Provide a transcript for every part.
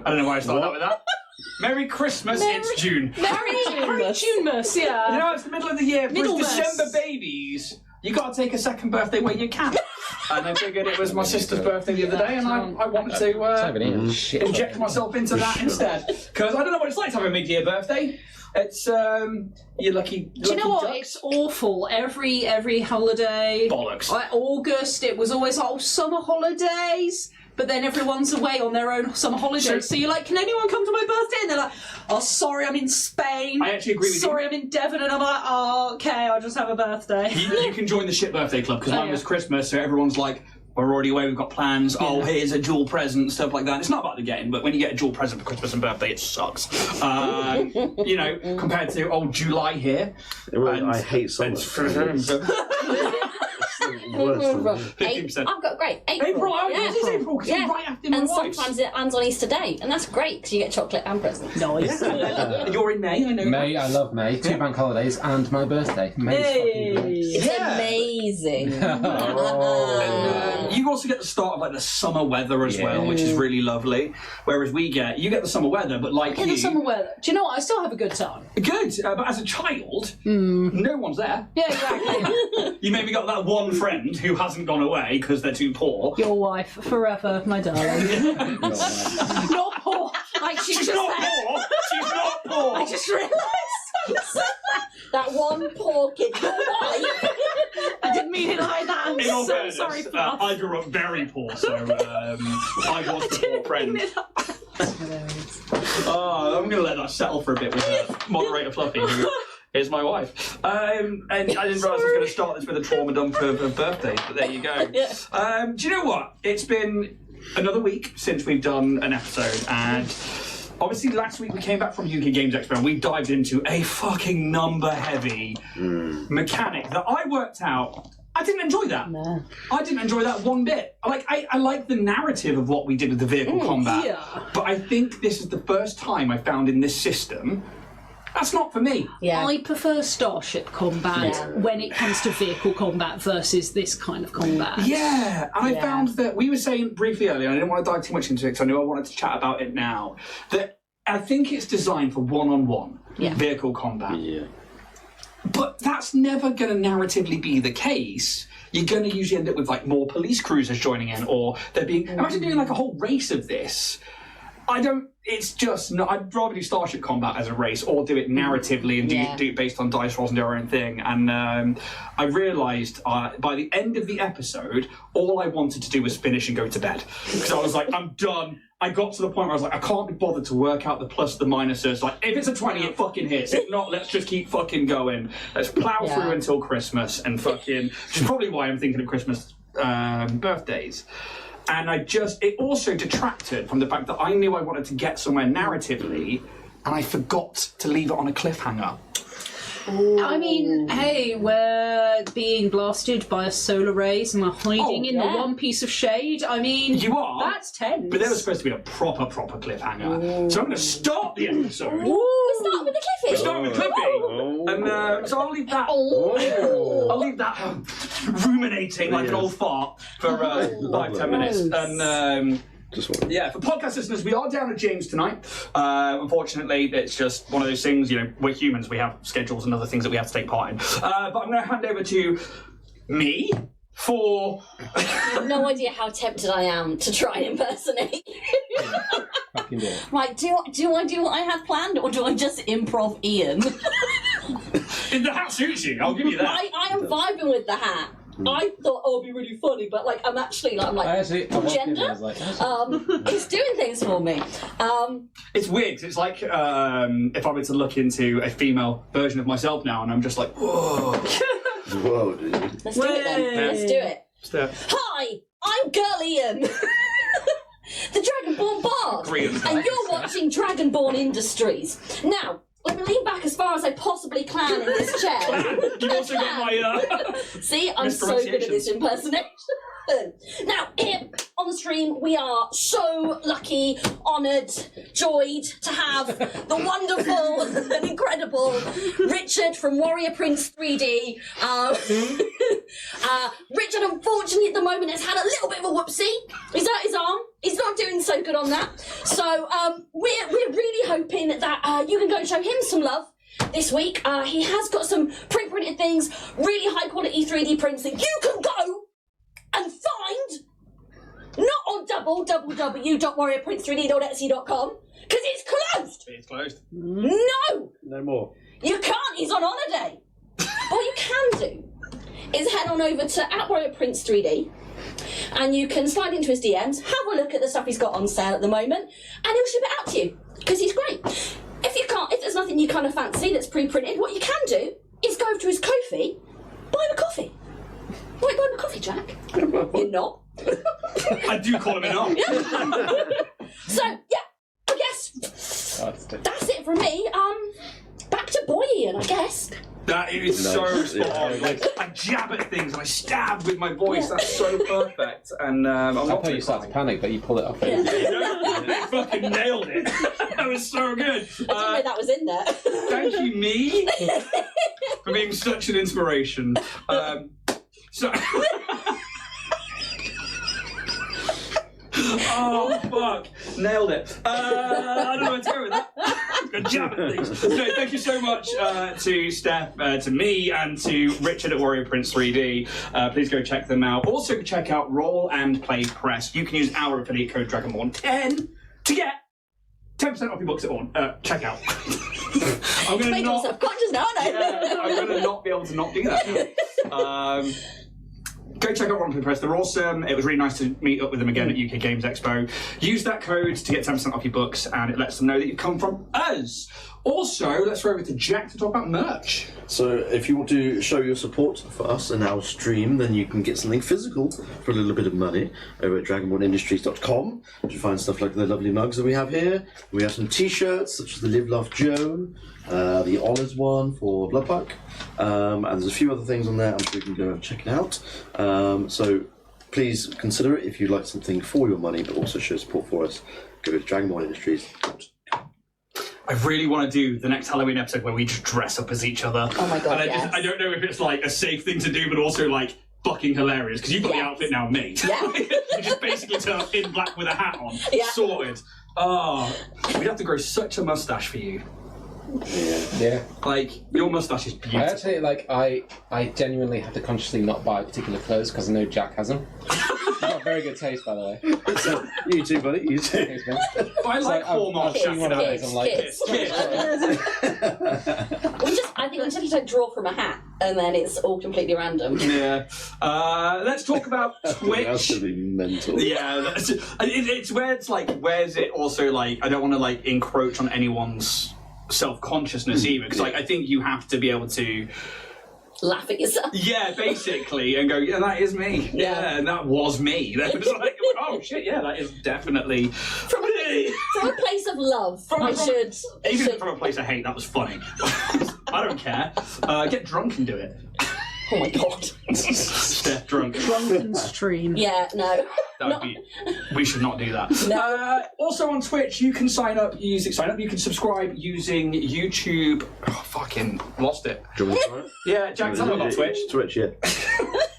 I don't know why I started out with that. Merry Christmas, it's June. Merry June-mas, yeah. You know, it's the middle of the year. For December babies, you got to take a second birthday where you can. And I figured it was my sister's birthday the other day, and I wanted to inject myself into that instead. Because I don't know what it's like to have a mid-year birthday. It's you're lucky. Do you know what? Ducks. It's awful. Every holiday. Bollocks. Like August, it was always summer holidays. But then everyone's away on their own summer holidays. So you're like, can anyone come to my birthday? And they're like, oh, sorry, I'm in Spain. I actually agree with you. Sorry, I'm in Devon. And I'm like, oh, okay, I'll just have a birthday. You can join the shit birthday club, because mine was Christmas, so everyone's like, we're already away, we've got plans, here's a dual present, stuff like that. It's not about the getting, but when you get a dual present for Christmas and birthday, it sucks. You know, compared to old July here. I hate summer. 15%. I've got great. April, because it's right after my And wife's. sometimes it lands on Easter Day, and that's great because you get chocolate and presents. Nice. You're in May, I know. May, I love May. 2 bank holidays and my birthday. May's It's amazing. And you also get the start of like the summer weather as well, which is really lovely. Whereas you get the summer weather, but like In the summer weather. Do you know what? I still have a good time. Good, but as a child, no one's there. Yeah, exactly. You maybe got that one friend who hasn't gone away because they're too poor. Your wife, forever, my darling. Not poor. Like She's not poor. She's not poor. I just realised. That one poor kid, your wife. I didn't mean it like that. I'm In all so fairness, sorry for that. I grew up very poor, so I was the poor friend. Oh, I'm going to let that settle for a bit with moderator Fluffy, who is my wife. And I didn't realise I was going to start this with a trauma dump of birthdays, but there you go. Do you know what? It's been another week since we've done an episode, and obviously last week we came back from UK Games Expo and we dived into a fucking number-heavy mechanic that I worked out. I didn't enjoy that. No. I didn't enjoy that one bit. I like the narrative of what we did with the vehicle combat, but I think this is the first time I found in this system that's not for me. Yeah. I prefer starship combat when it comes to vehicle combat versus this kind of combat. Yeah, and I found that we were saying briefly earlier, and I didn't want to dive too much into it because I knew I wanted to chat about it now, that I think it's designed for one-on-one vehicle combat. Yeah. But that's never going to narratively be the case. You're going to usually end up with like more police cruisers joining in, or there being... Imagine doing like a whole race of this. It's just not... I'd rather do Starship Combat as a race, or do it narratively and do it based on dice rolls and do our own thing. And I realised by the end of the episode, all I wanted to do was finish and go to bed. Because I was like, I'm done. I got to the point where I was like, I can't be bothered to work out the plus, the minuses. Like, if it's a 20, it fucking hits. If not, let's just keep fucking going. Let's plough through until Christmas and fucking... Which is probably why I'm thinking of Christmas birthdays. And it also detracted from the fact that I knew I wanted to get somewhere narratively, and I forgot to leave it on a cliffhanger. Ooh. I mean, hey, we're being blasted by a solar rays and we're hiding in the one piece of shade. I mean, you are. That's tense. But there was supposed to be a proper cliffhanger. So I'm going to start the episode. We're starting with the cliffy. We're starting with cliffy. And so I'll leave that. I'll leave that ruminating like an old fart for 5-10 minutes. And for podcast listeners, we are down at James tonight. Unfortunately, it's just one of those things, you know, we're humans, we have schedules and other things that we have to take part in. But I'm going to hand over to me for... I have no idea how tempted I am to try and impersonate. Right, do I do what I have planned, or do I just improv Ian? The hat suits you, I'll give you that. I am vibing with the hat. I thought, it'd be really funny, but like I'm actually gender. It's doing things for me. It's weird. 'Cause it's like if I were to look into a female version of myself now, and I'm just like, whoa. Whoa, dude. Let's do it then. Let's do it. Hi, I'm Girl Ian. The Dragonborn Bard. And you're watching Dragonborn Industries. Now, let me lean back as far as I possibly can in this chair. You've also got my... See, I'm so good at this impersonation. Now, here on the stream, we are so lucky, honoured, joyed to have the wonderful and incredible Richard from Warrior Prince 3D. Richard, unfortunately, at the moment, has had a little bit of a whoopsie. He's hurt his arm. He's not doing so good on that. So So we're really hoping that you can go and show him some love this week. He has got some pre-printed things, really high quality 3D prints that you can go and find, not on www.warriorprince3d.etsy.com, because it's closed. It's closed. No, more. you can't. He's on holiday. All you can do is head on over to @WarriorPrince3D, and you can slide into his DMs, have a look at the stuff he's got on sale at the moment, and he'll ship it out to you, because he's great. If there's nothing you kind of fancy that's pre-printed, what you can do is go over to his Ko-fi, buy him a coffee. Why buy him a coffee, Jack? You're not. I do call him an op. So, yeah, I guess that's it from me. Back to Boyan, I guess. That is so spot on. Like, I jab at things and I stab with my voice. That's so perfect. And I thought you started to panic, but you pulled it off. Yeah. I fucking nailed it. That was so good. I didn't know that was in there. Thank you, me, for being such an inspiration. So. Oh fuck! Nailed it. I don't know where to go with that. Good job at things. No, thank you so much to Steph, to me, and to Richard at Warrior Prince 3D. Please go check them out. Also check out Roll and Play Press. You can use our affiliate code Dragonborn10 to get 10% off your books at checkout. I'm gonna Make yourself conscious now, aren't I? Yeah, I'm gonna not be able to not do that. Go check out Roll and Play Press. They're awesome. It was really nice to meet up with them again at UK Games Expo. Use that code to get 10% off your books, and it lets them know that you come from us. Also, let's go over to Jack to talk about merch. So if you want to show your support for us and our stream, then you can get something physical for a little bit of money over at dragonbornindustries.com. You find stuff like the lovely mugs that we have here. We have some t-shirts, such as the Live Laugh Joe, the Honours one for Bloodpike, and there's a few other things on there. I'm sure you can go and check it out. So please consider it if you'd like something for your money, but also show support for us. Go to Dragonborn Industries. I really want to do the next Halloween episode where we just dress up as each other. Oh my god, And I don't know if it's like a safe thing to do, but also like fucking hilarious, because you've got the outfit now made. Yeah. You just basically turn up in black with a hat on. Yeah. Sorted. Oh, we'd have to grow such a mustache for you. Yeah. Like, your mustache is beautiful. I actually, I genuinely have to consciously not buy particular clothes because I know Jack has them. You've got very good taste, by the way. So, you too, buddy. You too. Thanks, man. But I like Hallmark I've seen one of those, I'm like, Kids. Kids. I think we just need to draw from a hat, and then it's all completely random. Yeah. Let's talk about That's Twitch. to be mental. Yeah, it's where it's like, where's it also like, I don't want to like encroach on anyone's self-consciousness either, because like I think you have to be able to Laugh at yourself. yeah, basically, and go, yeah, that is me. Yeah, and that was me. That was like, oh shit, yeah, that is definitely From a place of love. Even from a place of hate, that was funny. I don't care. Get drunk and do it. Oh my god. Steph drunk. Drunken stream. Yeah, no. That would be, we should not do that. No. Also on Twitch, you can sign up. You can subscribe using YouTube. Oh, fucking lost it. Do you want me to try it? Yeah, Jack, tell me about Twitch. Twitch, yeah.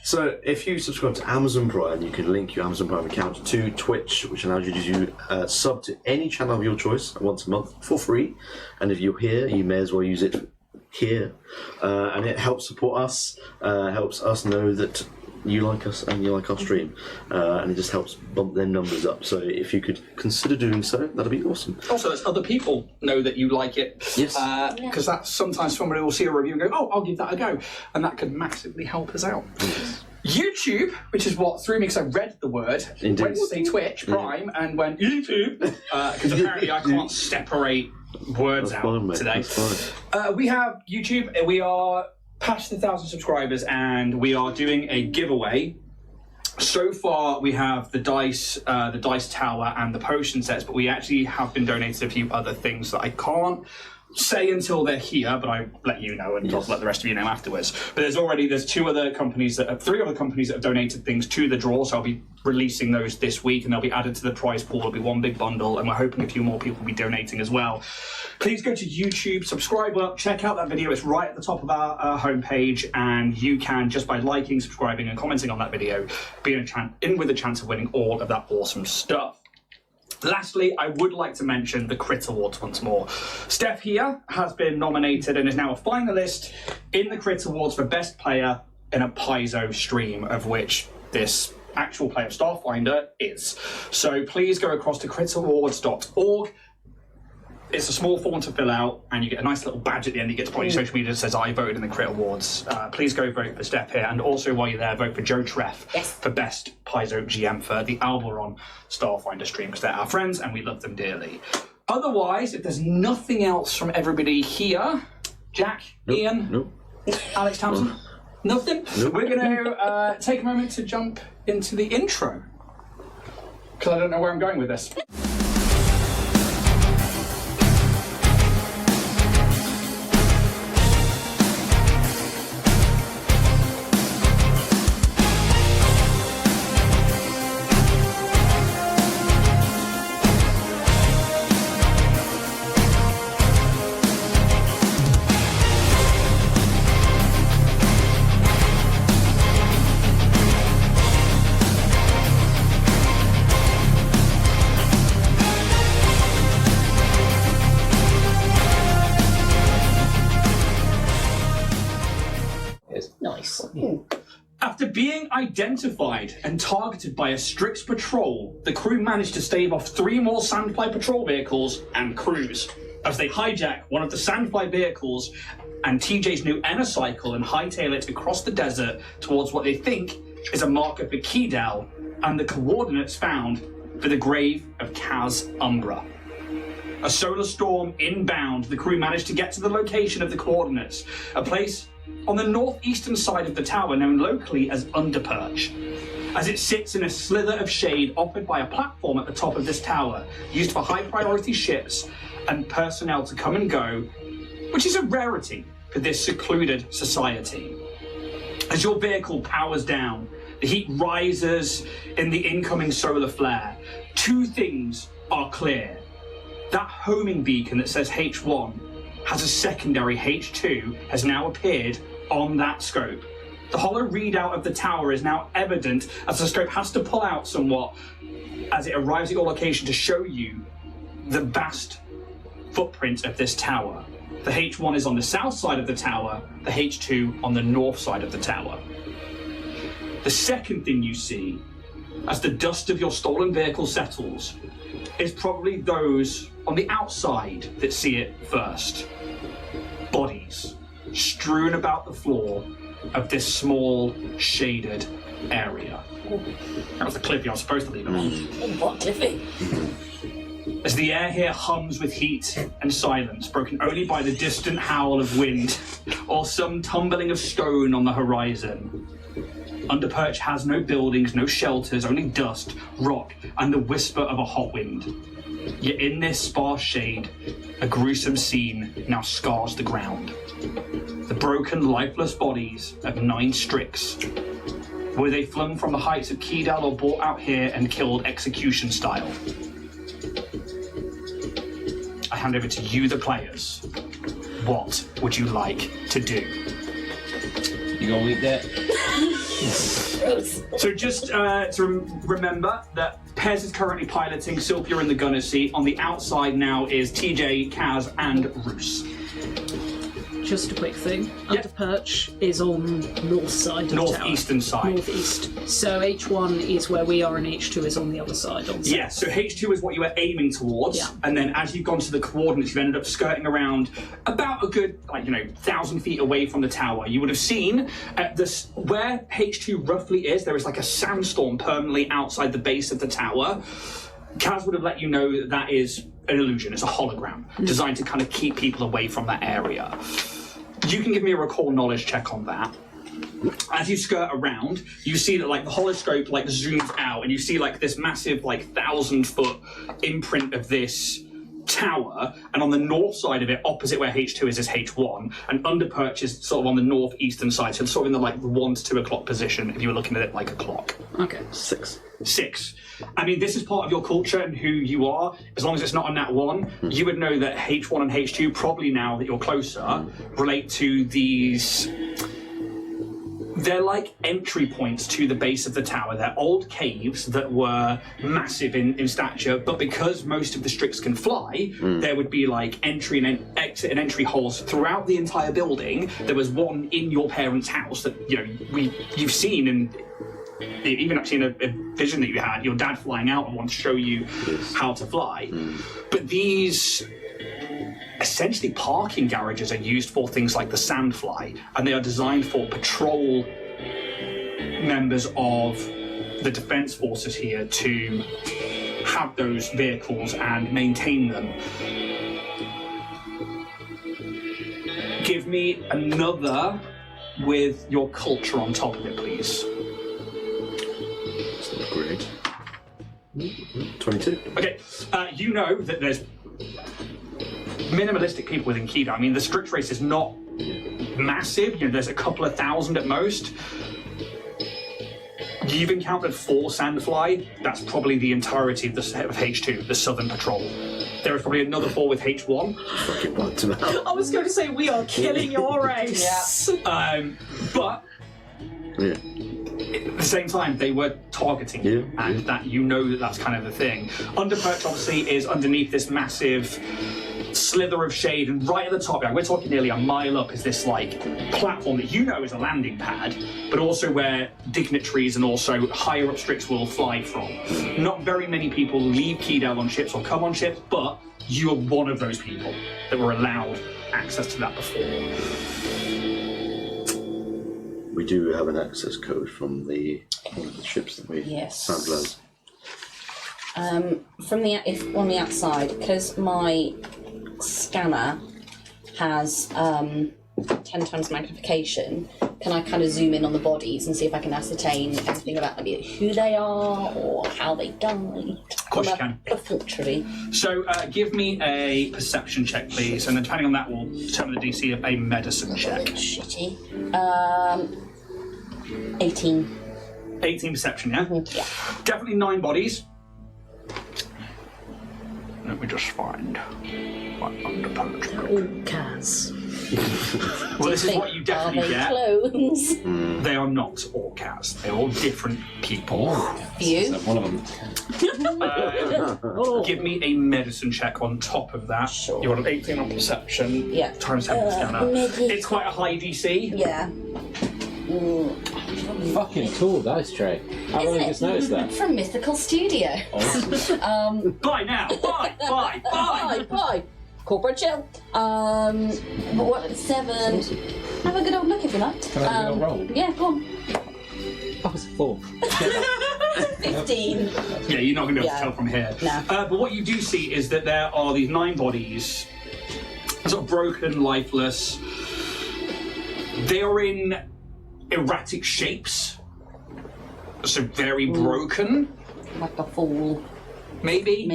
So if you subscribe to Amazon Prime, you can link your Amazon Prime account to Twitch, which allows you to sub to any channel of your choice once a month for free. And if you're here, you may as well use it here. And it helps support us, helps us know that you like us and you like our stream. And it just helps bump their numbers up. So if you could consider doing so, that'd be awesome. Also, lets other people know that you like it. Yes. Because that's sometimes somebody will see a review and go, oh, I'll give that a go. And that could massively help us out. Yes. YouTube, which is what threw me because I read the word, Indeed. went to say Twitch, Prime, and went YouTube, because apparently I can't separate words That's out fine, mate. today. That's fine. We have YouTube, we are past 1,000 subscribers, and we are doing a giveaway. So far, we have the dice tower and the potion sets, but we actually have been donated a few other things that I can't say until they're here, but I let you know and I'll let the rest of you know afterwards. But there's three other companies that have donated things to the draw, so I'll be releasing those this week, and they'll be added to the prize pool. It'll be one big bundle, and we're hoping a few more people will be donating as well. Please go to YouTube, subscribe up, check out that video. It's right at the top of our homepage, and you can, just by liking, subscribing, and commenting on that video, be in with a chance of winning all of that awesome stuff. Lastly, I would like to mention the Crit Awards once more. Steph here has been nominated and is now a finalist in the Crit Awards for Best Player in a Paizo stream, of which this actual play of Starfinder is. So please go across to critawards.org. It's a small form to fill out, and you get a nice little badge at the end. You get to put on your social media that says, I voted in the Crit Awards. Please go vote for Steph here, and also while you're there, vote for Joe Treff for Best Paizo GM for the Alberon Starfinder stream, because they're our friends, and we love them dearly. Otherwise, if there's nothing else from everybody here, Jack, Ian, Alex Thompson, nothing? We're going to take a moment to jump into the intro, because I don't know where I'm going with this. After being identified and targeted by a Strix patrol, the crew managed to stave off 3 more Sandfly patrol vehicles and crews as they hijack one of the Sandfly vehicles and TJ's new Enercycle and hightail it across the desert towards what they think is a marker for Keydal and the coordinates found for the grave of Kaz Umbra. A solar storm inbound, the crew managed to get to the location of the coordinates, a place on the northeastern side of the tower known locally as Underperch, as it sits in a slither of shade offered by a platform at the top of this tower, used for high-priority ships and personnel to come and go, which is a rarity for this secluded society. As your vehicle powers down, the heat rises in the incoming solar flare. 2 things are clear. That homing beacon that says H1 has a secondary H2 has now appeared on that scope. The hollow readout of the tower is now evident as the scope has to pull out somewhat as it arrives at your location to show you the vast footprint of this tower. The H1 is on the south side of the tower, the H2 on the north side of the tower. The second thing you see, as the dust of your stolen vehicle settles, is probably those on the outside that see it first. Bodies strewn about the floor of this small, shaded area. That was the clip you're supposed to leave it on. What cliffy? As the air here hums with heat and silence, broken only by the distant howl of wind or some tumbling of stone on the horizon. Underperch has no buildings, no shelters, only dust, rock, and the whisper of a hot wind. Yet in this sparse shade, a gruesome scene now scars the ground. The broken, lifeless bodies of 9 Strix. Were they flung from the heights of Keydal or brought out here and killed execution style? I hand over to you, the players. What would you like to do? You gonna eat that? So just to remember that Pez is currently piloting, Sylvia in the gunner's seat. On the outside now is TJ, Kaz, and Roos. Just a quick thing. Yep. Underperch is on north side of the tower. Northeastern side. Northeast. So H1 is where we are and H2 is on the other side. On Yeah, so H2 is what you were aiming towards, Yeah. and then as you've gone to the coordinates, you've ended up skirting around about a good, 1,000 feet away from the tower. You would have seen this where H2 roughly is, there is like a sandstorm permanently outside the base of the tower. Kaz would have let you know that that is an illusion, it's a hologram, designed to kind of keep people away from that area. You can give me a recall knowledge check on that. As you skirt around, you see that the holoscope zooms out, and you see this massive 1,000-foot imprint of this tower, and on the north side of it, opposite where H2 is H1, and Underperch is sort of on the northeastern side, so it's sort of in the 1 to 2 o'clock position if you were looking at it like a clock. Okay. 6. 6. I mean, this is part of your culture and who you are. As long as it's not a nat 1, you would know that H1 and H2, probably now that you're closer, relate to these they're like entry points to the base of the tower. They're old caves that were massive in stature, but because most of the Strix can fly, there would be like entry and exit and entry holes throughout the entire building. There was one in your parents' house that you've seen, and even actually in a vision that you had, your dad flying out and wanted to show you how to fly. But these essentially parking garages are used for things like the Sandfly, and they are designed for patrol members of the defense forces here to have those vehicles and maintain them. Give me another with your culture on top of it, please. That's not great. 22. Okay, you know that there's minimalistic people within Keeda. I mean, the Strix race is not massive. There's a couple of thousand at most. You've encountered 4 Sandfly. That's probably the entirety of the set of H2, the Southern Patrol. There is probably another 4 with H1. Fucking wiped him out. I was going to say, we are killing your race. But at the same time, they were targeting you, and that that's kind of the thing. Underperch obviously is underneath this massive slither of shade, and right at the top, we're talking nearly a mile up, is this like platform that is a landing pad, but also where dignitaries and also higher up Strix will fly from. Not very many people leave Keedale on ships or come on ships, but you are one of those people that were allowed access to that before. We do have an access code from one of the ships that we found low. If on the outside, because my scanner has 10 times magnification, can I kind of zoom in on the bodies and see if I can ascertain anything about maybe who they are or how they died? Of course you can. Perfunctory. So give me a perception check, please, and then depending on that will determine the DC of a medicine check. Shitty. 18. 18 perception, yeah? Yeah. Definitely 9 bodies. Let me just find my Underperch. Orcas. Well, this is what you definitely get. Clones? They are not Orcas. They're all different people. You? One of them. Give me a medicine check on top of that. Sure. You got an 18 on perception. Yeah. Times 7 scanner. It's quite a high DC. Yeah. Fucking cool dice tray. I've only just noticed that. From Mythical Studio. Awesome. Buy now. Buy. Bye. Corporate chill. 7. Have a good old look if you like. Can I have a good old roll? Yeah, go on. Oh, it's a 4. 15. Yeah, you're not going to be able to tell from here. No. But what you do see is that there are these 9 bodies, sort of broken, lifeless. They are in erratic shapes, so very broken. Like a fool. Maybe.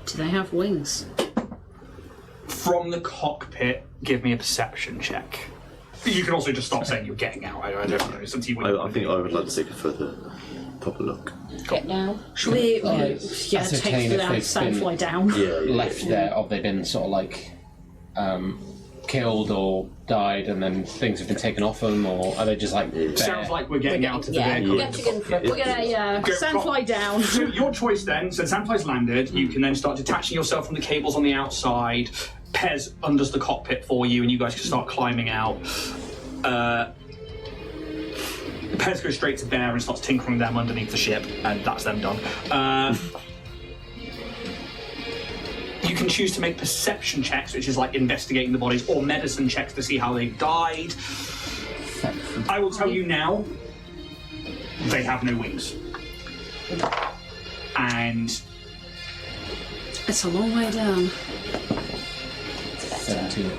Do they have wings? From the cockpit, give me a perception check. You can also just stop saying you're getting out. I don't know. It's up to you. I think I would like to take a further proper look. Get down. Should we ascertain take if the they've Sandfly down? left there? Have they been sort of like killed or died, and then things have been taken off them, or are they just like? Sounds like we're getting out of the vehicle. We're getting for it. We're gonna Sandfly down. So your choice then, so Sandfly's landed, you can then start detaching yourself from the cables on the outside. Pez undoes the cockpit for you, and you guys can start climbing out. Pez goes straight to Bear and starts tinkering them underneath the ship, and that's them done. You can choose to make perception checks, which is like investigating the bodies, or medicine checks to see how they died. I will tell you now, they have no wings. And It's a long way down. 17.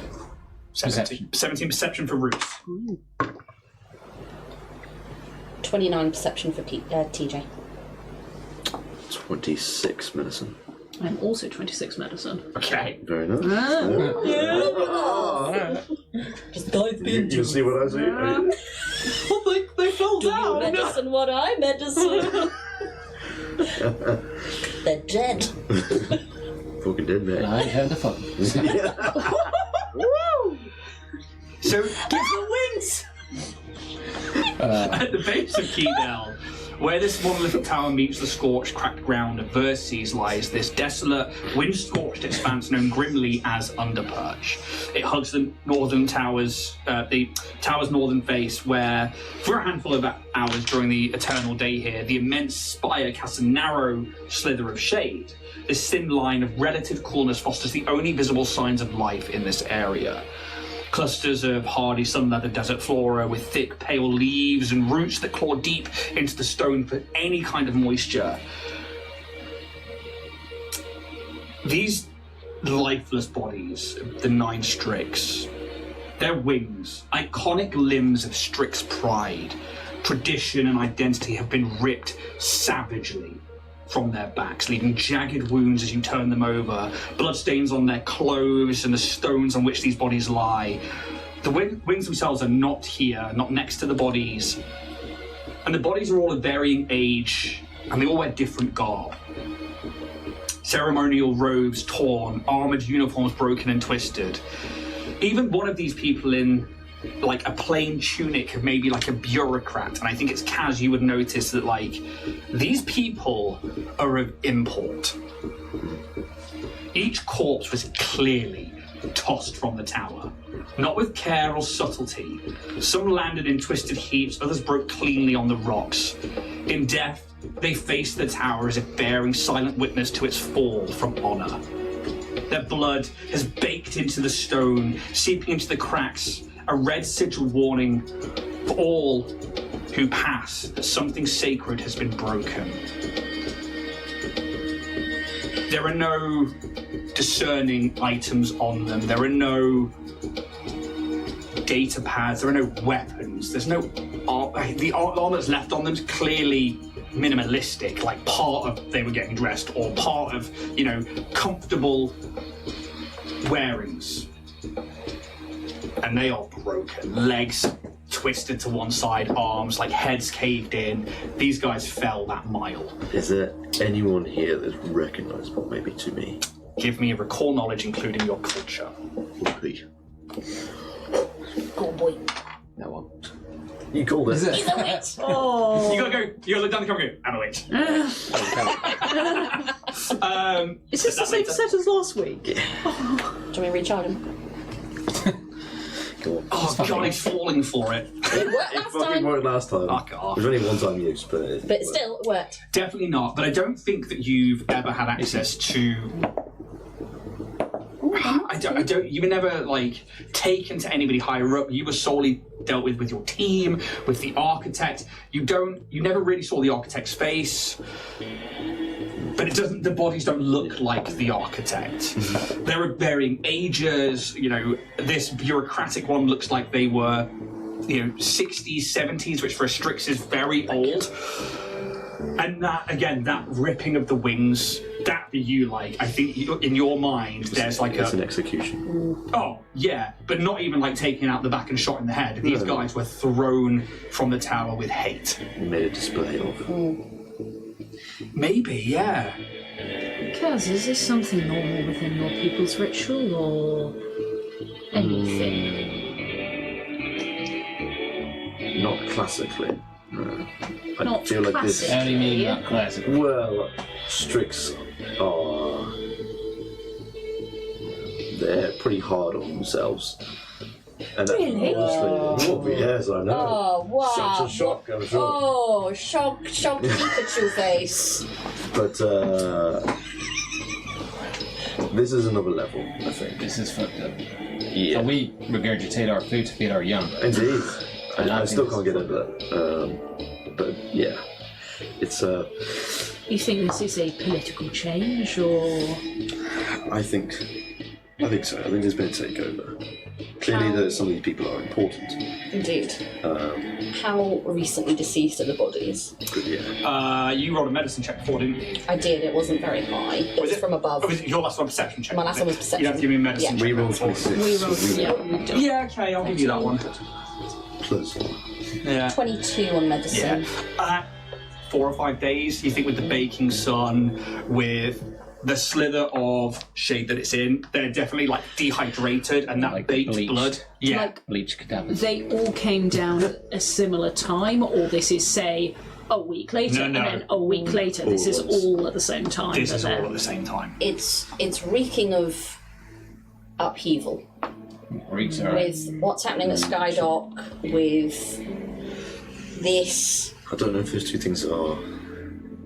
17 perception for Ruth. 29 perception for TJ. 26 medicine. I'm also 26 medicine. Okay. Very nice. Just dive into You see what I see? They fell you medicine what I medicine. They're dead. Fucking dead, mate. I ain't heard the fun. So Give the wings! At the base of Keydale, where this monolithic tower meets the scorched, cracked ground of Verces, lies this desolate, wind-scorched expanse known grimly as Underperch. It hugs the northern towers, the tower's northern face, where, for a handful of hours during the eternal day here, the immense spire casts a narrow slither of shade. This thin line of relative coolness fosters the only visible signs of life in this area. Clusters of hardy sun-leathered desert flora with thick, pale leaves and roots that claw deep into the stone for any kind of moisture. These lifeless bodies, the 9 Strix, their wings, iconic limbs of Strix pride, tradition and identity have been ripped savagely from their backs, leaving jagged wounds as you turn them over, bloodstains on their clothes and the stones on which these bodies lie. The wings themselves are not here, not next to the bodies, and the bodies are all of varying age, and they all wear different garb. Ceremonial robes torn, armoured uniforms broken and twisted. Even one of these people in like a plain tunic, maybe like a bureaucrat, and I think it's Kaz, you would notice that like these people are of import. Each corpse was clearly tossed from the tower, not with care or subtlety. Some landed in twisted heaps, others broke cleanly on the rocks. In death, they faced the tower as if bearing silent witness to its fall from honour. Their blood has baked into the stone, seeping into the cracks, a red sigil warning for all who pass that something sacred has been broken. There are no discerning items on them. There are no data pads. There are no weapons. There's no the armor that's left on them is clearly minimalistic, like part of they were getting dressed or part of, you know, comfortable wearings. And they are broken. Legs twisted to one side, arms, like heads caved in. These guys fell that mile. Is there anyone here that's recognisable, maybe to me? Give me a recall knowledge, including your culture. Whoopee. Go on, boy. That one. You called it. He's a witch. Oh. You gotta go. You gotta look down the camera and go, I'm a witch. Is this the same set as last week? Do you want me to recharge him? Go on. Oh god, he's falling for it. It worked It last fucking time. worked last time. Fuck off. It was only one time use, but... But still, it worked. Definitely not, but I don't think that you've ever had access to... I don't, you were never, like, taken to anybody higher up. You were solely dealt with your team, with the architect. You never really saw the architect's face. But the bodies don't look like the architect. There are varying ages, you know, this bureaucratic one looks like they were, you know, 60s, 70s, which for a Strix is very old. And that, again, that ripping of the wings, that for you, like, I think in your mind, there's like it's an execution. Oh, yeah, but not even like taken out the back and shot in the head. These guys were thrown from the tower with hate. You made a display of. Maybe, yeah. Kaz, is this something normal within your people's ritual or anything? Not classically. No. I Not feel like this. classic. How do you mean not classic? Well, Strix are. They're pretty hard on themselves. And Really? Honestly, yes, I know. Oh, wow. Such a shock, I'm sure. Oh, shock Pikachu face. But this is another level, I think. This is fucked up. Yeah. So we regurgitate our food to feed our young. Indeed. And I I still think can't get over that. But yeah, it's You think this is a political change or? I think so. I think there's been a takeover. Clearly, some of these people are important. Indeed. How recently deceased are the bodies? But yeah, You rolled a medicine check before, didn't you? I did. It wasn't very high. It was from above. Or was it your last one perception check? My last one was perception. You have to give me a medicine Yeah. check. we rolled 26. Yeah, okay, I'll give you that one. Plus, Yeah. 22 on medicine. Yeah. 4 or 5 days, you think, with the baking sun, with the slither of shade that it's in, they're definitely like dehydrated and that Like baked bleached. blood. Yeah. Like, Bleach cadavers. they all came down at a similar time, or this is, say, a week later, No. and then a week later. This is all at the same time. This but is all then- at the same time. It's reeking of upheaval Greeks are with what's happening at Skydock, with this. I don't know if those two things are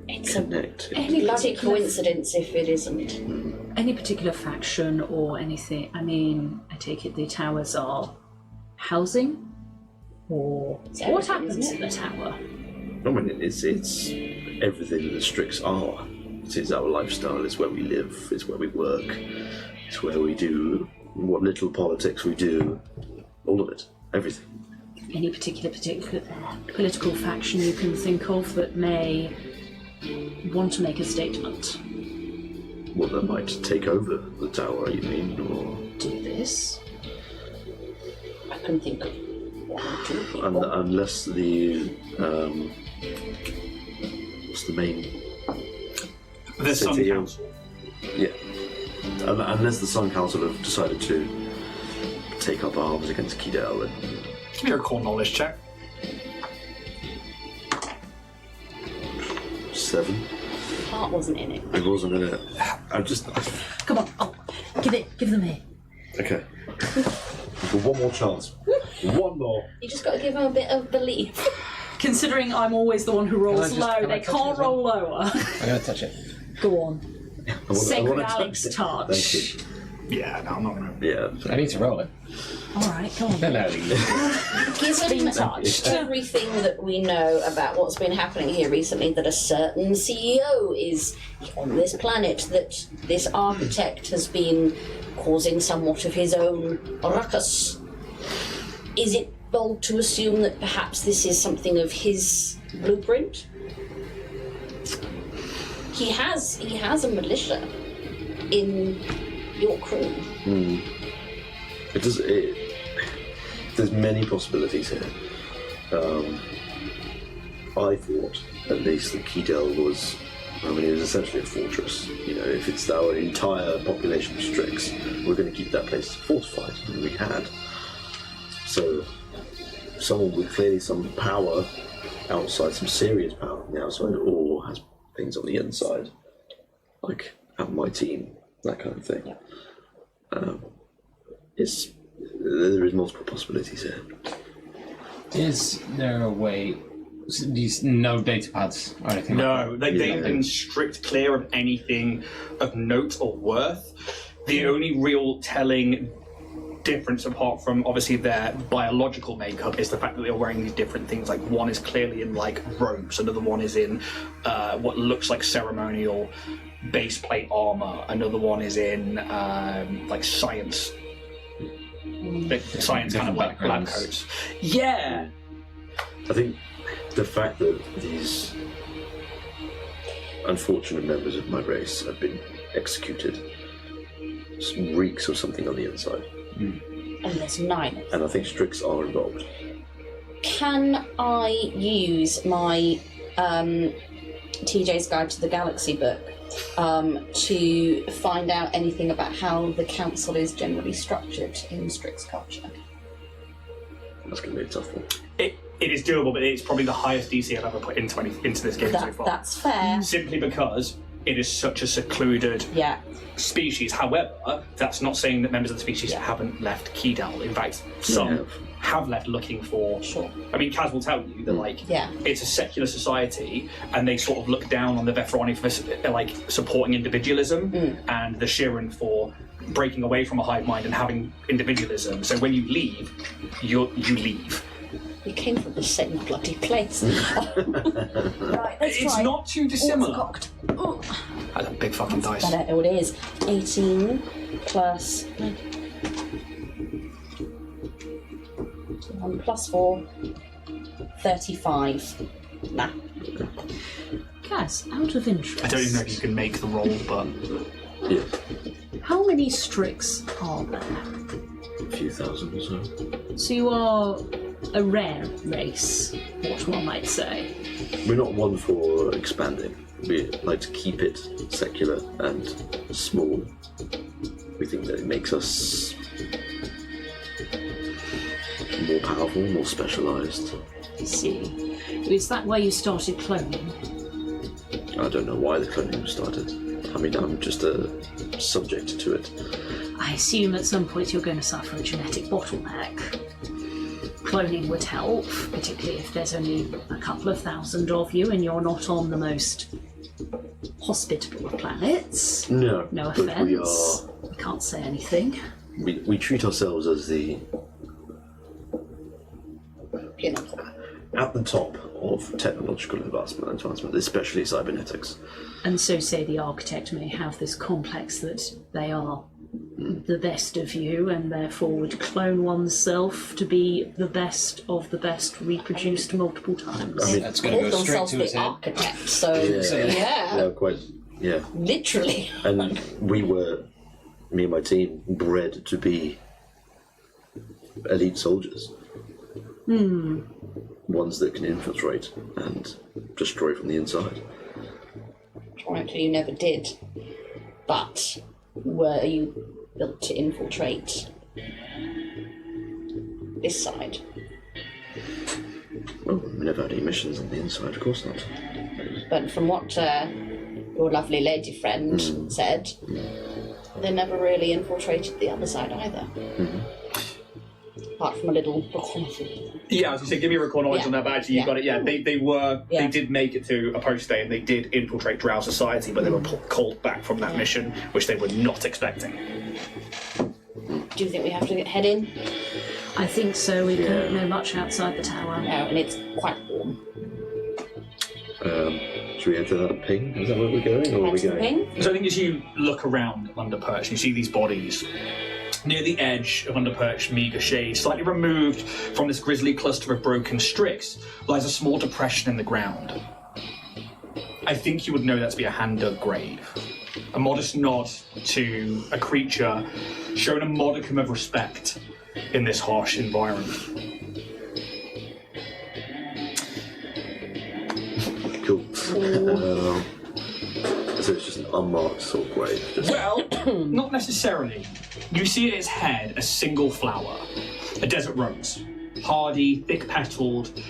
It's a connected. Any bloody particular, coincidence if it isn't. any particular faction or anything? I mean, I take it the towers are housing, or what happens in the tower? I mean, it's everything that the Strix are. It is our lifestyle. It's where we live. It's where we work. It's where we do what little politics we do. All of it. Everything. Any particular political faction you can think of that may want to make a statement? What that might take over the tower, you mean, or Do this? I can think of one or two people. unless the what's the main The Sun city? Council. Yeah. Unless the Sun Council have decided to take up arms against Kidel, and Give me a core knowledge check. 7. Heart wasn't in it. It wasn't in it. I'm just Come on, give them here. okay. For one more chance. One more. You just got to give them a bit of belief. Considering I'm always the one who rolls Can I low, they touch it can't as well? roll lower. I'm going to touch it. Go on. Sacred touch Alex it. touch. Thank you. Yeah, no, I'm not gonna. Yeah. I need to roll it. Alright, go on. No. Given everything that we know about what's been happening here recently, that a certain CEO is on this planet, that this architect has been causing somewhat of his own ruckus, is it bold to assume that perhaps this is something of his blueprint? He has a militia in your crew. There's many possibilities here. I thought, at least, that Kidel was, it was essentially a fortress. You know, if it's our entire population of Strix, we're going to keep that place fortified, and we had. So, someone with clearly some power outside, some serious power on the outside, or has things on the inside, like have my team, that kind of thing. Yeah. There is multiple possibilities here. Is there a way... These no data pads or anything like No, they've been strict clear of anything of note or worth. The only real telling difference, apart from obviously their biological makeup, is the fact that they're wearing these different things. Like one is clearly in like robes, another one is in what looks like ceremonial base plate armor, another one is in like science. Science kind of like lab backgrounds. coats. Yeah. I think the fact that these unfortunate members of my race have been executed reeks of something on the inside. And there's 9. And I think Strix are involved. Can I use my TJ's Guide to the Galaxy book to find out anything about how the council is generally structured in Strix culture? That's going to be a tough one. It is doable, but it's probably the highest DC I've ever put into this game so far. That's fair. Simply because it is such a secluded Yeah. species. However, that's not saying that members of the species haven't left Kidel. In fact, some have left looking for. Sure. I mean, Kaz will tell you that it's a secular society, and they sort of look down on the Vethrani for like supporting individualism, and the Shirin for breaking away from a hive mind and having individualism. So when you leave, you leave. We came from the same bloody place. Right, let's It's try. not too dissimilar. Oh, it's cocked. Oh. That's a big fucking dice. Better. Oh, it is. 18 plus 1 plus 4. 35. Nah. Cass, out of interest, I don't even know if you can make the roll, but Yeah, how many Strix are there? a few thousand or so. So you are a rare race, what one might say. We're not one for expanding. we like to keep it secular and small. We think that it makes us more powerful, more specialised. I see. Is that why you started cloning? I don't know why the cloning was started. I mean, I'm just a subject to it. I assume at some point you're going to suffer a genetic bottleneck. Cloning would help, particularly if there's only a couple of thousand of you and you're not on the most hospitable of planets. No, No but offence. We can't say anything. we treat ourselves as the at the top of technological advancement, especially cybernetics. And so say the architect may have this complex that they are the best of you and therefore would clone oneself to be the best of the best reproduced multiple times. I mean, That's going to go straight to his the head. architect, so Yeah, quite. Yeah, literally. and me and my team, bred to be elite soldiers. Ones that can infiltrate and destroy from the inside. Actually, you never did. But were you built to infiltrate this side? Well, we never had any missions on the inside, of course not. But from what your lovely lady friend said, they never really infiltrated the other side either. Apart from a little reconnaissance. Yeah, I was going to say, give me a recall knowledge on that, but actually you got it. Yeah, they did make it to Approach Day and they did infiltrate Drow Society, but they were called back from that mission, which they were not expecting. Do you think we have to head in? I think so. We don't know much outside the tower. No, and it's quite warm. Should we enter that ping? Is that where we're going, or are we going? Ping? So I think as you look around Underperch, you see these bodies. Near the edge of Underperch, meagre shade, slightly removed from this grisly cluster of broken strix, lies a small depression in the ground. I think you would know that to be a hand-dug grave. A modest nod to a creature showing a modicum of respect in this harsh environment. Cool. So it's just an unmarked sort of grave. Just... Well, not necessarily. You see at its head a single flower, a desert rose, hardy, thick-petaled,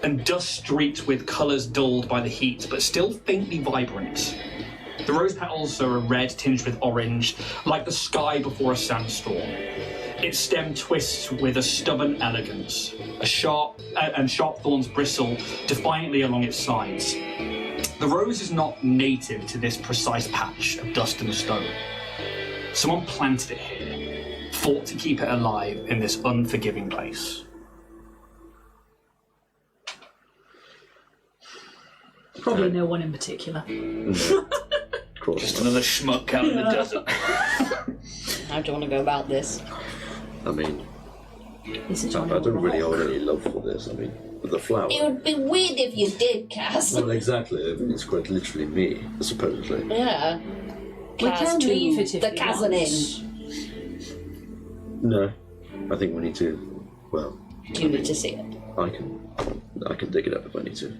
and dust-streaked with colours dulled by the heat, but still faintly vibrant. The rose petals are a red tinged with orange, like the sky before a sandstorm. Its stem twists with a stubborn elegance. Sharp thorns bristle defiantly along its sides. The rose is not native to this precise patch of dust and stone. Someone planted it here, fought to keep it alive in this unforgiving place. Probably no one in particular. Just another schmuck out in the desert. How do you want to go about this? I mean, This is I don't really hold any love for this. I mean, the flower. It would be weird if you did, Cass. Well, exactly. I mean, it's quite literally me, supposedly. Yeah. We can to leave it if the you Kazanin. want. No, I think we need to. Well, You need to see it. I can dig it up if I need to.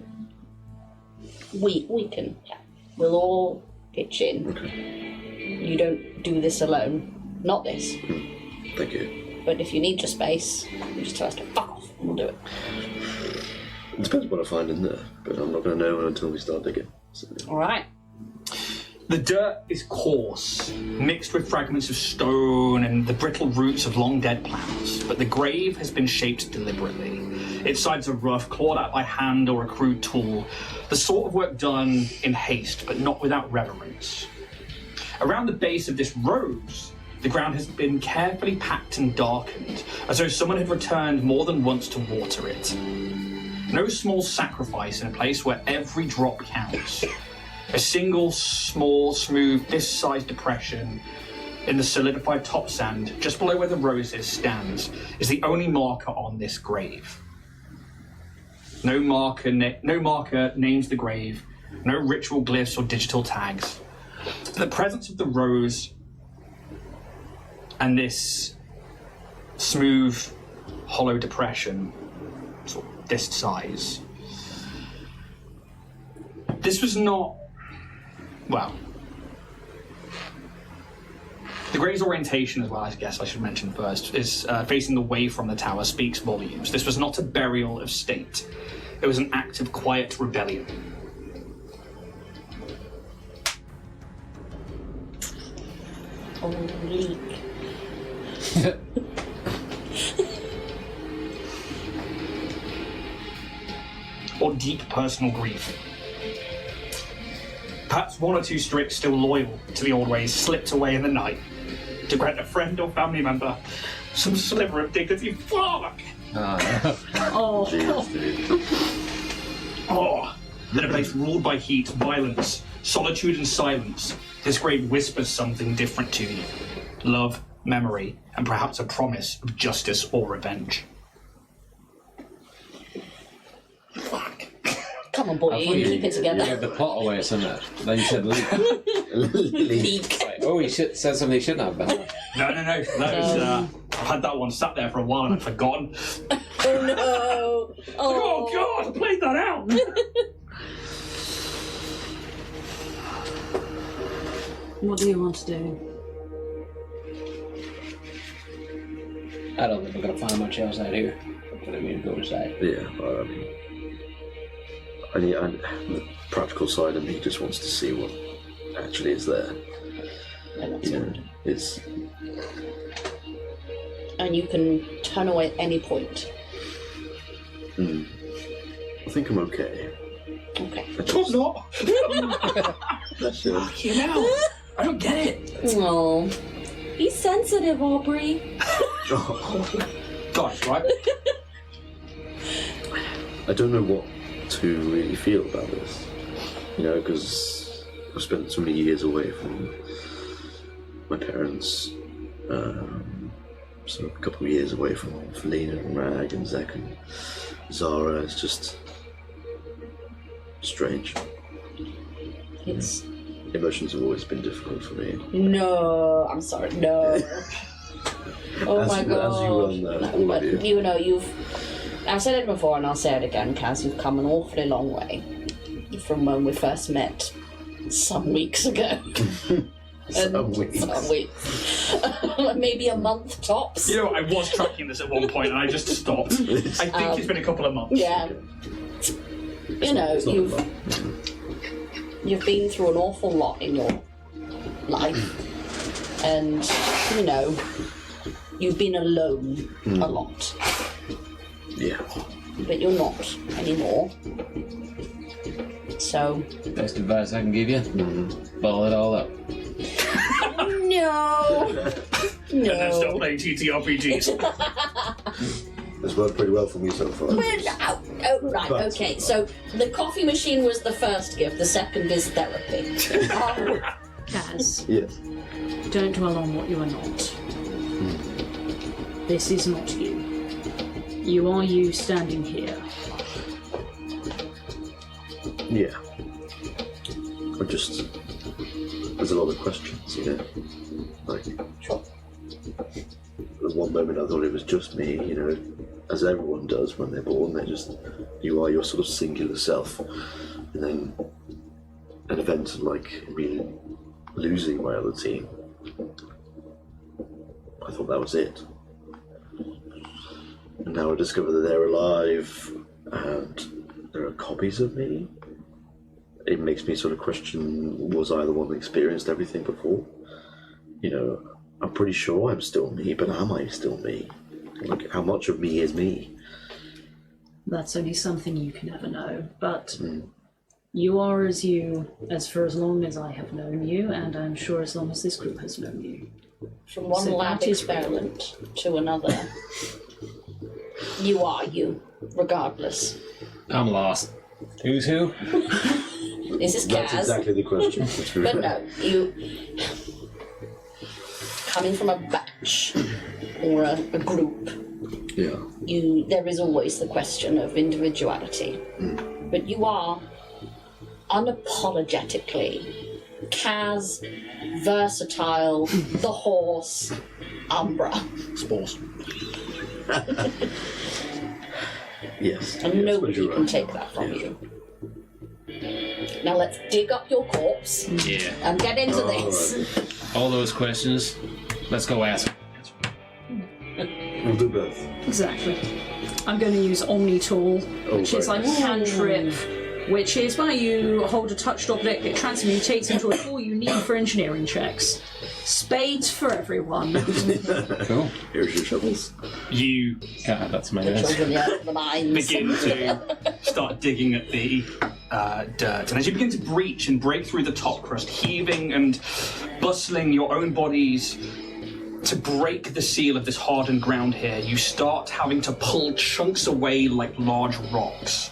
We can. Yeah. We'll all pitch in. Okay. You don't do this alone. Not this. Thank you. But if you need your space, you just tell us to fuck off and we'll do it. It depends what I find in there, but I'm not going to know until we start digging. So, Alright. The dirt is coarse, mixed with fragments of stone and the brittle roots of long-dead plants, but the grave has been shaped deliberately. Its sides are rough, clawed out by hand or a crude tool, the sort of work done in haste, but not without reverence. Around the base of this rose, the ground has been carefully packed and darkened, as though someone had returned more than once to water it. No small sacrifice in a place where every drop counts. A single, small, smooth, fist-sized depression in the solidified top sand, just below where the roses stands, is the only marker on this grave. No marker names the grave, no ritual glyphs or digital tags. The presence of the rose and this smooth, hollow depression, sort of this size. This was not well, the Grey's orientation as well, I guess I should mention first, is facing away from the tower speaks volumes. This was not a burial of state. It was an act of quiet rebellion. Oh, leak. Or deep personal grief. Perhaps one or two strips still loyal to the old ways slipped away in the night to grant a friend or family member some sliver of dignity. Fuck! Oh, Oh, in a place ruled by heat, violence, solitude and silence, this grave whispers something different to you. Love, memory, and perhaps a promise of justice or revenge. Fuck. Come on, boy, you keep it You together. gave the plot away or something. Then you said leak. Leak. Like, oh, he said something he shouldn't have done. No. That was, I've had that one sat there for a while and I've forgotten. Oh no! Oh God, I played that out! what do you want to do? I don't think we're gonna find much else out here. But I mean, go inside. Yeah, the practical side of me just wants to see what actually is there. You know, it's And you can turn away at any point. I think I'm okay. Okay. I'm not! That's it. You know, I don't get it. Oh, be sensitive, Aubrey. Guys, right? I don't know what to really feel about this, you know, because I've spent so many years away from my parents, so a couple of years away from Lena and Rag and Zek and Zara. It's just strange. It's Emotions have always been difficult for me. no. I'm sorry. No. Oh As my you- god. as you well know, all of But you. you know, I've said it before and I'll say it again, Kaz, you've come an awfully long way from when we first met some weeks ago. Some weeks. Some weeks. Maybe a month tops. You know, I was tracking this at one point and I just stopped. I think it's been a couple of months. Yeah. You know, It's not a lot. you've been through an awful lot in your life. And, you know, you've been alone a lot. Yeah. But you're not anymore. So, Best advice I can give you: ball it all up. no. And then stop No. playing TTRPGs. It's worked pretty well for me so far. Oh, right, But- okay. So the coffee machine was the first gift, the second is therapy. Kaz, Yes. don't dwell on what you are not. This is not you. You are you standing here. Yeah. I just... There's a lot of questions, you know? Like, Sure. at one moment I thought it was just me, you know, as everyone does when they're born. They're just... You are your sort of singular self. And then an event like me losing my other team, I thought that was it. And now I discover that they're alive and there are copies of me. It makes me sort of question, was I the one that experienced everything before? You know, I'm pretty sure I'm still me, but am I still me? Like, how much of me is me? That's only something you can ever know, but you are as you, as for as long as I have known you, and I'm sure as long as this group has known you. From one So lab that is experiment to another, you are you, regardless. I'm lost. Who's who? This is That's Kaz. exactly the question. But no, you coming from a batch or a group, Yeah. there is always the question of individuality. But you are unapologetically Kaz, versatile, the horse, Umbra. Spores. Yes. And yes, nobody you're can right. take that from Yeah. you. Now let's dig up your corpse Yeah. and get into this. All those questions, let's go ask. We'll do both. Exactly. I'm going to use Omni Tool, which is like a cantrip, which is when you hold a touched object, it transmutates into a tool you need for engineering checks. Spades for everyone. Cool. Here's your shovels. You That's my Children, the mines. begin to start digging at the dirt, and as you begin to breach and break through the top crust, heaving and bustling your own bodies to break the seal of this hardened ground here, you start having to pull chunks away like large rocks.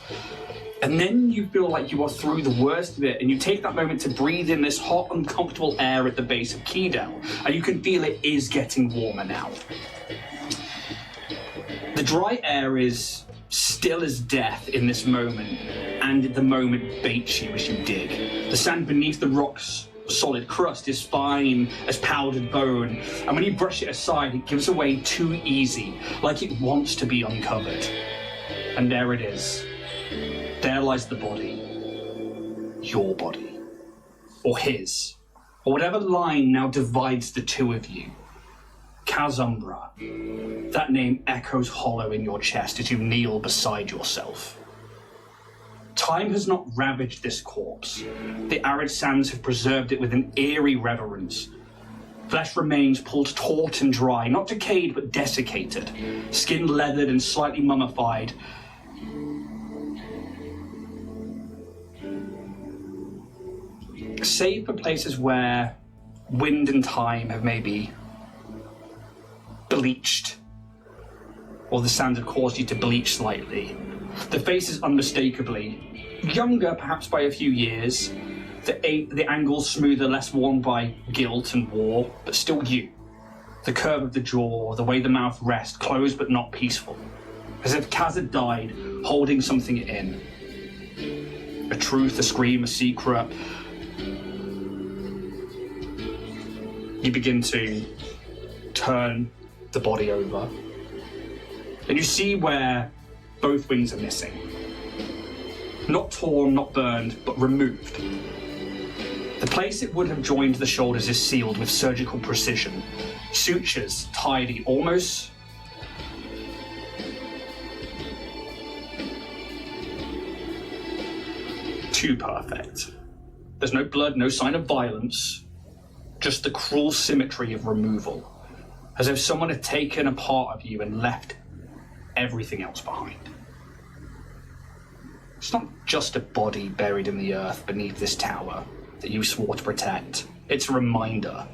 And then you feel like you are through the worst of it, and you take that moment to breathe in this hot, uncomfortable air at the base of Keydell, and you can feel it is getting warmer now. The dry air is still as death in this moment, and the moment baits you as you dig. The sand beneath the rocks' solid crust is fine as powdered bone, and when you brush it aside, it gives away too easy, like it wants to be uncovered. And there it is. There lies the body. Your body. Or his. Or whatever line now divides the two of you. Kazumbra. That name echoes hollow in your chest as you kneel beside yourself. Time has not ravaged this corpse. The arid sands have preserved it with an eerie reverence. Flesh remains pulled taut and dry, not decayed but desiccated. Skin leathered and slightly mummified. Save for places where wind and time have maybe bleached, or the sands have caused you to bleach slightly. The face is unmistakably younger, perhaps by a few years. The angles smoother, less worn by guilt and war, but still you. The curve of the jaw, the way the mouth rests, closed but not peaceful. As if Kaz had died, holding something in. A truth, a scream, a secret. You begin to turn the body over. And you see where both wings are missing. Not torn, not burned, but removed. The place it would have joined the shoulders is sealed with surgical precision. Sutures, tidy, almost too perfect. There's no blood, no sign of violence, just the cruel symmetry of removal, as if someone had taken a part of you and left everything else behind. It's not just a body buried in the earth beneath this tower that you swore to protect. It's a reminder,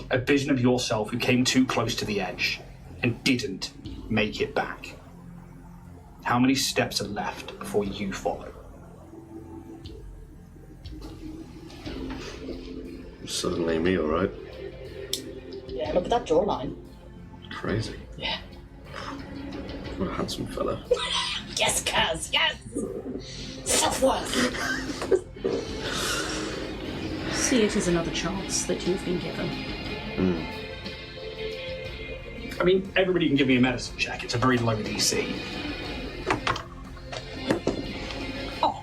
a vision of yourself who came too close to the edge and didn't make it back. How many steps are left before you follow? Certainly me, all right. Yeah, look at that jawline. Crazy. Yeah. What a handsome fella. Yes, Kaz, yes! Self-worth. See it as another chance that you've been given. I mean, everybody can give me a medicine check. It's a very low DC. Oh.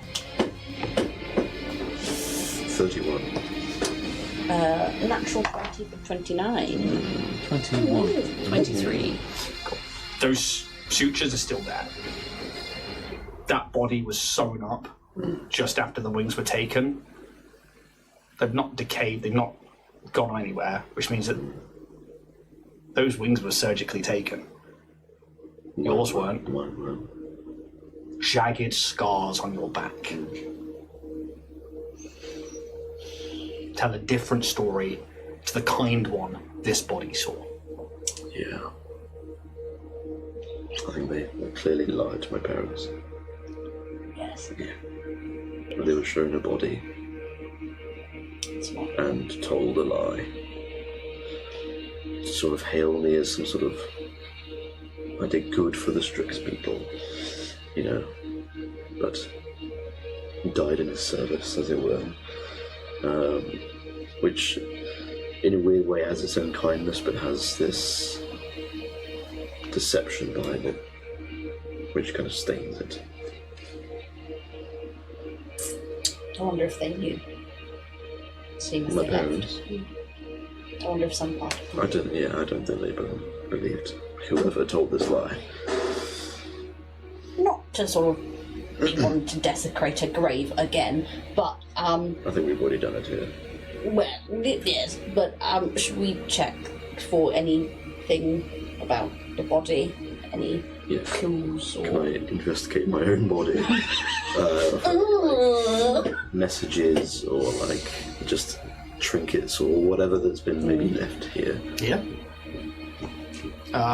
31. Natural 20 for 29. 21. 23. Those sutures are still there. That body was sewn up just after the wings were taken. They've not decayed, they've not gone anywhere, which means that those wings were surgically taken. Yours weren't. Jagged scars on your back. Tell a different story to the kind one this body saw. Yeah. I think they clearly lied to my parents. Yes. Yeah. They were shown a body and told a lie. To sort of hail me as some sort of, I did good for the Strix people, you know, but died in his service, as it were. Which, in a weird way, has its own kindness, but has this deception behind it, which kind of stains it. I wonder if they knew. Seeing as My they parents. left. I wonder if some part of them I don't think they believed whoever told this lie. not to sort of be wanting to desecrate a grave again, but I think we've already done it here. well, yes, but should we check for anything about the body? Any Yes. clues Can or I investigate my own body? Messages or like just trinkets or whatever that's been maybe left here. Yeah.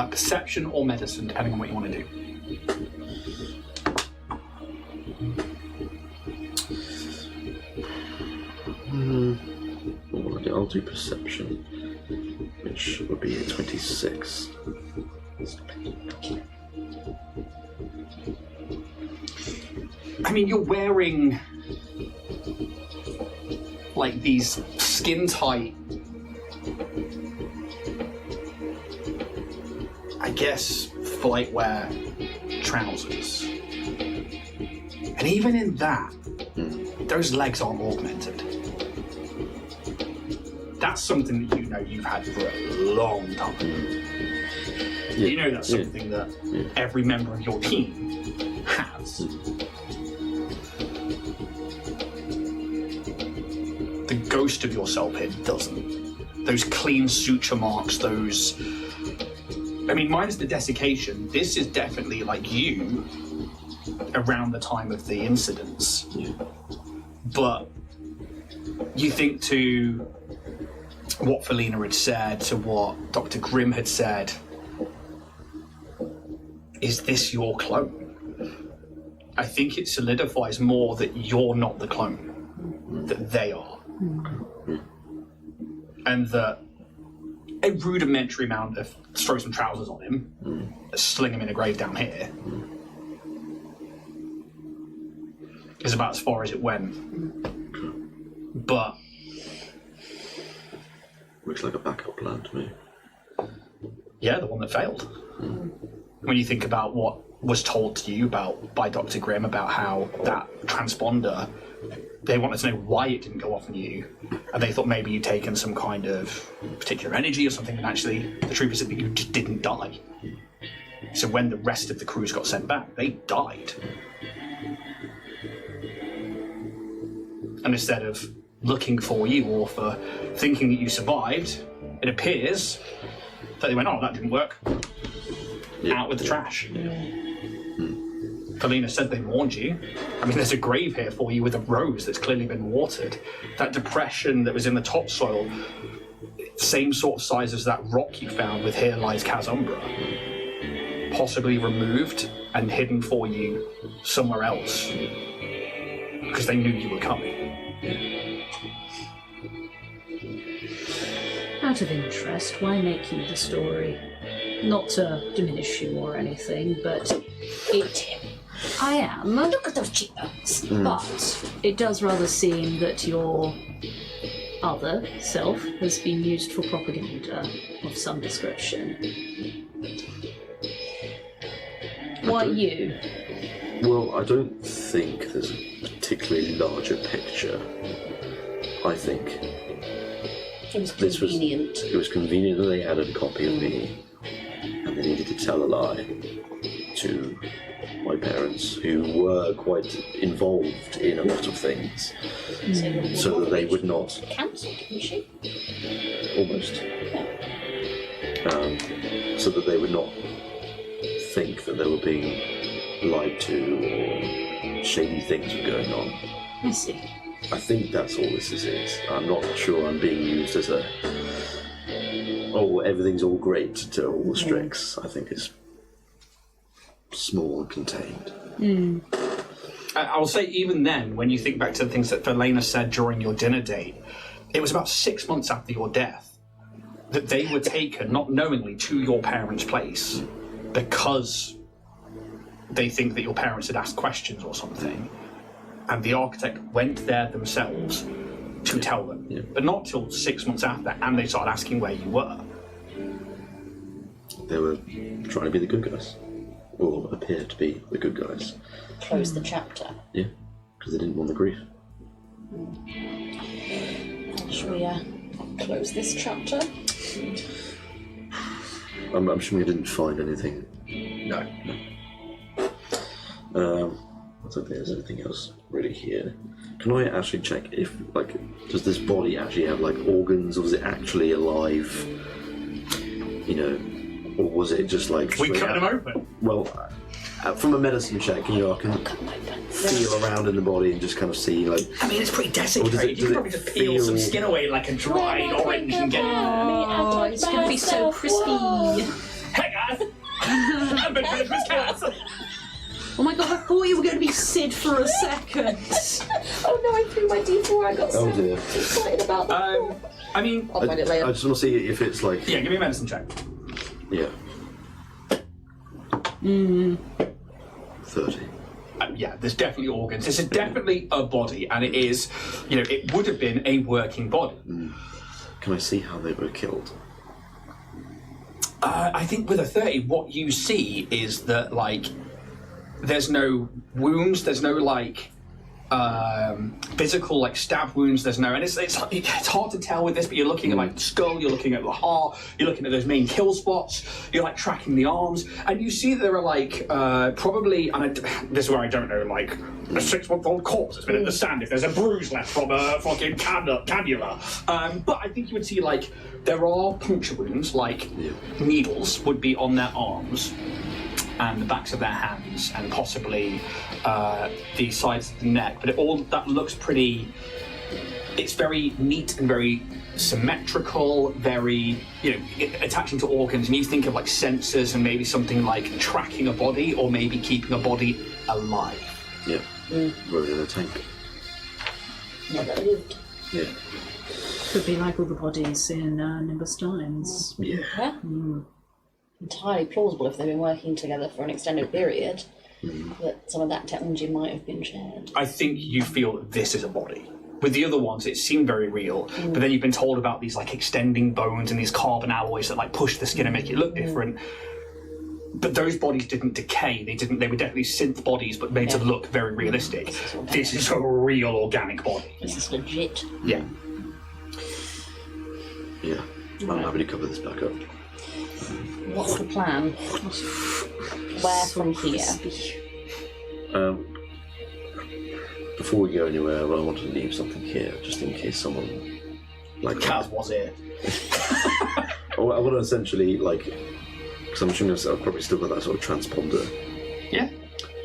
Perception or medicine, depending on what you want to do. I'll do perception, which would be a 26. I mean, you're wearing like these skin tight, I guess, flight wear trousers. And even in that, those legs aren't augmented. That's something that you know you've had for a long time. Yeah. You know that's something that every member of your team has. The ghost of yourself here doesn't. Those clean suture marks, those... I mean, minus the desiccation, this is definitely like you around the time of the incidents. Yeah. But you think to what Felina had said, to what Dr. Grimm had said, is this your clone? I think it solidifies more that you're not the clone, that they are. And that a rudimentary amount of throw some trousers on him, sling him in a grave down here, is about as far as it went. But Looks like a backup plan to me. yeah, the one that failed. When you think about what was told to you by Dr. Grimm about how that transponder, they wanted to know why it didn't go off on you, and they thought maybe you'd taken some kind of particular energy or something, and actually the troopers said that you just didn't die. So when the rest of the crews got sent back, they died. And instead of looking for you or for thinking that you survived, it appears that they went, oh, that didn't work. Out with the trash. Felina said they warned you. I mean, there's a grave here for you with a rose that's clearly been watered. That depression that was in the topsoil, same sort of size as that rock you found with Here Lies Kazumbra. Possibly removed and hidden for you somewhere else. Because they knew you were coming. Out of interest, why make you the story? Not to diminish you or anything, but I am. Look at those cheekbones. But it does rather seem that your other self has been used for propaganda of some description. Why you? Well, I don't think there's a particularly larger picture. I think It was this was convenient. it was convenient that they had a copy of me, and they needed to tell a lie to my parents, who were quite involved in a lot of things, so that they would not Cancelled, didn't she? almost, so that they would not think that they were being lied to or shady things were going on. I see. I think that's all this is. I'm not sure I'm being used as a everything's all great to all strings. I think it's small and contained. I will say, even then, when you think back to the things that Felina said during your dinner date, it was about 6 months after your death that they were taken, not knowingly, to your parents' place because they think that your parents had asked questions or something. And the architect went there themselves to tell them. Yeah. But not till 6 months after, and they started asking where you were. They were trying to be the good guys, or appear to be the good guys. Close the chapter. Yeah, because they didn't want the grief. Shall we close this chapter? I'm assuming I didn't find anything. No. I don't think there's anything else really here. Can I actually check if, like, does this body actually have, like, organs, or was it actually alive? You know, or was it just like... We cut them open. Well, from a medicine check, you know, I can feel around in the body and just kind of see, like... I mean, it's pretty desiccated. You could probably just peel some skin away like a dried orange and get it. Oh, it's going to be so crispy. Hey guys! I've been finished with cats. Oh my god, I thought you were going to be Sid for a second. Oh no, I threw my D4. I got so dear. excited about that. I mean... I'll find it later. I just want to see if it's like... Yeah, give me a medicine check. Yeah. 30. Yeah, there's definitely organs. This is definitely a body, and it is, you know, it would have been a working body. Can I see how they were killed? I think with a 30, what you see is that, like, there's no wounds, there's no, like, physical, like, stab wounds, there's no... And it's hard to tell with this, but you're looking at, like, the skull, you're looking at the heart, you're looking at those main kill spots, you're, like, tracking the arms, and you see that there are, like, probably... And this is where I don't know, like, a 6-month-old corpse that's been in the sand if there's a bruise left from a fucking cannula. But I think you would see, like, there are puncture wounds, like, needles would be on their arms and the backs of their hands, and possibly the sides of the neck. But that looks pretty... It's very neat and very symmetrical, very, you know, attaching to organs. And you think of, like, sensors and maybe something like tracking a body or maybe keeping a body alive. Yeah. Rode in a tank. Never lived. Yeah. Could be like all the bodies in Nimbus Times. Yeah. Entirely plausible if they've been working together for an extended period. That some of that technology might have been shared. I think you feel that this is a body. With the other ones, it seemed very real, but then you've been told about these, like, extending bones and these carbon alloys that, like, push the skin and make it look different. But those bodies didn't decay. They were definitely synth bodies, but made to look very realistic. This is a real organic body. This is legit. Yeah. Yeah. I'm happy to cover this back up. What's the plan? Where from here? Before we go anywhere, I want to leave something here, just in case someone... Like, Kaz was here. I want to essentially, like... Because I'm assuming I've probably still got that sort of transponder. Yeah.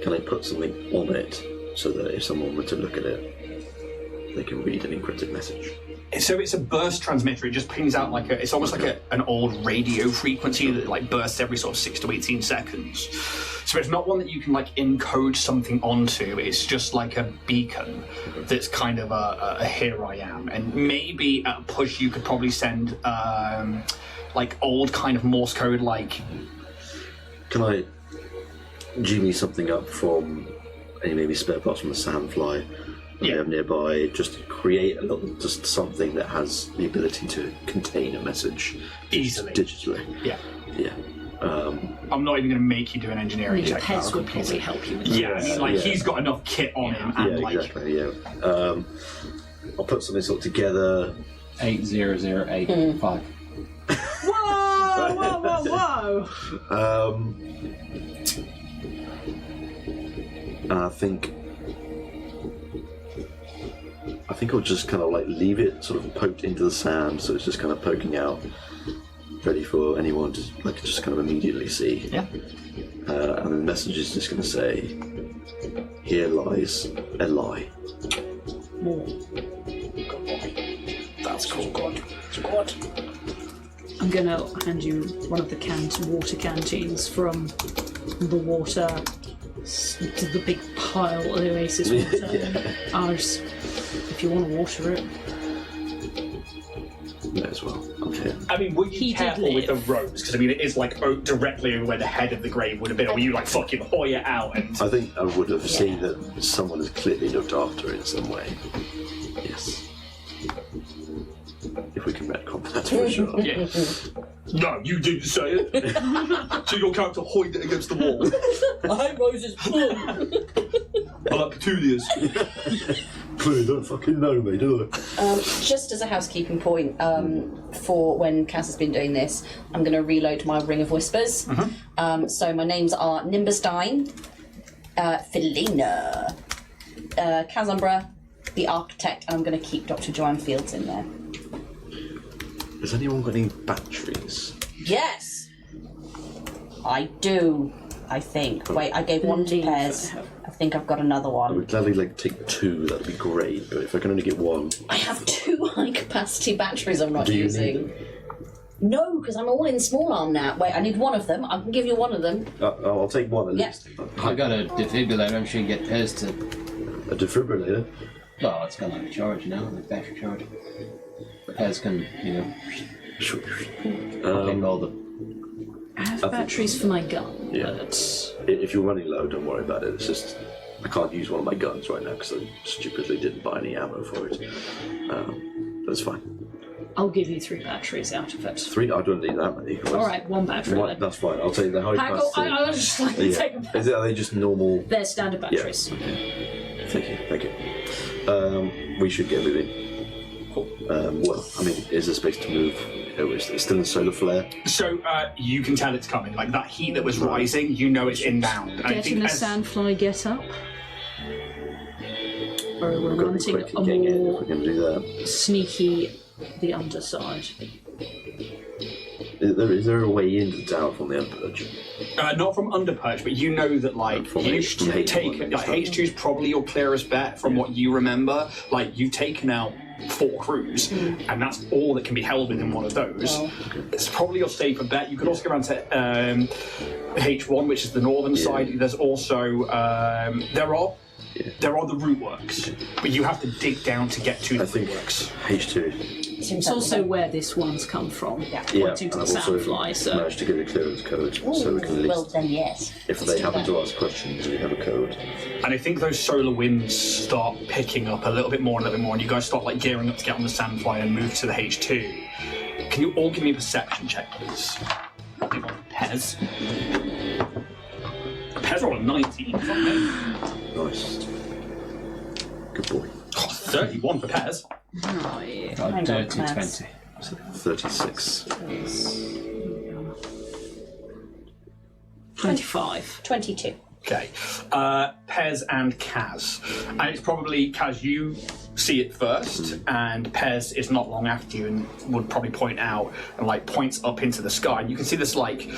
Can I put something on it so that if someone were to look at it, they can read an encrypted message? So it's a burst transmitter. It just pings out like it's almost like an old radio frequency that, like, bursts every sort of 6 to 18 seconds. So it's not one that you can, like, encode something onto. It's just like a beacon that's kind of a here I am. And maybe at a push you could probably send like old kind of Morse code, like... Can I G-me something up from any maybe spare parts from the Sandfly that we have nearby, just to create just something that has the ability to contain a message easily, digitally? Yeah. I'm not even going to make you do an engineering check. Pez would probably help you with that. He's got enough kit on him. And exactly. I'll put something sort of together. 80085. Whoa! And I think I'll just kind of, like, leave it sort of poked into the sand, so it's just kind of poking out, ready for anyone to, like, just kind of immediately see. Yeah. And the message is just going to say, "Here lies a lie." That's cool. God. I'm going to hand you one of the water canteens from the water to the big pile of Oasis water. Ours, if you want to water it. May as well. Okay. I mean, were you careful with the ropes? Because, I mean, it is, like, directly over where the head of the grave would have been, or were you, like, fucking hoy it out? And I think I would have seen that someone has clearly looked after it in some way. Yes. If we can retcon that for sure. Yeah. No, you didn't say it. So your character hoyed it against the wall. I hope Rose's I like petunias. clearly don't fucking know me, do they? Just as a housekeeping point, for when Kaz has been doing this, I'm going to reload my Ring of Whispers. So my names are Nimbusdine, Felina, Kazumbra, the Architect, and I'm going to keep Dr. Joanne Fields in there. Has anyone got any batteries? Yes! I do, I think. Wait, I gave one to Pez. I think I've got another I one. would gladly take 2, that'd be great, but if I can only get 1... I have 2 high-capacity batteries I'm not Do you using. need them? No, because I'm all in small arm now. Wait, I need one of them. I can give you one of them. I'll take 1 at Yeah. least. I got a defibrillator. I'm sure you can get Pez to. A defibrillator? Well, it's got like a charge now, like battery charge. Pez can, Sure. ping all the. I have batteries for my gun. Yeah. But If you're running low, don't worry about it. It's just I can't use one of my guns right now because I stupidly didn't buy any ammo for it. That's fine. I'll give you 3 batteries out of it. 3? I don't need that many. All right, 1 battery. One, then. that's fine. I'll take the high Haggle, capacity. I'll just like take them. Are they just normal? They're standard batteries. Thank you. We should get moving. Cool. Well, I mean, is there space to move? It's still in solar flare. So you can tell it's coming. Like that heat that was rising, you know it's inbound. And I Get think in a as- sandfly get up. Or we're We've got to be wanting quick a at getting in if more we're going to do that. sneaky, the underside. Is there a way into the tower from the Underperch? not from Underperch, but you know that like From you H- from H1 take and like stuff. H2 is probably your clearest bet from what you remember. Like you've taken out 4 crews, and that's all that can be held within one of those. It's probably your safer bet. You could also go around to H1, which is the northern side. There's also there are the root works, but you have to dig down to get to the I think root works. H2. It's also where this one's come from. Pointing to the I've also sandfly, so. managed to get a clearance code, so we can at least, Well, then yes. if they happen to ask questions, we have a code. And I think those solar winds start picking up a little bit more, and you guys start like gearing up to get on the sandfly and move to the H2. Can you all give me a perception check, please? Pez. Pez rolled a 19. Fuck me. Nice. Good boy. Oh, 31 for Pez. Oh, yeah. Got a dirty maths. 20. 36. 25. 22. Okay. Pez and Kaz. And it's probably, Kaz, you see it first, and Pez is not long after you and would probably point out and like points up into the sky. And you can see this like,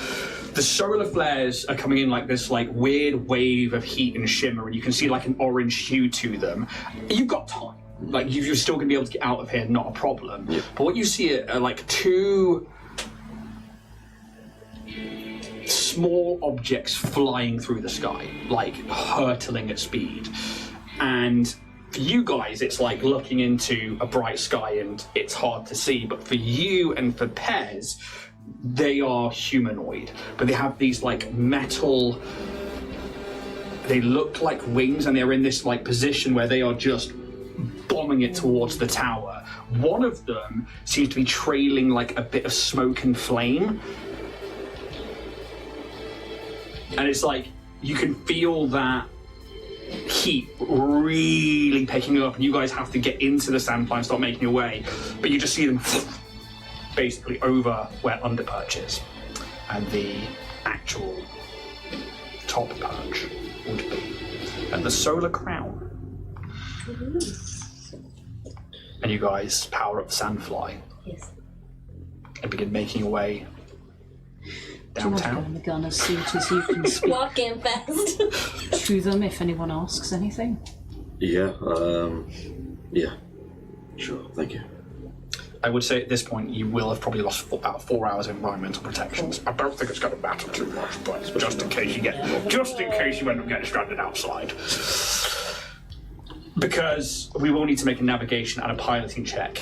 the solar flares are coming in like this like weird wave of heat and shimmer, and you can see like an orange hue to them. You've got time. Like you're still going to be able to get out of here, not a problem. Yep. But what you see are like 2 small objects flying through the sky, like hurtling at speed. And for you guys, it's like looking into a bright sky and it's hard to see. But for you and for Pez, they are humanoid, but they have these like metal. They look like wings, and they're in this like position where they are just bombing it towards the tower. One of them seems to be trailing like a bit of smoke and flame. And it's like, you can feel that heat really picking up, and you guys have to get into the sandfly and start making your way. But you just see them basically over where Underperch is. And the actual top perch would be. And the solar crown. And you guys power up the sandfly Yes. and begin making your way Do you want to go in downtown. the gun as soon as you can speak Walking fast. to them if anyone asks anything? Yeah, yeah. Sure, thank you. I would say at this point you will have probably lost about 4 hours of environmental protections. I don't think it's going to matter too much, but just in case you end up getting stranded outside. Because we will need to make a navigation and a piloting check,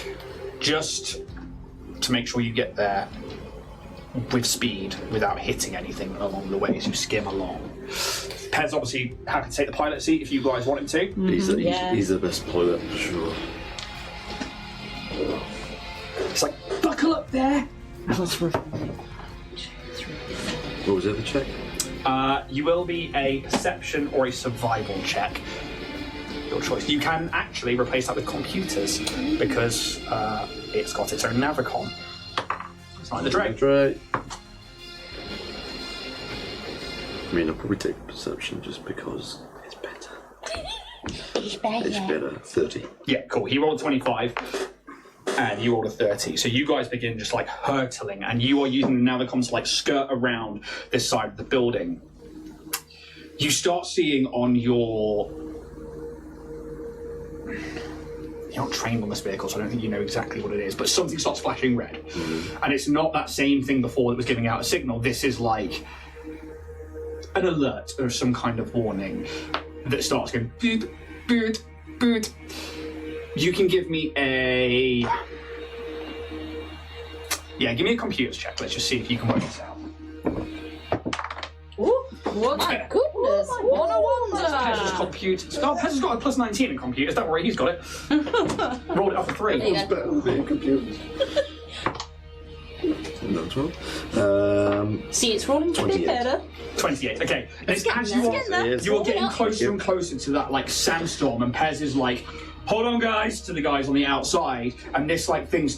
just to make sure you get there with speed without hitting anything along the way as you skim along. Pez obviously happy to take the pilot seat if you guys want him to. He's the best pilot, for sure. It's like, buckle up there! What was the other check? You will be a perception or a survival check. Your choice. You can actually replace that with computers because it's got its own Navicon. It's like the Drake. That's right. I mean, I'll probably take perception just because it's better. It's better. 30. Yeah, cool. He rolled 25 and you rolled a 30. So you guys begin just like hurtling and you are using the Navicon to like skirt around this side of the building. You start seeing on your... You're not trained on this vehicle, so I don't think you know exactly what it is, but something starts flashing red. And it's not that same thing before that was giving out a signal. This is like an alert or some kind of warning that starts going boop, boop, boop. You can give me a... Yeah, give me a computers check. Let's just see if you can work this out. Ooh, my goodness! What a wonder! Pez's computers. Oh, Pez has got a plus 19 in computers. Don't worry, he's got it. Rolled it up for 3. There you It's better than being computers. No, 12. See, it's rolling a bit 28. better. 28. Okay. And it's getting as there, you it's getting there. are, you are getting Rolling up. closer and closer to that like sandstorm, and Pez is like, "Hold on, guys!" to the guys on the outside, and this like this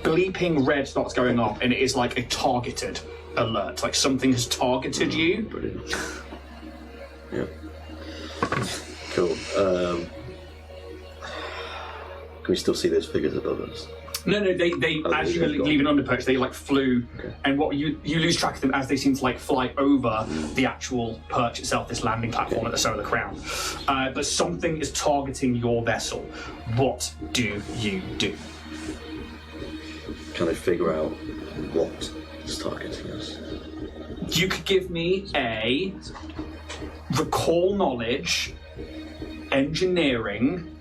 bleeping red starts going off, and it is like a targeted alert. Like something has targeted you. Brilliant. Yeah. Cool. Can we still see those figures above us? No, they Oh, as you they've gone. leave an underperch, they like flew, Okay. and what you lose track of them as they seem to like fly over the actual perch itself, this landing platform at the Solar Crown. But something is targeting your vessel. What do you do? Can I figure out what is targeting us? You could give me a recall knowledge, engineering.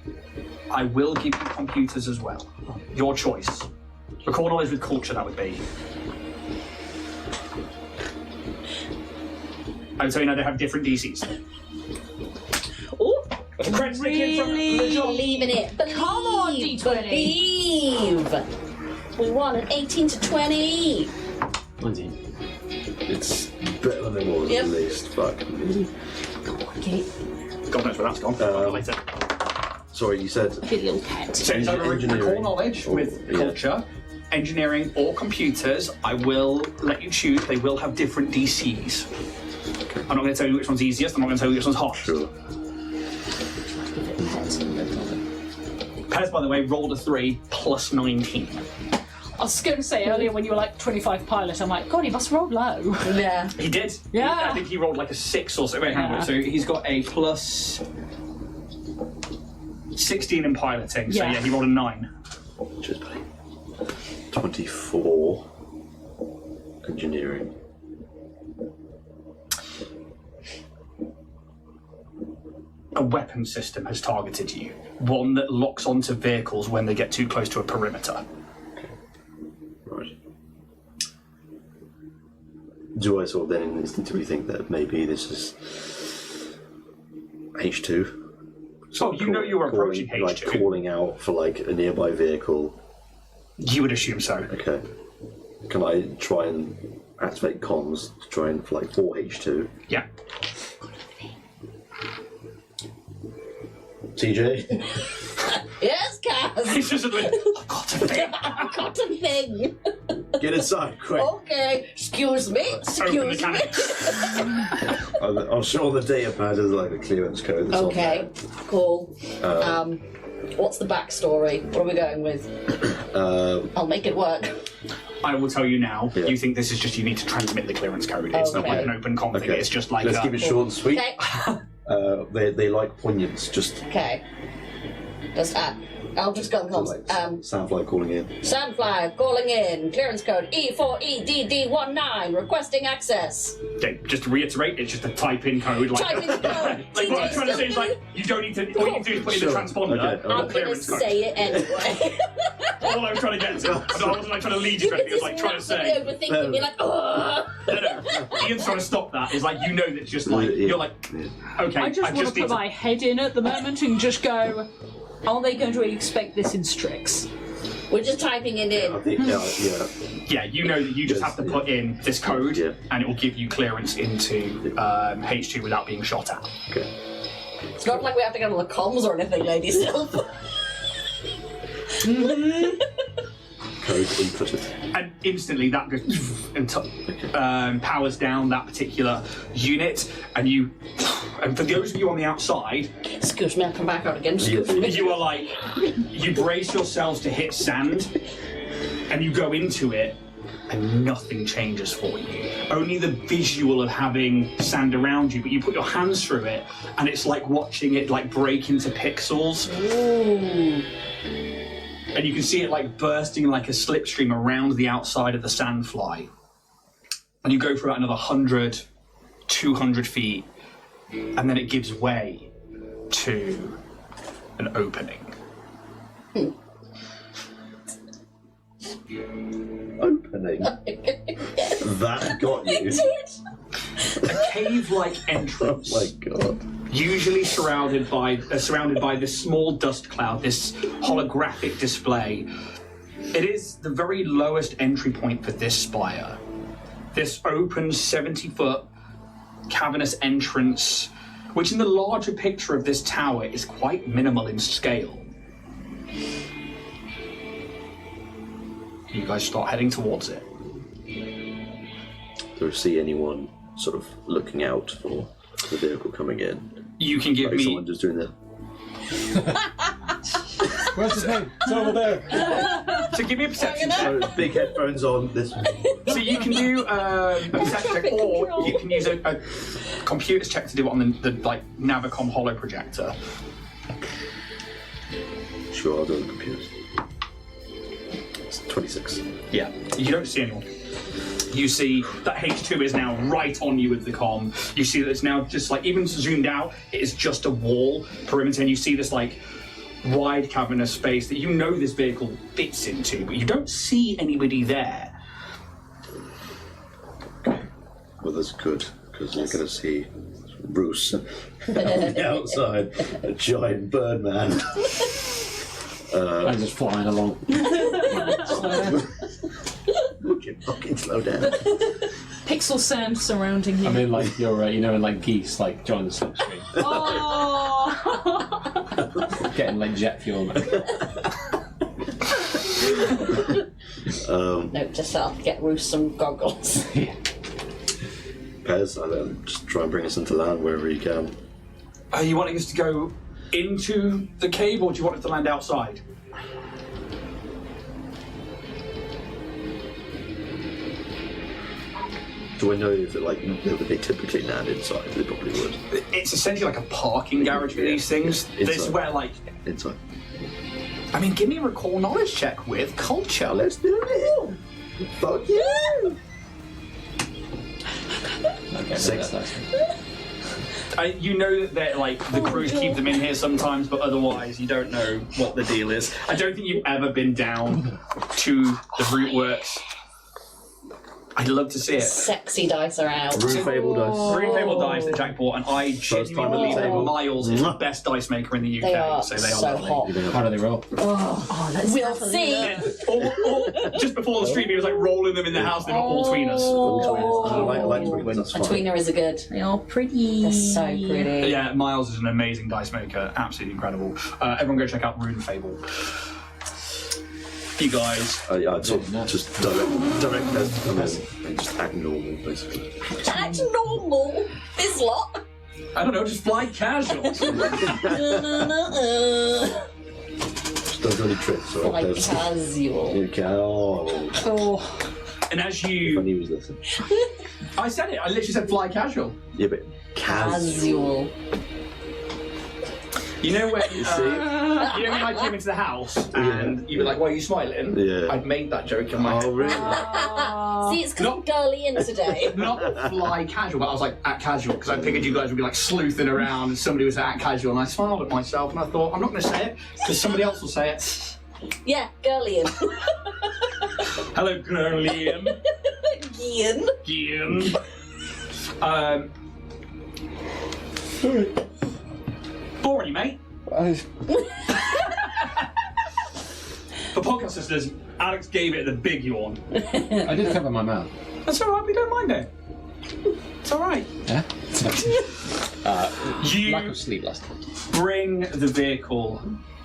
I will give you computers as well. Your choice. Recall knowledge with culture, that would be. I would tell you now they have different DCs. Ooh, That's a credit stick in from the job. believing it. Believe, Come on, D20. Believe. We want an 18 to 20. 19. It's better than it was, Yep. at least. Fuck. God knows where that's gone. Later. Sorry, you said Good little pet. So it's either engineering. recall knowledge with Yeah. culture, engineering, or computers. I will let you choose. They will have different DCs. I'm not going to tell you which one's easiest. I'm not going to tell you which one's hardest. Sure. Pez, by the way, rolled a 3 plus 19. I was going to say earlier when you were like 25 pilot, I'm like, God, he must roll low. Yeah. He did. Yeah. I think he rolled like a 6 or so. Wait, hang on. Yeah. So he's got a plus 16 in piloting. So Yeah. yeah, he rolled a 9. Cheers, buddy. 24 engineering. A weapon system has targeted you. One that locks onto vehicles when they get too close to a perimeter. Right. Do I sort of then instinctively think that maybe this is H2? Oh, you know you're approaching calling, like H2. calling out for like a nearby vehicle. You would assume so. Okay. Can I try and activate comms to try and fly for H2? Yeah. TJ? Yes, Kaz. He's just like, I've got to think. I've got a thing. Get inside, quick! Okay. Excuse me. Open the Excuse me. cannon. I'm sure the data pad is like a clearance code that's Okay. Cool. What's the backstory? What are we going with? I'll make it work. I will tell you now. Yeah. You think this is just you need to transmit the clearance code. It's not like Okay. an open on config. there. It's just like Let's keep it short and sweet. Okay. They like poignance, just Okay. Just I'll just go and like comms. Soundfly calling in. Sandfly calling in. Clearance code E4EDD19. Requesting access. Okay, just to reiterate, it's just a type-in code. Like, Type in the code. like what I'm trying to say is like you don't need to. All you need to do is put in the Sure. transponder. Okay, or I'm gonna clearance code. say it anyway. All I was trying to get to. I wasn't like trying to lead you to anything. I was like trying to say. Overthinking me like, ugh. No. Ian's trying to stop that. It's like you know that it's just like Yeah. you're like okay. I just want to need put my head in at the moment and just go, are they going to expect this in Strix? We're just typing it I in. think, yeah. Yeah, you know that you just have to put in this code, Yeah. and it will give you clearance into H2 without being shot at. Okay. It's not like we have to go to the comms or anything, Lady Sylph. Code inputted. And instantly that goes and powers down that particular unit, and you. And for those of you on the outside, Excuse me, I'll come back out again. Excuse me. you are like, you brace yourselves to hit sand, and you go into it, and nothing changes for you. Only the visual of having sand around you, but you put your hands through it, and it's like watching it like break into pixels. Ooh. And you can see it like bursting like a slipstream around the outside of the sandfly. And you go for about another 100, 200 feet, and then it gives way to an opening. Opening? That got you. A cave-like entrance. Oh my god. Usually surrounded by this small dust cloud, this holographic display. It is the very lowest entry point for this spire. This open 70-foot cavernous entrance, which in the larger picture of this tower is quite minimal in scale. You guys start heading towards it. Do you see anyone sort of looking out for the vehicle coming in? You can give Like me... someone just doing the... Where's his name? It's over there. So give me a perception check. So, big headphones on, this one. So you can do a perception check, or you can use a computer's check to do it on the like Navicom holo projector. Sure, I'll do it on the computer. It's 26. Yeah, you don't see anyone. You see that H2 is now right on you with the comm. You see that it's now just like, even zoomed out, it is just a wall perimeter, and you see this like wide cavernous space that you know this vehicle fits into, but you don't see anybody there. Well, that's good, because you're going to see Bruce on the outside, a giant bird man. I'm just flying along. Would you fucking slow down? Pixel sand surrounding you. I mean, like you're, you know, in like geese, like join the slipstream, Oh! getting like jet fuel. Note to self, get Roos some goggles. Pez, just try and bring us into land wherever you can. Are you wanting us to go into the cave, or do you want it to land outside? Do I know if they typically land inside? They probably would. It's essentially like a parking garage for these things. This is where, like, Inside. I mean, give me a recall knowledge check with culture. Let's do it! Fuck you! Okay, 6. You know that they're like the crews keep them in here sometimes, but otherwise you don't know what the deal is. I don't think you've ever been down to the root works. I'd love to see it. Sexy dice are out. Rune Fable dice. Rune Fable dice that Jack bought, and I genuinely believe that Miles is the best dice maker in the UK. They are so they are so lovely. hot. How do they roll? Oh, let's We'll have a see. look. Or just before the stream, he was like rolling them in the house. They were all tweeners. I like twins, that's A fine. tweener is a good. They are pretty. They're so pretty. Yeah, Miles is an amazing dice maker. Absolutely incredible. Everyone go check out Rune Fable. You guys. I'd sort of just direct Pez to come in and just act normal, basically. Act normal. This lot. I don't know, just fly casual. Just don't do any tricks, alright? Like casual. You can. Oh, And as When you... he was listening. I said it, I literally said fly casual. Yeah, but Casual. You know when, You see? you know when I came into the house and you were like, why are you smiling? Yeah. I'd made that joke in my head. Oh, really? See, it's because I'm girly in today. Not fly casual, but I was like, at casual, because I figured you guys would be like sleuthing around and somebody was at casual, and I smiled at myself and I thought, I'm not going to say it, because somebody else will say it. Yeah, girly in. Hello, Liam. Ian. Ian. Boring, mate. For podcast listeners, Alex gave it the big yawn. I did cover my mouth. That's alright, we don't mind it. It's all right. Yeah. You Lack of sleep last night. bring the vehicle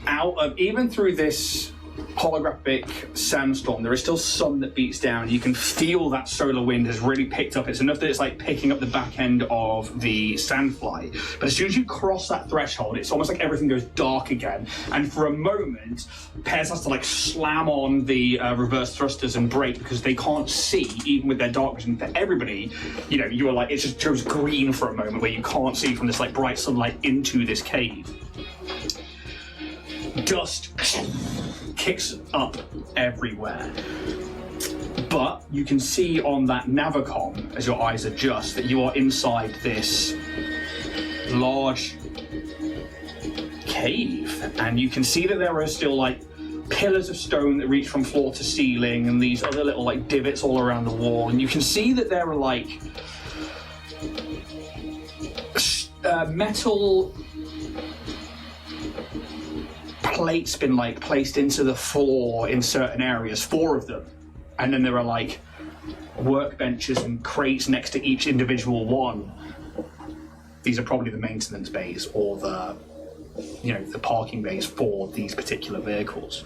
out of, even through this holographic sandstorm, there is still sun that beats down. You can feel that solar wind has really picked up. It's enough that it's like picking up the back end of the sandfly. But as soon as you cross that threshold, it's almost like everything goes dark again. And for a moment, Pez has to like slam on the reverse thrusters and brake because they can't see, even with their dark vision. For everybody, you know, you are like, it just goes green for a moment where you can't see from this like bright sunlight into this cave. Dust kicks up everywhere. But you can see on that Navicom, as your eyes adjust, that you are inside this large cave. And you can see that there are still like pillars of stone that reach from floor to ceiling and these other little like divots all around the wall. And you can see that there are like metal plates been like placed into the floor in certain areas, 4 of them, and then there are like workbenches and crates next to each individual one. These are probably the maintenance bays or the, you know, the parking bays for these particular vehicles.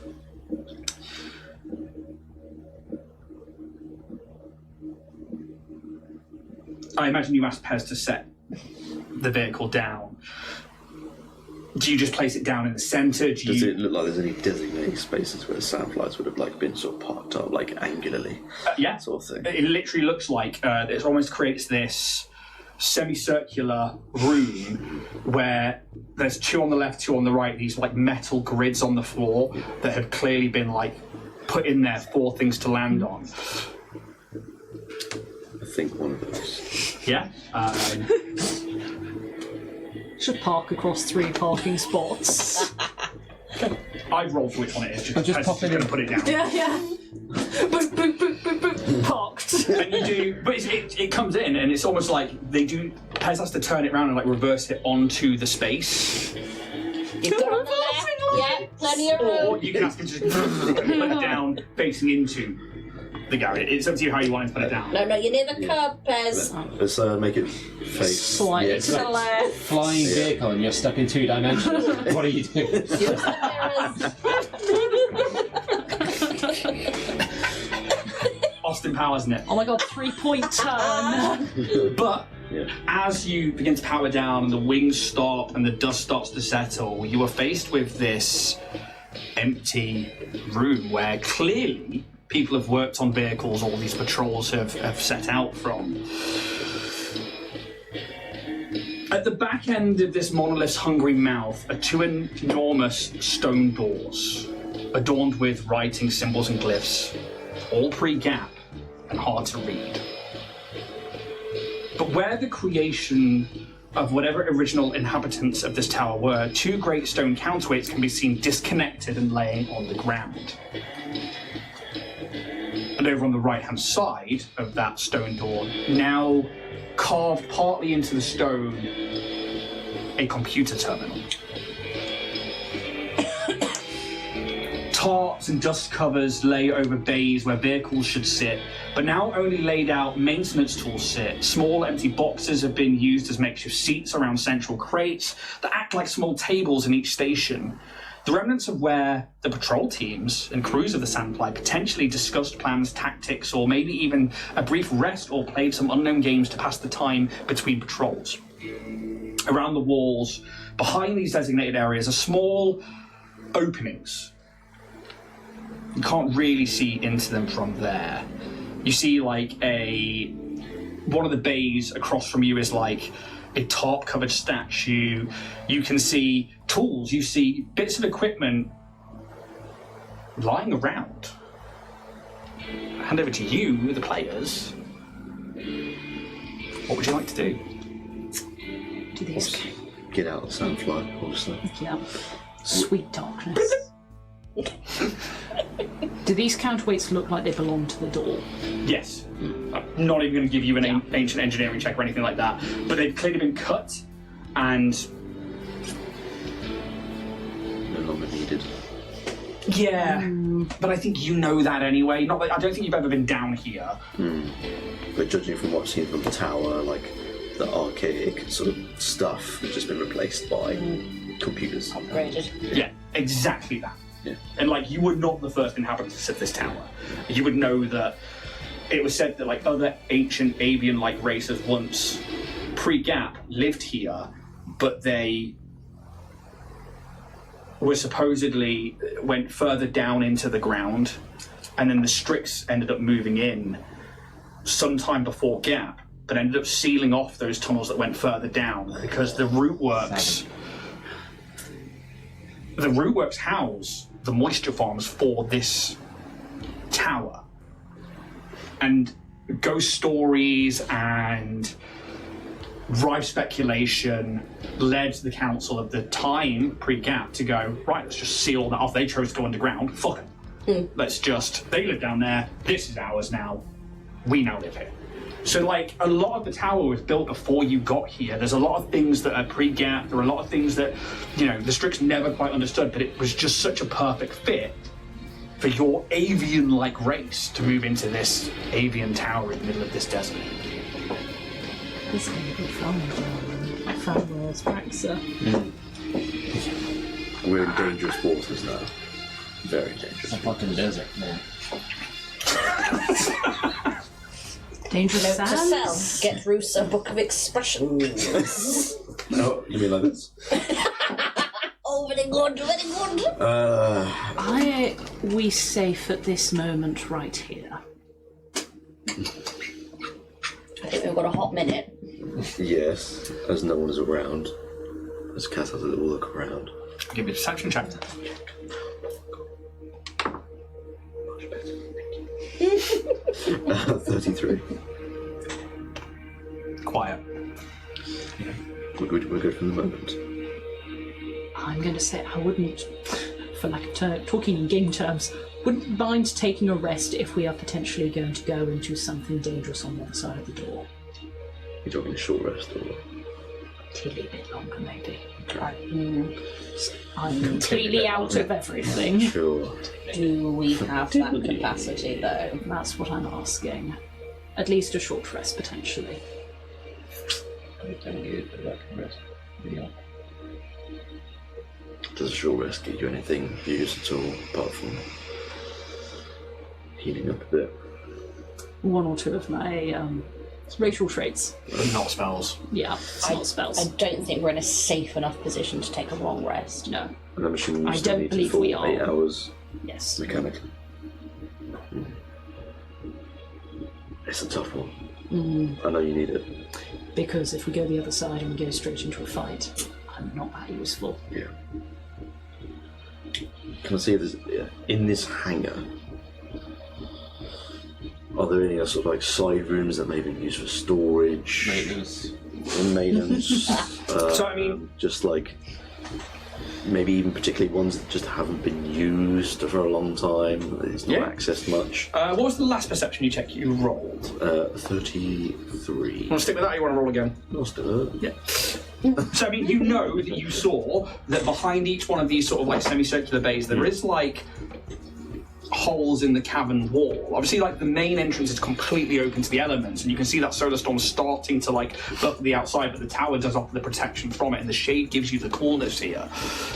I imagine you asked Pez to set the vehicle down. Do you just place it down in the centre? Does it look like there's any designated spaces where the sandflies would have like been sort of parked up, like angularly? Yeah, sort of thing. It literally looks like it almost creates this semicircular room where there's 2 on the left, 2 on the right. These like metal grids on the floor that have clearly been like put in there for things to land on. I think one of those. Yeah. Should park across 3 parking spots. I've rolled for which one it is. Just pop it in. Going to put it down. Yeah. Boop, boop, boop, boop, boop. Parked. And you do, but it comes in, and it's almost like they do. Pez has to turn it around and like reverse it onto the space. You've got on the left. Yeah, plenty of Or room. you can ask him to just put it down facing into the garage. It's up to you how you want to put it down. No, you're near the curb, Pez. Let's make it face. Slightly Yeah, to the left. Flying vehicle and you're stuck in 2 dimensions. What do you do? Use the mirrors. Austin Powers, isn't it? Oh my god, 3-point turn. But as you begin to power down and the wings stop and the dust starts to settle, you are faced with this empty room where clearly people have worked on vehicles all these patrols have set out from. At the back end of this monolith's hungry mouth are 2 enormous stone doors, adorned with writing, symbols and glyphs, all pre-gap and hard to read. But where the creation of whatever original inhabitants of this tower were, 2 great stone counterweights can be seen disconnected and laying on the ground. And over on the right-hand side of that stone door, now carved partly into the stone, a computer terminal. Tarps and dust covers lay over bays where vehicles should sit, but now only laid out maintenance tools sit. Small empty boxes have been used as makeshift seats around central crates that act like small tables in each station. The remnants of where the patrol teams and crews of the Sandfly potentially discussed plans, tactics, or maybe even a brief rest or played some unknown games to pass the time between patrols. Around the walls, behind these designated areas, are small openings. You can't really see into them from there. You see like one of the bays across from you is like a tarp-covered statue. You can see tools, you see bits of equipment lying around. Hand over to you, the players. What would you like to do? Do these Get out of Sandfly, obviously. Yeah. Sweet darkness. Do these counterweights look like they belong to the door? Yes. I'm not even going to give you an ancient engineering check or anything like that, but they've clearly been cut and No longer needed. Yeah, but I think you know that anyway. Not that, I don't think you've ever been down here. But judging from what I've seen from the tower, like the archaic sort of stuff has just been replaced by computers. Upgraded. Yeah, exactly that. Yeah. And like, you were not the first inhabitants of this tower. You would know that it was said that like other ancient avian-like races once, pre-Gap, lived here, but they were supposedly went further down into the ground, and then the Strix ended up moving in sometime before Gap, but ended up sealing off those tunnels that went further down because the rootworks house the moisture farms for this tower. And ghost stories and rife speculation led the council of the time, pre-Gap, to go, right, let's just seal that off. They chose to go underground, fuck it. They live down there, this is ours now, we now live here. So like, a lot of the tower was built before you got here. There's a lot of things that are pre-Gap, there are a lot of things that, you know, the Strix never quite understood, but it was just such a perfect fit for your avian-like race to move into this avian tower in the middle of this desert. This can be fun. Farmers, Praxa. We're in dangerous waters now. Very dangerous. It's a fucking desert, man. Dangerous Note to self, sands. get Roos a book of expressions. Oh, you mean like this? Oh, very good, very good. We safe at this moment right here. I think we've got a hot minute. Yes, as no one is around. As Cass has a little look around. Give me a perception check. Much better, thank you. 33. Quiet. We're good for the moment. I'm going to say I wouldn't, for lack of talking in game terms, wouldn't mind taking a rest if we are potentially going to go into something dangerous on one side of the door. You're talking a short rest or? Tilly a bit longer, maybe. I'm completely out of everything. Sure. Do we have that capacity, though? That's what I'm asking. At least a short rest, potentially. Does a short rest get you anything used at all, apart from healing up a bit? One or two of my racial traits. Not spells. Yeah, it's not spells. I don't think we're in a safe enough position to take a long rest. No. And I'm assuming you I still don't need to believe fall we are. 8 hours Yes. mechanically. It's a tough one. I know you need it. Because if we go the other side and we go straight into a fight, I'm not that useful. Yeah. Can I see if there's, in this hangar, are there any sort of like side rooms that may be used for storage? Maintenance. So, I mean, just like maybe even particularly ones that just haven't been used for a long time, it's not Yeah. accessed much. what was the last perception check you rolled? 33. Want to stick with that or you want to roll again? I'll still Yeah. So, I mean, you know that you saw that behind each one of these sort of like semicircular bays, there is like holes in the cavern wall. Obviously, like the main entrance is completely open to the elements, and you can see that solar storm starting to like buff the outside, but the tower does offer the protection from it, and the shade gives you the coolness here.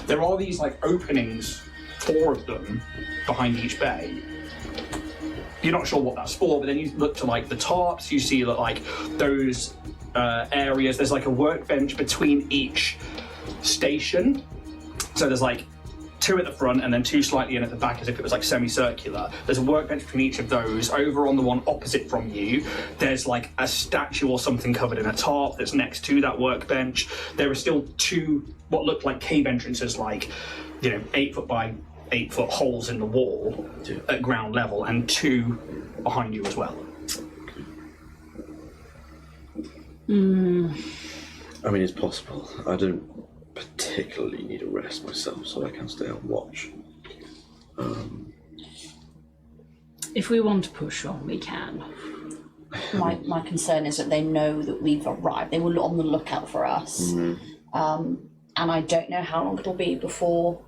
There are these like openings, 4 of them, behind each bay. You're not sure what that's for, but then you look to like the tops, you see that like those areas, there's like a workbench between each station. So there's like 2 at the front and then 2 slightly in at the back as if it was like semicircular. There's a workbench between each of those. Over on the one opposite from you, there's like a statue or something covered in a tarp that's next to that workbench. There are still 2 what look like cave entrances, like, you know, 8 foot by 8 foot holes in the wall at ground level, and 2 behind you as well. I mean, it's possible. I don't particularly need a rest myself, so I can stay on watch. If we want to push on, we can. My concern is that they know that we've arrived. They were on the lookout for us. And I don't know how long it'll be before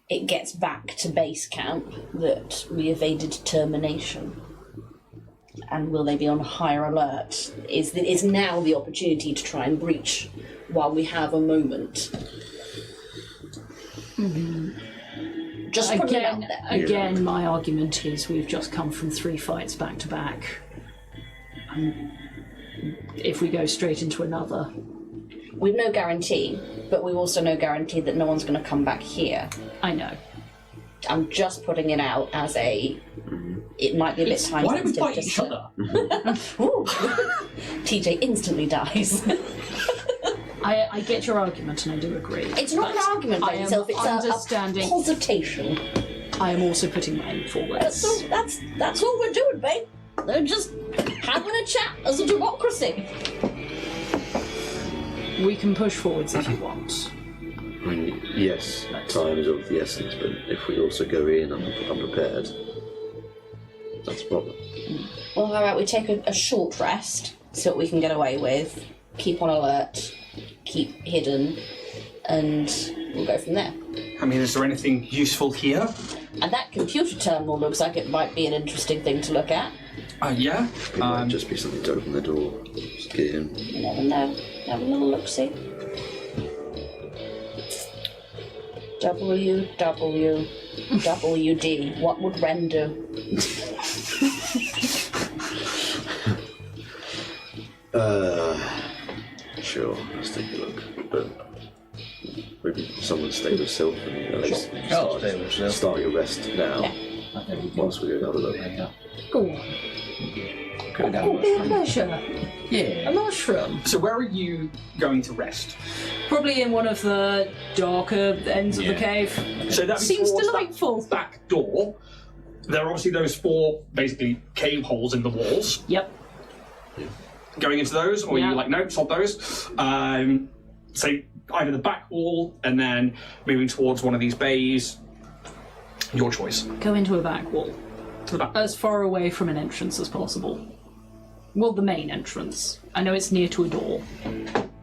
it gets back to base camp that we evaded termination? And will they be on higher alert? Is now the opportunity to try and breach while we have a moment? Just putting it out there. Again, my argument is we've just come from 3 fights back to back. If we go straight into another... We've no guarantee, but we've also no guarantee that no one's going to come back here. I know. I'm just putting it out as a... It might be a bit time Why don't we sensitive. fight each other? Ooh. TJ instantly dies. I get your argument and I do agree. It's not an argument by itself, it's understanding. a positation. I am also putting my own forward. That's all we're doing, babe. They're just having a chat as a democracy. We can push forwards if you want. I mean, yes, time is of the essence, but if we also go in unprepared, that's a problem. Well, how about we take a short rest, see what we can get away with, keep on alert, keep hidden, and we'll go from there. I mean, is there anything useful here? And that computer terminal looks like it might be an interesting thing to look at. Yeah. It might just be something to open the door, just get in. You never know. Have a little look-see. WWWD. What would Ren do? Sure, let's take a look. But maybe someone stay with Sylph and at least Stay with Sylph. start your rest now, whilst we go down the look. Go on. Go down. Oh, be a pleasure. Yeah. A mushroom. So where are you going to rest? Probably in one of the darker ends of the cave. So that Seems delightful. Back door. There are obviously those 4 basically cave holes in the walls. Yep. Going into those, or Yeah. you like nope, sod those. So either the back wall and then moving towards one of these bays. Your choice. Go into a back wall. To the back. As far away from an entrance as possible. Well, the main entrance. I know it's near to a door.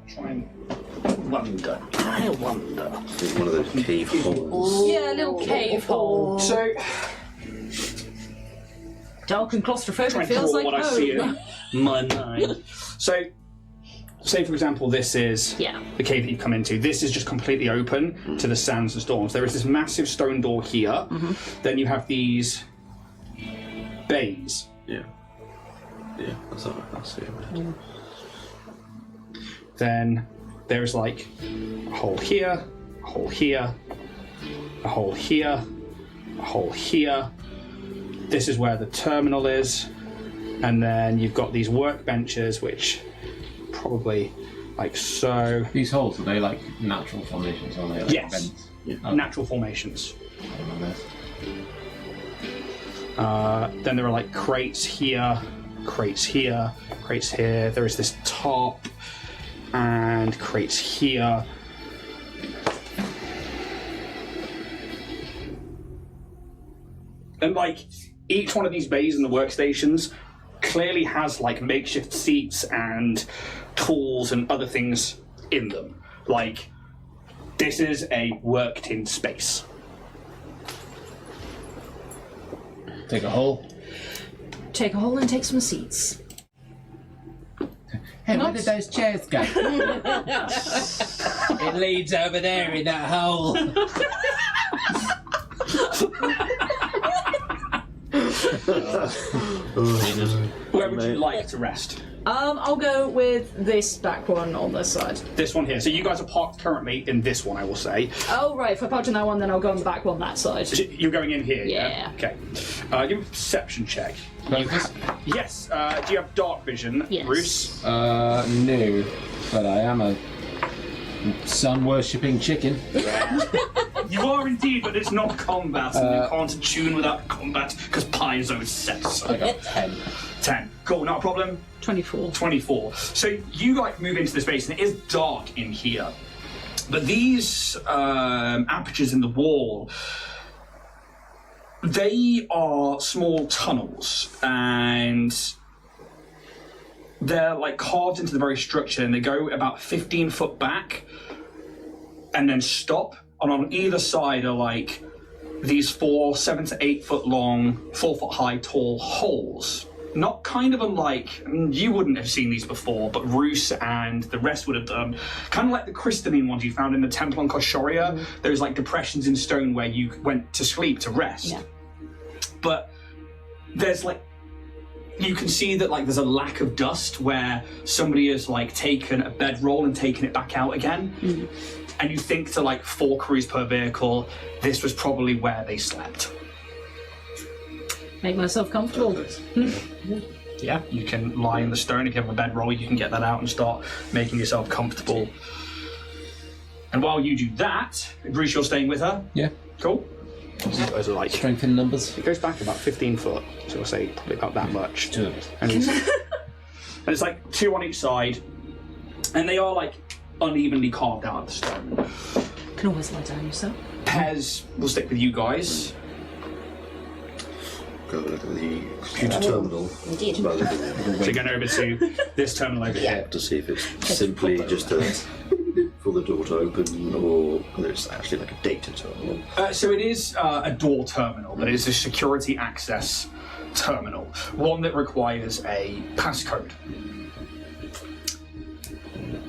Try and wonder. I wonder. One of those cave holes. Yeah, a little cave hole. So Dark and claustrophobic trying to feels draw like what I see home. in my mind. So, say for example, this is Yeah. the cave that you've come into. This is just completely open to the sands and storms. There is this massive stone door here. Then you have these bays. Yeah, that's how I see it. Then there's like a hole here, a hole here, a hole here, a hole here. This is where the terminal is, and then you've got these workbenches, which probably like so. These holes, are they like natural formations, or are they like Yes. vents? Natural formations. I don't know this. Then there are like crates here, crates here, crates here. There is this top, and crates here. And like each one of these bays in the workstations clearly has like makeshift seats and tools and other things in them. Like this is a worked in space. Take a hole. Take a hole and take some seats. Hey, where did those chairs go? It leads over there in that hole. Where would you like to rest? I'll go with this back one on this side. This one here. So you guys are parked currently in this one, I will say. Oh, right. If I parked in that one, then I'll go on the back one that side. So you're going in here, Yeah. Okay. Give me a perception check. Focus? Yes. Do you have dark vision, Yes. Bruce? No, but I am a sun-worshipping chicken. You are indeed, but it's not combat, and you can't attune without combat because Paizo says so. I got 10. 10. Cool, not a problem. 24. 24. So you like move into the space, and it is dark in here. But these apertures in the wall, they are small tunnels, and they're like carved into the very structure, and they go about 15 foot back and then stop. And on either side are like these 4 7 to 8 foot long, 4 foot high tall holes. Not kind of unlike, you wouldn't have seen these before, but Roos and the rest would have done. Kind of like the crystalline ones you found in the temple on Koshoria. Those like depressions in stone where you went to sleep to rest. Yeah. But there's like, you can see that like there's a lack of dust where somebody has like taken a bedroll and taken it back out again. And you think to like 4 crews per vehicle, this was probably where they slept. Make myself comfortable. Yeah, you can lie in the stone. If you have a bedroll, you can get that out and start making yourself comfortable. And while you do that, Bruce, you're staying with her? Yeah. Cool. You guys are like... Strength in numbers. It goes back about 15 foot, so we'll say probably about that much. 2 of us. And it's like 2 on each side. And they are like unevenly carved out of the stone. Can always lie down yourself. Pez will stick with you guys. Go look at the computer terminal. Indeed. By the So you're going over to this terminal over here. to see if it's simply just for the door to open, or whether it's actually like a data terminal. So it is a door terminal, but it's a security access terminal. One that requires a passcode.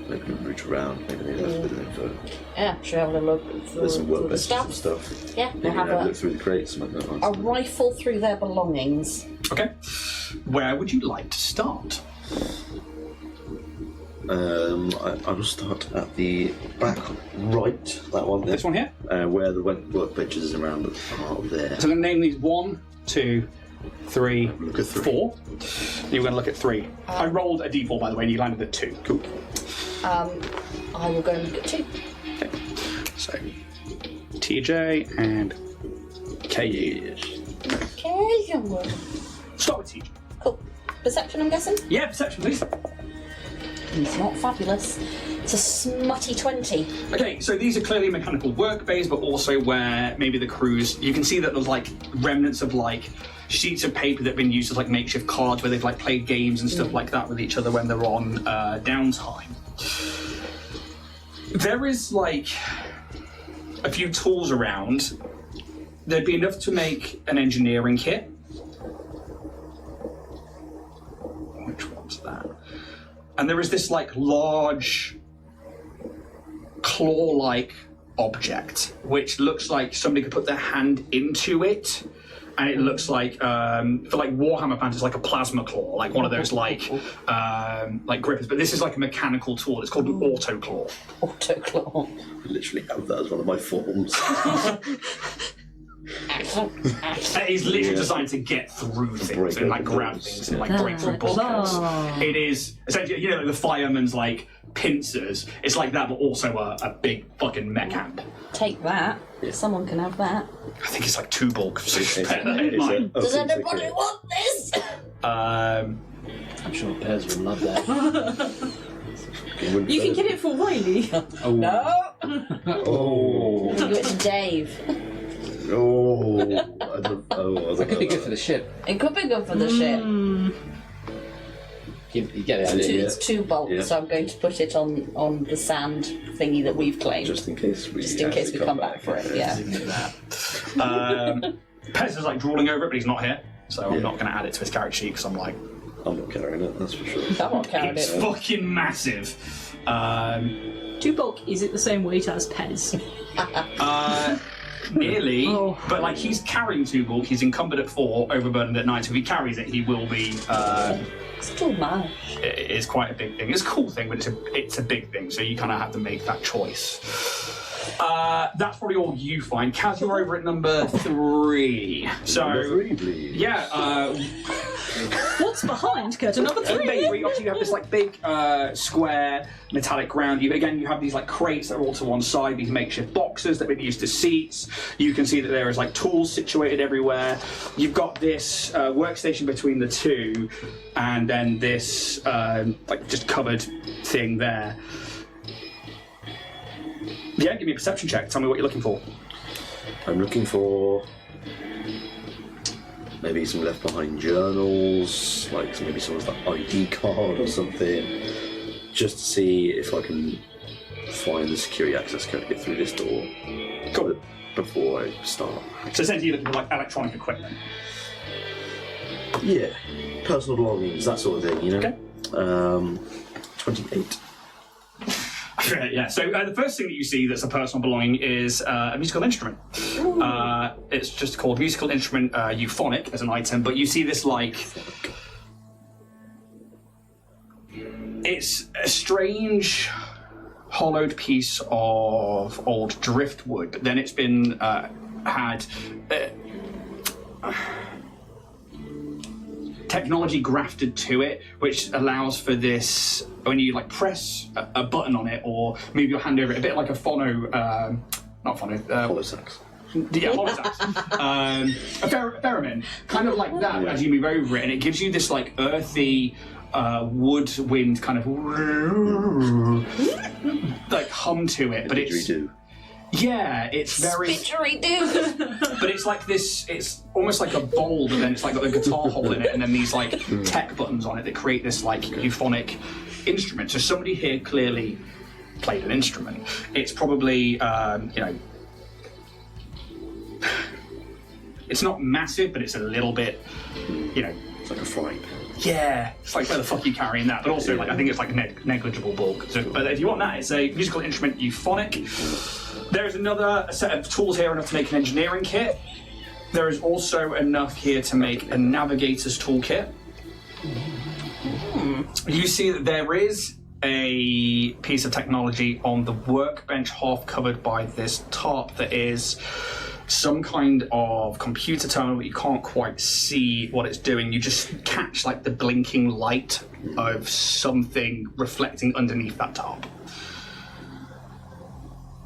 Maybe we can reach around, maybe they left a bit of info. Yeah, should have a look through, There's some through the workbenches and stuff. stuff. Yeah, Maybe they have have a a look through the crates. a rifle through their belongings. Okay. Where would you like to start? I will start at the back right, that one there. This one here? Where the workbenches is around the part there. So I'm going to name these 1, 2, 3, Look at 3. 4. You're going to look at 3. I rolled a d4, by the way, and you landed at 2. Cool. I will go and look at 2. Okay. So, TJ and KE. Okay, Start with TJ. cool. Perception, I'm guessing? Yeah, perception, please. It's not fabulous. It's a smutty 20. Okay, so these are clearly mechanical work bays, but also where maybe the crews, you can see that there's like remnants of like sheets of paper that have been used as like makeshift cards where they've like played games and stuff like that with each other when they're on downtime. There is like a few tools around. There'd be enough to make an engineering kit. Which one's that? And there is this like large claw-like object, which looks like somebody could put their hand into it, and it looks like for like Warhammer fans, it's like a plasma claw, like one of those like grippers. But this is like a mechanical tool. It's called an auto claw. Auto claw. I literally have that as one of my forms. It's literally designed to get through things and like grab things and like break through bulkheads. It is essentially, you know, like the fireman's like pincers. It's like that, but also a big fucking mech hand. Take that. Someone can have that. I think it's like 2 bulk. So it's better than It's mine. a- Does okay, anybody okay. want this? I'm sure Pez would love that. You can get it for Wiley. No. Oh. Give it to Dave. Oh. I don't That could be know. good for the ship. It could be good for the ship. You get the idea. It's 2 bulk, Yeah. so I'm going to put it on the sand thingy that we've claimed. Just in case we we come back for it, yeah. Pez is like drooling over it, but he's not here. So I'm not going to add it to his character sheet because I'm like, I'm not carrying it, that's for sure. That one carried it's it. fucking massive. 2 bulk, is it the same weight as Pez? Nearly, Oh. but like he's carrying 2 bulk, he's encumbered at 4, overburdened at 9, so if he carries it, he will be, It's too much. it is quite a big thing. It's a cool thing, but it's a big thing, so you kind of have to make that choice. That's probably all you find. Kaz, you're over at number 3. So, Number 3, please. yeah, What's behind curtain number 3? basically, obviously you have this like big square metallic ground. You have these like crates that are all to one side, these makeshift boxes that have been used as seats. You can see that there is like tools situated everywhere. You've got this workstation between the 2, and then this like just covered thing there. Yeah, give me a perception check. Tell me what you're looking for. I'm looking for maybe some left behind journals, like maybe someone's like ID card or something, just to see if I can find the security access code to get through this door. Cool. Before I start. So essentially you're looking for like electronic equipment. Yeah. Personal belongings, that sort of thing, you know? Okay. 28. Yeah, so the first thing that you see that's a personal belonging is a musical instrument. It's just called musical instrument euphonic as an item, but you see this like... It's a strange hollowed piece of old driftwood, but then it's been had... technology grafted to it, which allows for this, when you like press a button on it or move your hand over it, a bit like a Holosax. Yeah, holosax. A theremin, kind of like that as you move over it, and it gives you this like earthy woodwind kind of like hum to it, but it's... Yeah, it's very... Spidgeridoo. But it's like this, it's almost like a bowl, but then it's like got a guitar hole in it, and then these like tech buttons on it that create this like euphonic instrument. So somebody here clearly played an instrument. It's probably, you know, it's not massive, but it's a little bit, you know... It's like a frying pan. Yeah, it's like, where the fuck are you carrying that? But also, like, I think it's like negligible bulk. So, but if you want that, it's a musical instrument euphonic. There is another set of tools here enough to make an engineering kit. There is also enough here to make a navigator's toolkit. You see that there is a piece of technology on the workbench half covered by this tarp that is some kind of computer terminal, but you can't quite see what it's doing. You just catch like the blinking light of something reflecting underneath that tarp.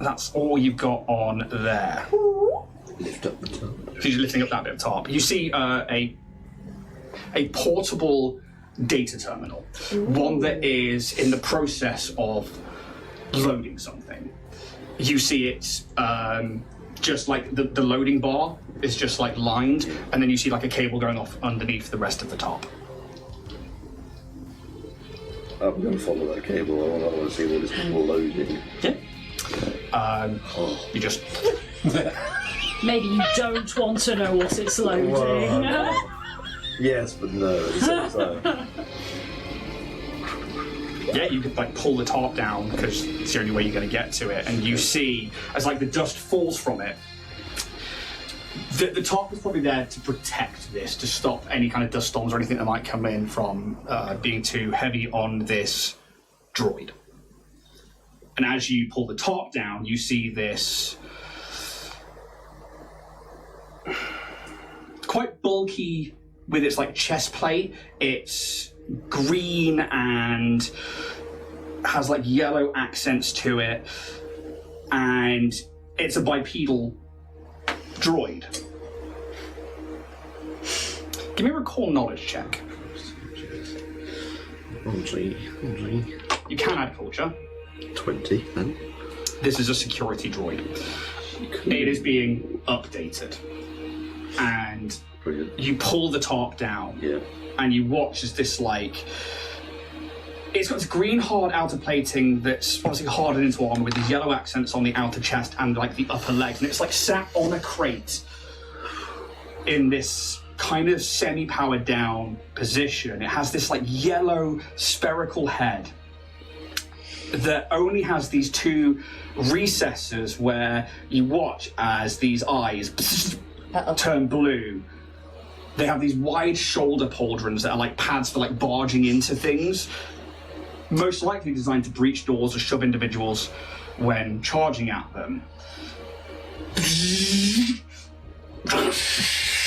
That's all you've got on there. Lift up the top. So you're lifting up that bit of tarp. You see a portable data terminal, one that is in the process of loading something. You see it's just like the loading bar is just like lined, and then you see like a cable going off underneath the rest of the tarp. I'm going to follow that cable. I want to see what it's loading. Yeah. You just... Maybe you don't want to know what it's loading. Yes, but no. So. Yeah, you could like pull the tarp down because it's the only way you're going to get to it, and you see as like the dust falls from it. The tarp is probably there to protect this, to stop any kind of dust storms or anything that might come in from being too heavy on this droid. And as you pull the tarp down, you see this quite bulky with its like chest plate. It's green and has like yellow accents to it, and it's a bipedal droid. Give me a recall knowledge check. You can add culture. 20 then. This is a security droid. It is being updated, and Brilliant. you pull the tarp down. Yeah. And you watch as this like, it's got this green hard outer plating that's obviously hardened into armor with these yellow accents on the outer chest and like the upper legs, and it's like sat on a crate in this kind of semi-powered down position. It has this like yellow spherical head that only has these two recesses where you watch as these eyes turn blue. They have these wide shoulder pauldrons that are like pads for like barging into things, most likely designed to breach doors or shove individuals when charging at them.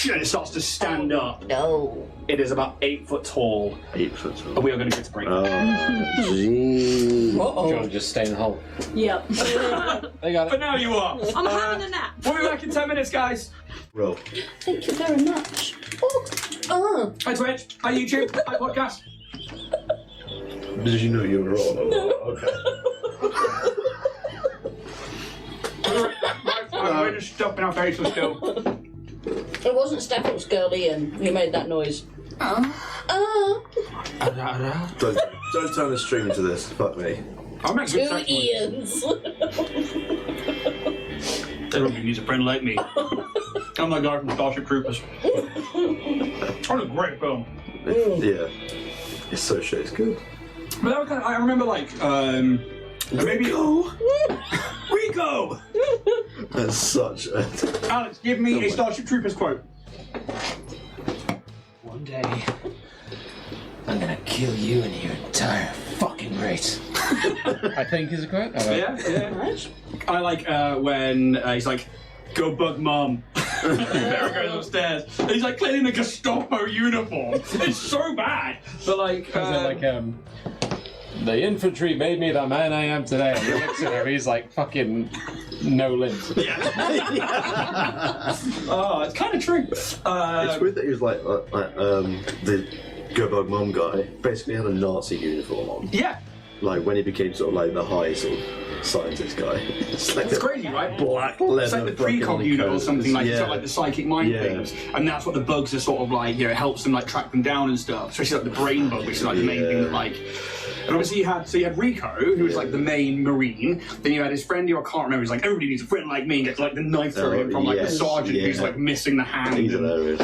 And it starts to stand up. No. It is about 8 foot tall. 8 foot tall. And we are going to go to break. Gee. Do you want to just stay in the hole? Yep. They got But it. now you are. I'm having a nap. We'll be back in 10 minutes, guys. Roll. Thank you very much. Oh. Hi Twitch. Hi YouTube. Hi podcast. Did you know you were on? No. Okay. We're just stopping our facial still. It wasn't Stefan's girl, Ian, who made that noise. Don't turn the stream into this. Fuck me. I'm actually Two Ians. Everybody needs a friend like me. I'm that guy from Starship Troopers. What a great film. Yeah. It's so shit. It's good. But that was kind of, I remember like, maybe... Rico! That's such a... Alex, give me a Starship Troopers quote. One day, I'm gonna kill you and your entire fucking race. I think is a quote. Yeah. I like when he's like, go bug mom. Barry goes upstairs. And he's like clearly in a Gestapo uniform. It's so bad. But like, the infantry made me the man I am today. And he looks at him, he's like fucking no limbs. Oh, it's kind of true. It's weird that he was like the Go Bug Mom guy basically had a Nazi uniform on. Yeah. Like when he became sort of like the high sort of scientist guy. It's like It's crazy, right? black leather. It's like the precog unit or something like, it's got like the psychic mind Yeah. things, and that's what the bugs are sort of like. You know, it helps them like track them down and stuff. Especially like the brain bug, which is like the main thing that like. And obviously you had Rico, who was like the main marine. Then you had his friend who I can't remember. He's like, everybody needs a friend like me, and gets like the knife thrown from like the sergeant who's like missing the hand. He's and, hilarious.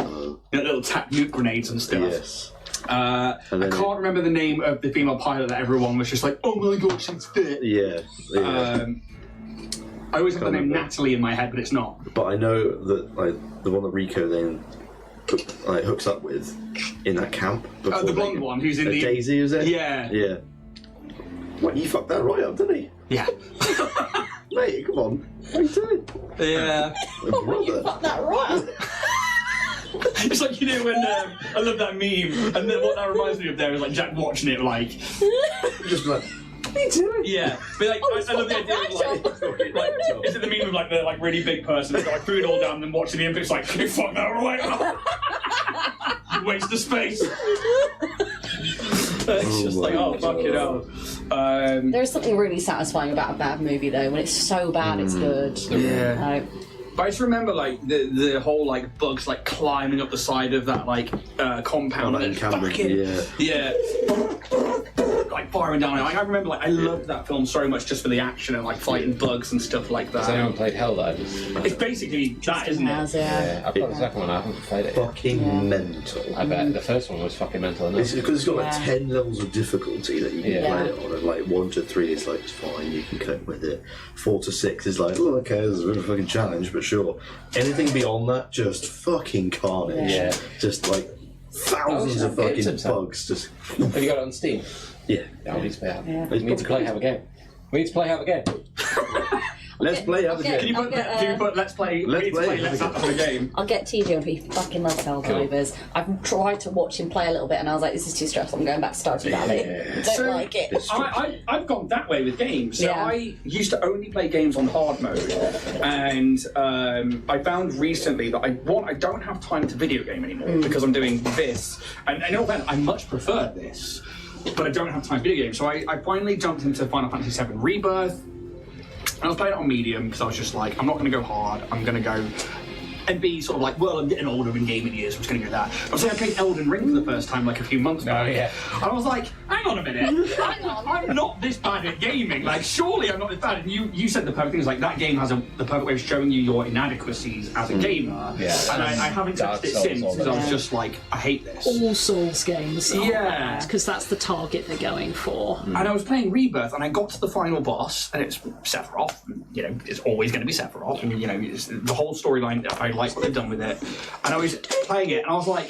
little tap nuke grenades and stuff. Yes. I can't remember the name of the female pilot that everyone was just like, oh my god, she's fit. Yeah. I always have the name Natalie in my head, but it's not. But I know that like the one that Rico then hooks up with in that camp. The blonde one who's in the Daisy, is it? Yeah. Yeah. What, you fucked that right up, didn't he? Yeah. Mate, come on. What are you doing? Yeah. You fucked that right. It's like, you know, when I love that meme, and then what that reminds me of there is like Jack watching it, like Just like, what are you doing? yeah. But like, I love the idea of like, is it the meme of like the like really big person that's got like food all down and then watching the Olympics like, you fuck that right up. Waste of space. It's just like, oh fuck it up. There's something really satisfying about a bad movie though. When it's so bad, it's good. Yeah. But I just remember like the whole like bugs like climbing up the side of that like compound and fucking like firing down. Like, I remember like I loved that film so much just for the action and like fighting bugs and stuff like that. Has anyone played Helldivers? It's basically that, isn't it? Yeah, I've got the second one. I haven't played it yet. Fucking mental. I bet the first one was fucking mental enough. Because it's got like 10 levels of difficulty that you can play it on, and like 1 to 3 is like it's fine, you can cope with it. 4 to 6 is like, oh, okay, this is a really fucking challenge, but sure. Anything beyond that, just fucking carnage. Yeah. Just like thousands of fucking bugs. Just Have you got it on Steam? yeah. We need to play We need to play have a game. We need to play have a game. Let's play have a game. Can you put let's play let's have a game? I'll get TJ on. He fucking loves Helldivers. I've tried to watch him play a little bit, and I was like, "This is too stressful. I'm going back to Stardew Valley. Don't like it." I've gone that way with games. So Yeah. I used to only play games on hard mode, and I found recently that I don't have time to video game anymore because I'm doing this, and in all fairness, I much prefer this, but I don't have time to video games. So I finally jumped into Final Fantasy VII Rebirth. And I was playing it on medium because I was just like, I'm not going to go hard. I'm going to go and be sort of like, well, I'm getting older in gaming years, so I'm just going to go that. I was saying I played Elden Ring for the first time like a few months back. Oh, yeah. And I was like, hang on a minute. I'm not this bad at gaming. Like, surely I'm not this bad. And you said the perfect thing. It's like, that game has the perfect way of showing you your inadequacies as a gamer. Yeah. And I haven't touched it since because I was just like, I hate this. All Souls games are Yeah. because that's the target they're going for. And I was playing Rebirth, and I got to the final boss, and it's Sephiroth. And, you know, it's always going to be Sephiroth, and you know, it's the whole storyline. I like what they've done with it. And I was playing it, and I was like,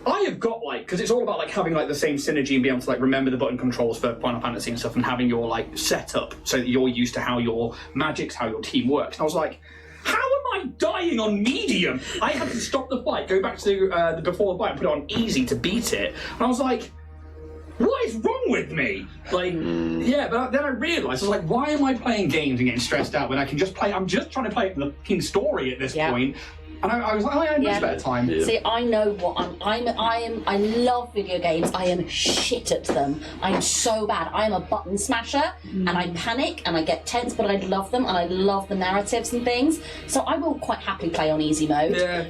I have got like, because it's all about like having like the same synergy and being able to like remember the button controls for Final Fantasy and stuff, and having your like setup so that you're used to how your magics, how your team works. And I was like, how am I dying on medium? I had to stop the fight, go back to the before the fight, and put it on easy to beat it. And I was like, what is wrong with me? Like, yeah, but then I realised, I was like, why am I playing games and getting stressed out when I can just play, I'm just trying to play the fucking story at this point. And I was like, oh, I had much better time. Yeah. See, I know what I love video games. I am shit at them. I am so bad. I am a button smasher, and I panic and I get tense, but I love them and I love the narratives and things. So I will quite happily play on easy mode. Yeah.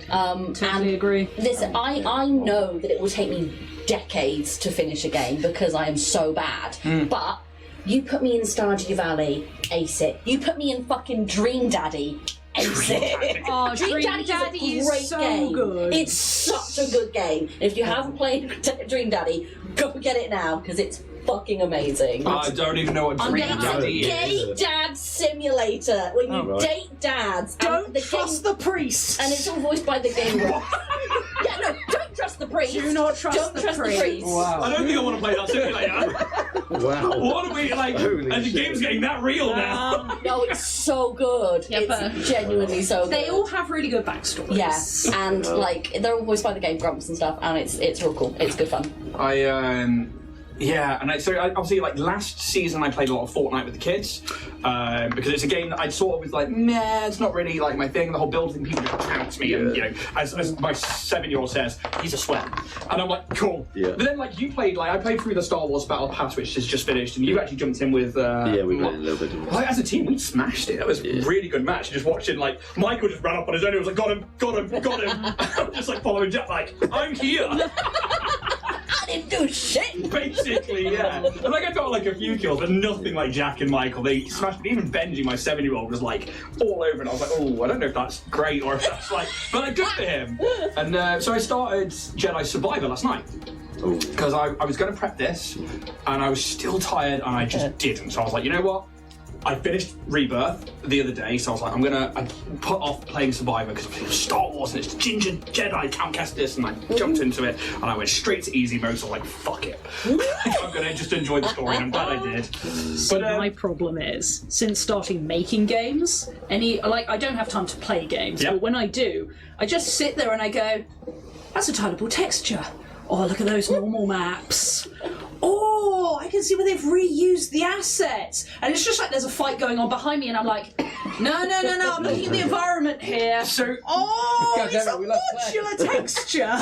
Totally agree. Listen, I know that it will take me decades to finish a game because I am so bad. But You put me in Stardew Valley, ace it. You put me in fucking Dream Daddy, ace it. Oh, Dream Daddy is great so game. good. It's such a good game. If you haven't played Dream Daddy, go get it now because it's fucking amazing. I don't even know what Dream Daddy is. Gay dad simulator when you date dads. Don't trust the priest. And it's all voiced by the game. Yeah, no, don't trust the priest. Do not trust don't the trust priest. the priest. Wow. I don't think I want to play that simulator. Wow. What are we like? Holy and the shit. game's getting that real now. No, it's so good. Yeah, but it's genuinely so good. They all have really good backstories. Yeah, and like they're all voiced by the game grumps and stuff, and it's real cool. It's good fun. Yeah, and so obviously, like last season, I played a lot of Fortnite with the kids because it's a game that I sort of was like, nah, it's not really like my thing. The whole building, people just trounce me, and you know, as my 7-year-old says, he's a sweat, and I'm like, cool. Yeah. But then, like you played, like I played through the Star Wars Battle Pass, which has just finished, and you actually jumped in with. Yeah, we played a little bit of it. Like, as a team, we smashed it. That was a really good match. Just watching, like Michael just ran up on his own. He was like, got him. I'm just like following Jack, like I'm here. I didn't do shit. Basically, yeah. And like I got like a few kills, but nothing like Jack and Michael. They smashed me. Even Benji, my 7-year-old, was like all over, and I was like, oh, I don't know if that's great or if that's like, but like good for him. And so I started Jedi Survivor last night. Because I was going to prep this, and I was still tired, and I just didn't. So I was like, you know what? I finished Rebirth the other day, so I was like, I put off playing Survivor because it was Star Wars and it's Ginger Jedi Count Kestis, and I jumped into it, and I went straight to easy mode, so I was like, fuck it. I'm going to just enjoy the story, and I'm glad I did. So my problem is, since starting making games, I don't have time to play games, but when I do, I just sit there and I go, that's a tileable texture. Oh, look at those normal maps. Oh, I can see where they've reused the assets. And it's just like there's a fight going on behind me, and I'm like, no, I'm looking at the environment here. So, it's a modular texture.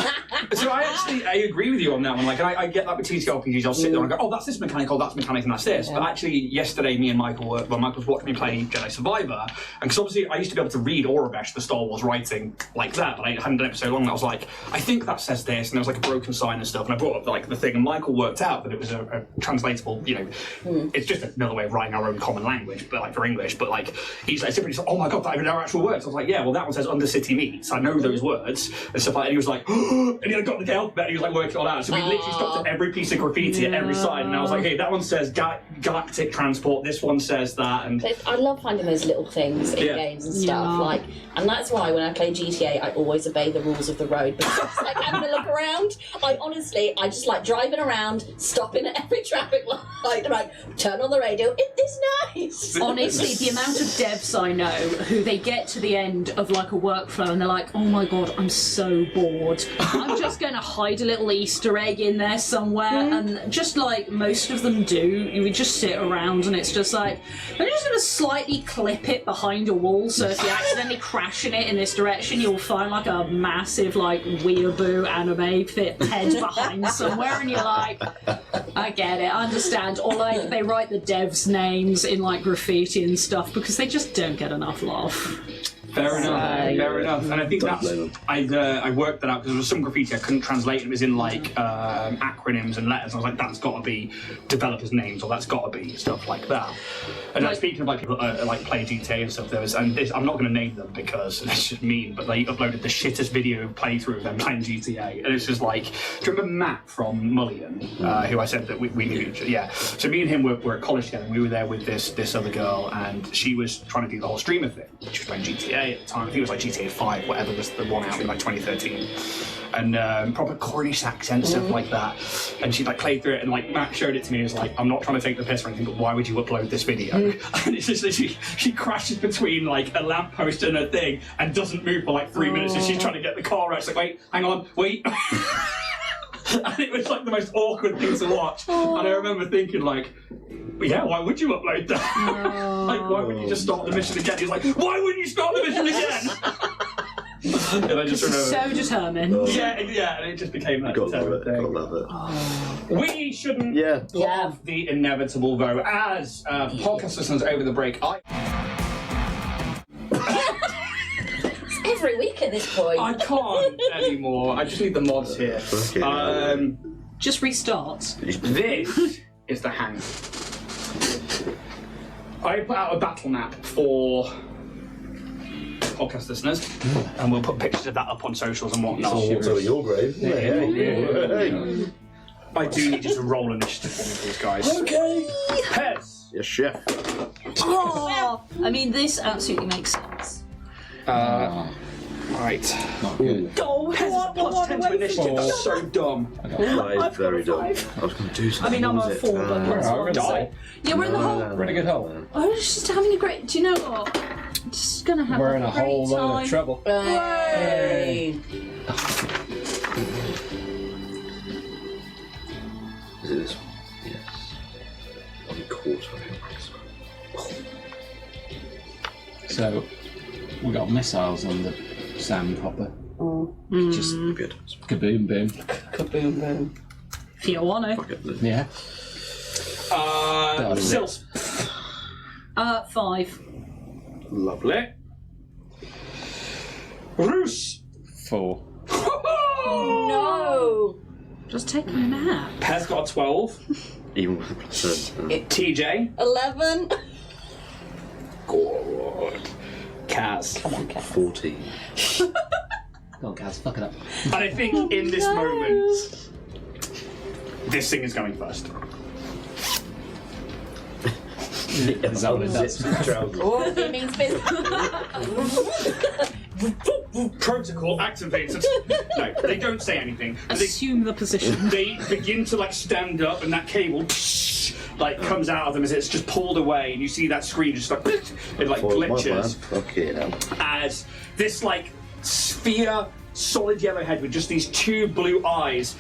So I agree with you on that one. Like I get that with TTRPGs. I'll sit there and go, oh, that's this mechanic, oh, that's mechanic, and that's this. But actually, yesterday, me and Michael was watching me play Jedi Survivor, and because obviously I used to be able to read Aurebesh, the Star Wars writing like that, but I hadn't done it for so long. And I was like, I think that says this, and there was like a broken sign and stuff. And I brought up like the thing, and Michael worked out that it was a translatable. You know, it's just another way of writing our own common language, but like for English. But like he's like, oh my god, that even are actual words. I was like, yeah, well that one says Undercity Meats. I know those words and stuff like that. And he was like, and he got the alphabet. And he was like working it all out. So we literally stopped at every piece of graffiti at every side, and I was like, hey, that one says galactic transport. This one says that. And I love finding those little things in games and stuff. Like, and that's why when I play GTA, I always obey the rules of the road because it's like having a look around. I just like driving around, stopping at every traffic light, like turn on the radio. It is nice. Honestly, the amount of devs I know who they get to the end of like a workflow and they're like, oh my god, I'm so bored. I'm just going to hide a little Easter egg in there somewhere, and just like most of them do, you would just sit around and it's just like, I'm just going to slightly clip it behind a wall, so if you accidentally crashing it in this direction, you'll find like a massive like weeaboo anime fit head behind somewhere, and you're like, I get it, I understand. Or like they write the devs' names in like graffiti and stuff because they just don't get enough love. Fair enough. And I think that's I worked that out because there was some graffiti I couldn't translate. It was in like acronyms and letters. I was like, that's got to be developers' names, or that's got to be stuff like that. And like, speaking of like people like play GTA and stuff, there was, and this, I'm not going to name them because it's just mean, but they uploaded the shittest video playthrough of them playing GTA, and it's just like, do you remember Matt from Mullion, who I said that we knew? Yeah. So me and him were at college together, and we were there with this other girl, and she was trying to do the whole streamer thing. She was playing GTA at the time. I think it was like GTA 5, whatever was the one out in like 2013. And proper Cornish accent, stuff like that. And she like played through it, and like Matt showed it to me. He was like, I'm not trying to take the piss or anything, but why would you upload this video? And it's just that she crashes between like a lamppost and a thing and doesn't move for like 3 minutes, and she's trying to get the car out. It's like, wait, hang on, wait. And it was like the most awkward thing to watch. And I remember thinking like, yeah, why would you upload that? Like, why wouldn't you just start the mission again? He's like, why wouldn't you start the mission again? And I just remember, so determined. Yeah, and it just became that thing. We shouldn't have the inevitable though, as podcast listeners over the break. Every week at this point. I can't anymore. I just need the mods here. Just restart. This is the hang. I put out a battle map for podcast listeners, and we'll put pictures of that up on socials and whatnot. Also your grave. Yeah. I do need you to roll initiative for me, please, guys. Okay. Pez. Yes, chef. Oh, I mean, this absolutely makes sense. Right. Not good. Oh, Pez plus 10 to initiative. That's so dumb. Five, very dumb. I was going to do something. I mean, I'm was a it? 4, but that's what I'm Die. saying. Yeah, we're in the hole. We're in a good hole. I was just having a great. Do you know what? I'm just gonna have We're in a great whole load time. of trouble. Yay. Is it this one? Yes. 1/4. So, we got missiles on the sand hopper. Just Good. kaboom boom. Kaboom, boom. If you want to. Fuck it. Yeah. Sils. 5. Lovely. Roos. 4. No. Just taking a nap. Pez got a 12. Even with the plus 10. TJ. 11. Good. Kaz. Come on, Kev. 14. Go on, Kaz, fuck it up. And I think in this moment, this thing is going first. Is that what it does? Oh, it means business. Protocol activated. No, they don't say anything. Assume the position. They begin to like stand up, and that cable like comes out of them as it's just pulled away, and you see that screen just like it like glitches Okay, now. as this like sphere, solid yellow head with just these 2 blue eyes.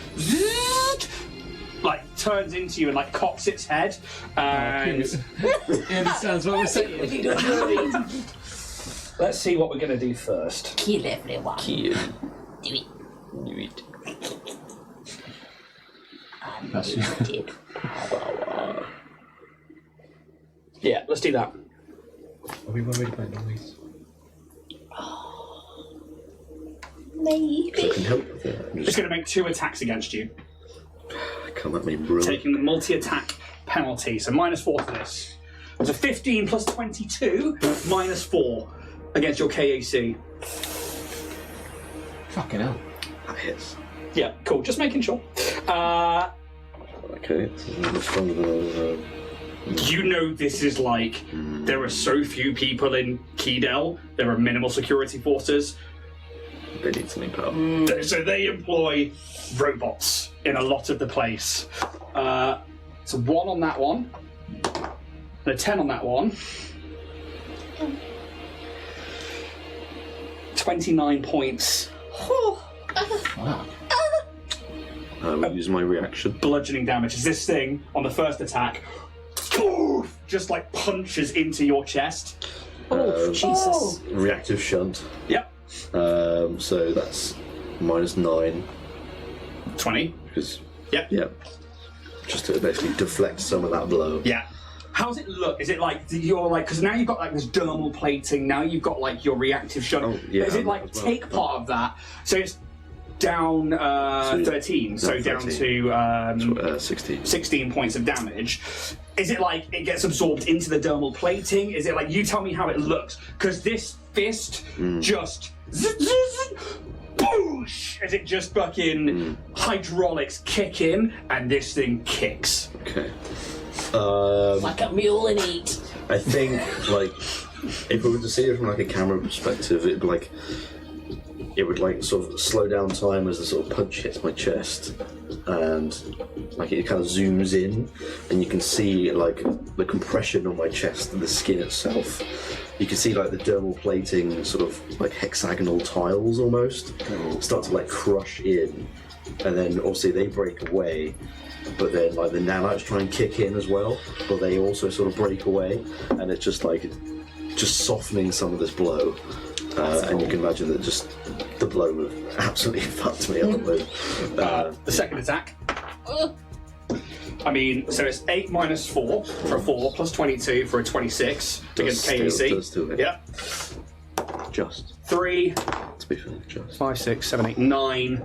Like turns into you and like cocks its head, and Yeah, that sounds what we're saying. let's see what we're gonna do first. Kill everyone. Kill. Do it. Do it. Did. Yeah, let's do that. Are we worried about noise? Maybe. I can help with it. I'm It's just gonna make 2 attacks against you, come at me, bro. taking the multi-attack penalty. So -4 for this. There's a 15 plus 22, -4 against your KAC. Fucking hell. That hits. Yeah, cool. Just making sure. Okay, so I'm stronger than You know this is like, there are so few people in Keydell, there are minimal security forces, they need something powerful. so they employ robots in a lot of the place. It's a 1 on that one, and a 10 on that one. 29 points. Wow. I will use my reaction. Bludgeoning damage as this thing, on the first attack, just like punches into your chest. Oh, Jesus. Reactive shunt. Yep. So that's -9. 20. Because, Yep. yeah. Just to basically deflect some of that blow. Yeah. How's it look? Is it like you're like, because now you've got like this dermal plating, now you've got like your reactive shunt. Oh, yeah, Is it like as well. take part of that? So it's down 13, so down 13. to 16. 16 points of damage. Is it like it gets absorbed into the dermal plating? Is it like, you tell me how it looks? Because this fist just boosh, as it just fucking hydraulics kick in, and this thing kicks. Okay. Like a mule and eat. I think, like, if we were to see it from like a camera perspective, it'd be like, it would like sort of slow down time as the sort of punch hits my chest, and like it kind of zooms in, and you can see like the compression on my chest and the skin itself. You can see like the dermal plating, sort of like hexagonal tiles almost, start to like crush in, and then obviously they break away. But then like the nanites try and kick in as well, but they also sort of break away, and it's just like softening some of this blow. And you can imagine that just the blow would have absolutely fucked me up. The second attack. I mean, so it's 8 minus 4 for a 4, plus 22 for a 26 against KAC. Does still hit. Yeah. Just 3, to be fair, just 5, 6, 7, 8, 9.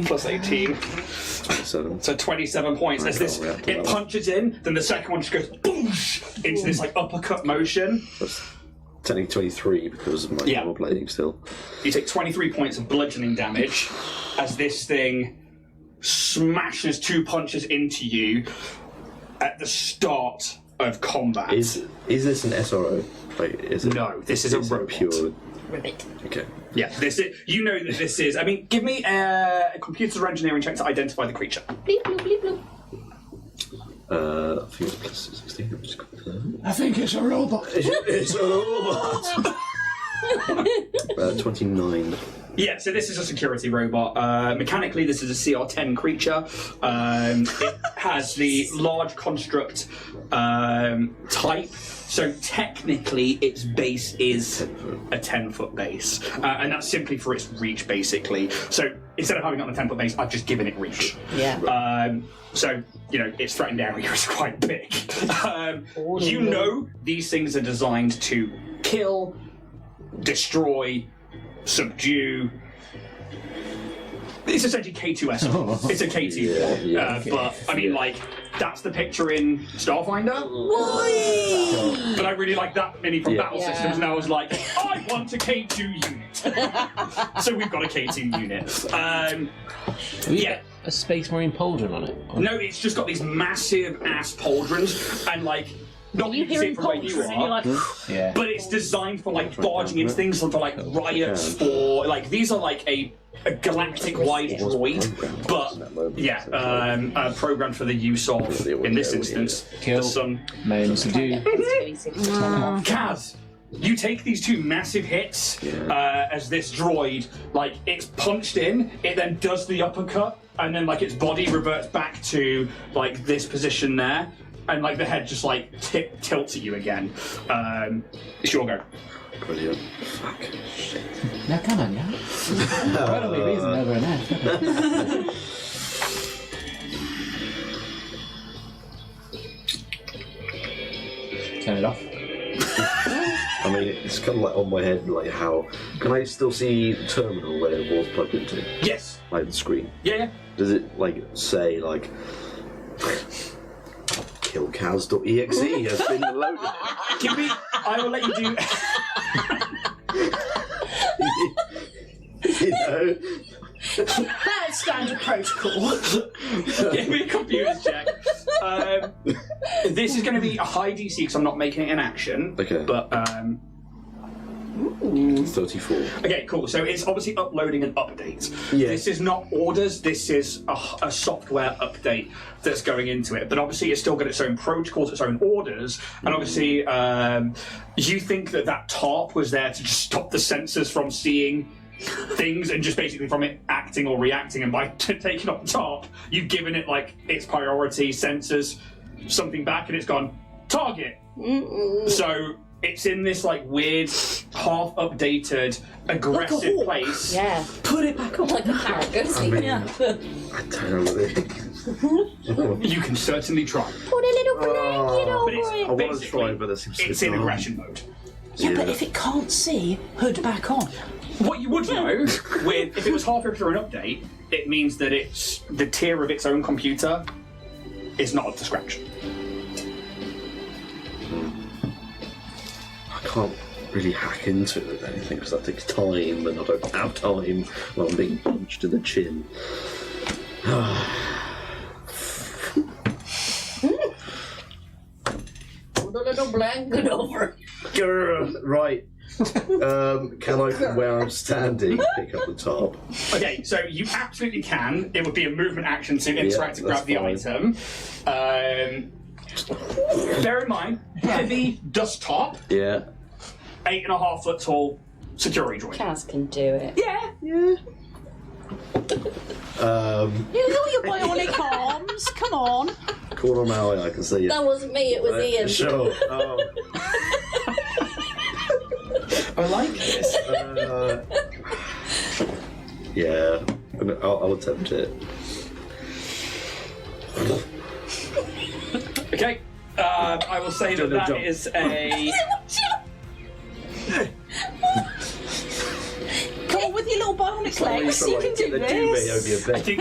plus 18. So 27 points. As this, it punches in, then the second one just goes boosh into this like uppercut motion. That's technically 23 because of my normal blading still. You take 23 points of bludgeoning damage as this thing smashes 2 punches into you at the start of combat. Is this an SRO? Like, is it? No, this is a robot. Pure. Ribbit. Okay. Yeah, this is. You know that this is. I mean, give me a computer or engineering check to identify the creature. Bleep, bloop, bleep, bloop. I think it's plus 16. Let me just confirm. I think it's a robot. It's a robot. 29. Yeah, so this is a security robot. Mechanically, this is a CR10 creature. It has the large construct type. So technically, its base is a 10-foot base, and that's simply for its reach, basically. So instead of having it on a 10-foot base, I've just given it reach. Yeah. So you know, its threatened area is quite big. You know, these things are designed to kill, destroy, subdue. It's essentially K2S. It's a K2. But I mean, like, that's the picture in Starfinder. But I really like that mini from Battle Systems, and I was like, I want a K2 unit. So we've got a K2 unit. Yeah. A Space Marine pauldron on it? No, it's just got these massive ass pauldrons, and like, not that you can see it from where you are, but it's designed for like barging into things, for like riots, for like, these are like a galactic-wide droid, but programmed for the use of, in this instance, Kill, the sun. maim, subdue. Kaz, you take these 2 massive hits as this droid, like, it's punched in, it then does the uppercut, and then like its body reverts back to like this position there, and like the head just like tilts at you again. It's your go. Brilliant. Fuck. Shit. Now come on, yeah. What are we reason over and out? Turn it off. I mean, it's kind of like on my head, like how... Can I still see the terminal where it was plugged into? Yes. Like the screen? Yeah. Does it, like, say, like... killcows.exe has been loaded? Give me... I will let you do... You know? That's standard protocol. Give me a computer's check. This is going to be a high DC because I'm not making it an action. Okay. But 34. okay, cool. So it's obviously uploading an update. Yeah. This is not orders. This is a software update that's going into it. But obviously, it's still got its own protocols, its own orders, and obviously, you think that tarp was there to just stop the sensors from seeing things and just basically from it acting or reacting, and by taking off the tarp, you've given it like its priority sensors something back, and it's gone target. So it's in this like weird, half updated, aggressive place. Yeah. Put it back on. Like a parrot goes. I mean, Yeah. I don't know. You can certainly try. Put a little blanket over But it's it. I want to basically, try, but this seems it's in aggression mode. Yeah, but if it can't see, hood back on. What you would know, with if it was halfway through an update, it means that it's the tier of its own computer is not up to scratch. I can't really hack into it with anything because that takes time, and I don't have time when I'm being punched in the chin. Put a little blanket over it. Grr, right. Can I, from where I'm standing, pick up the tarp? Okay, so you absolutely can. It would be a movement action to interact and grab the that's item. Bear in mind, heavy dust top, Yeah. 8.5 foot tall security droid. Kaz can do it. Yeah. You know your bionic arms. Come on. Corner of my eye, I can see it. That wasn't me, it was Ian. Sure. I like this. Yeah. I'll attempt it. Okay. I will say that that is a. Come on with your little bionic legs. You can do the duvet over your this. I bed. think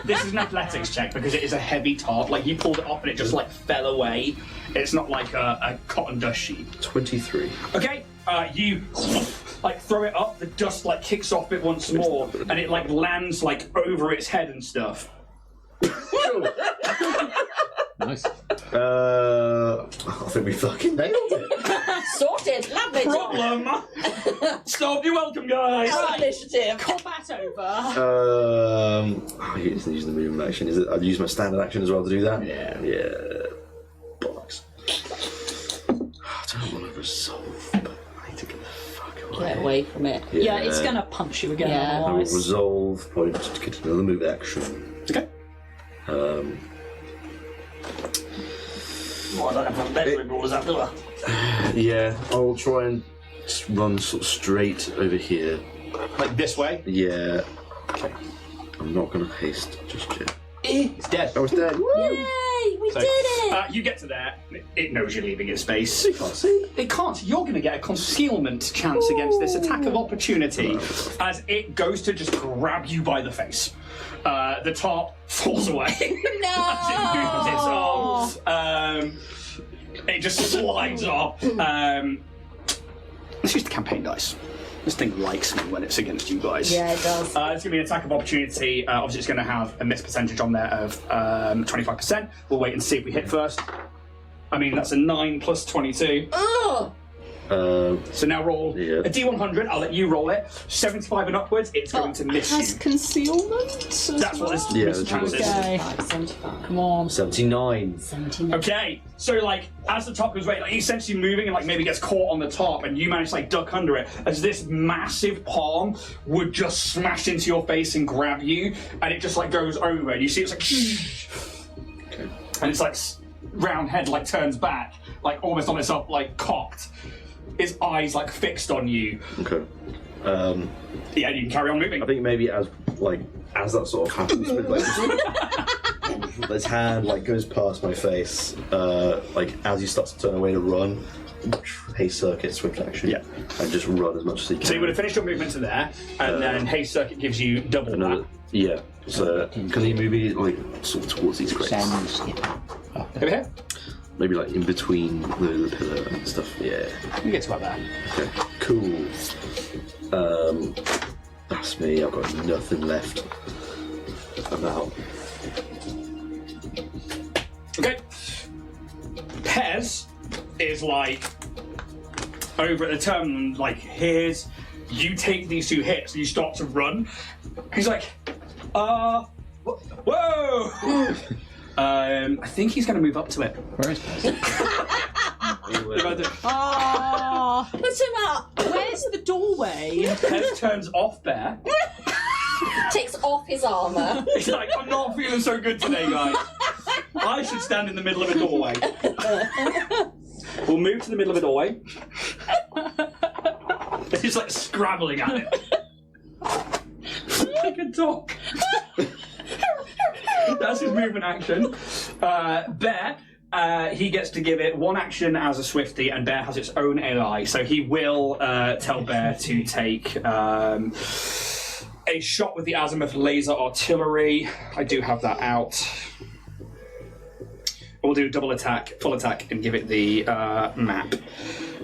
this is an athletics check because it is a heavy tarp. Like you pulled it off and it just like fell away. It's not like a cotton dust sheet. 23. Okay, you like throw it up. The dust like kicks off it once more, and it like lands like over its head and stuff. Nice. I think we fucking nailed it. Sorted. Lovely job. Problem solved. You're welcome, guys. Initiative. Combat over. I used the movement action. Is it? I'd use my standard action as well to do that. Yeah. Bollocks. I don't want to resolve, but I need to get the fuck away. Get away from it. Yeah, it's gonna punch you again. Yeah. I will Otherwise. resolve point to get another move action. Okay. Well, I don't have a bedroom rules after that. Yeah, I'll try and run sort of straight over here. Like this way. Yeah. Okay. I'm not going to haste just yet. It's dead. Oh, it's dead. Woo! Yay! We did it! You get to there. It knows you're leaving its space. You can't see. It can't. You're going to get a concealment chance against this attack of opportunity as it goes to just grab you by the face. The tarp falls away as it moves its arms. It just slides off. Let's use the campaign dice. This thing likes me when it's against you guys. Yeah, it does. It's going to be an attack of opportunity. Obviously, it's going to have a miss percentage on there of 25%. We'll wait and see if we hit first. I mean, that's a 9 plus 22. Oh! So now roll Yeah. a D100. I'll let you roll it. 75 and upwards, it's going to miss Has you. concealment? That's what this Yeah, miss that's chance is. Okay. 75. Come on. 79. 79. Okay, so like as the top goes away, like, he's essentially moving and like maybe gets caught on the top, and you manage to like duck under it as this massive palm would just smash into your face and grab you, and it just like goes over, and you see it's like, Okay. and it's like round head like turns back, like almost on itself, like cocked. Its eyes like fixed on you. Okay. Yeah, you can carry on moving. I think maybe as that sort of happens, with like this hand like goes past my face, like as you start to turn away to run, haste circuit, swift action, Yeah. and just run as much as you can. So you would have finished your movement to there, and then haste circuit gives you double Another, that. yeah. So can he maybe like sort of towards these crates? Over here. Maybe like in between the pillar and stuff. Yeah. You get to about there. Okay. Cool. That's me. I've got nothing left. I'm out. Okay. Pez is like over at the turn, like here's you take these 2 hits and you start to run. He's like, whoa! I think he's going to move up to it. Where is Pez? Oh, Put him up! where's the doorway? Pez turns off there. Takes off his armour. He's like, I'm not feeling so good today, guys. I should stand in the middle of a doorway. We'll move to the middle of a doorway. He's like scrabbling at it. Like a dog. That's his movement action. Bear, he gets to give it 1 action as a Swifty, and Bear has its own AI, so he will tell Bear to take a shot with the Azimuth laser artillery. I do have that out. We'll do double attack, full attack, and give it the map.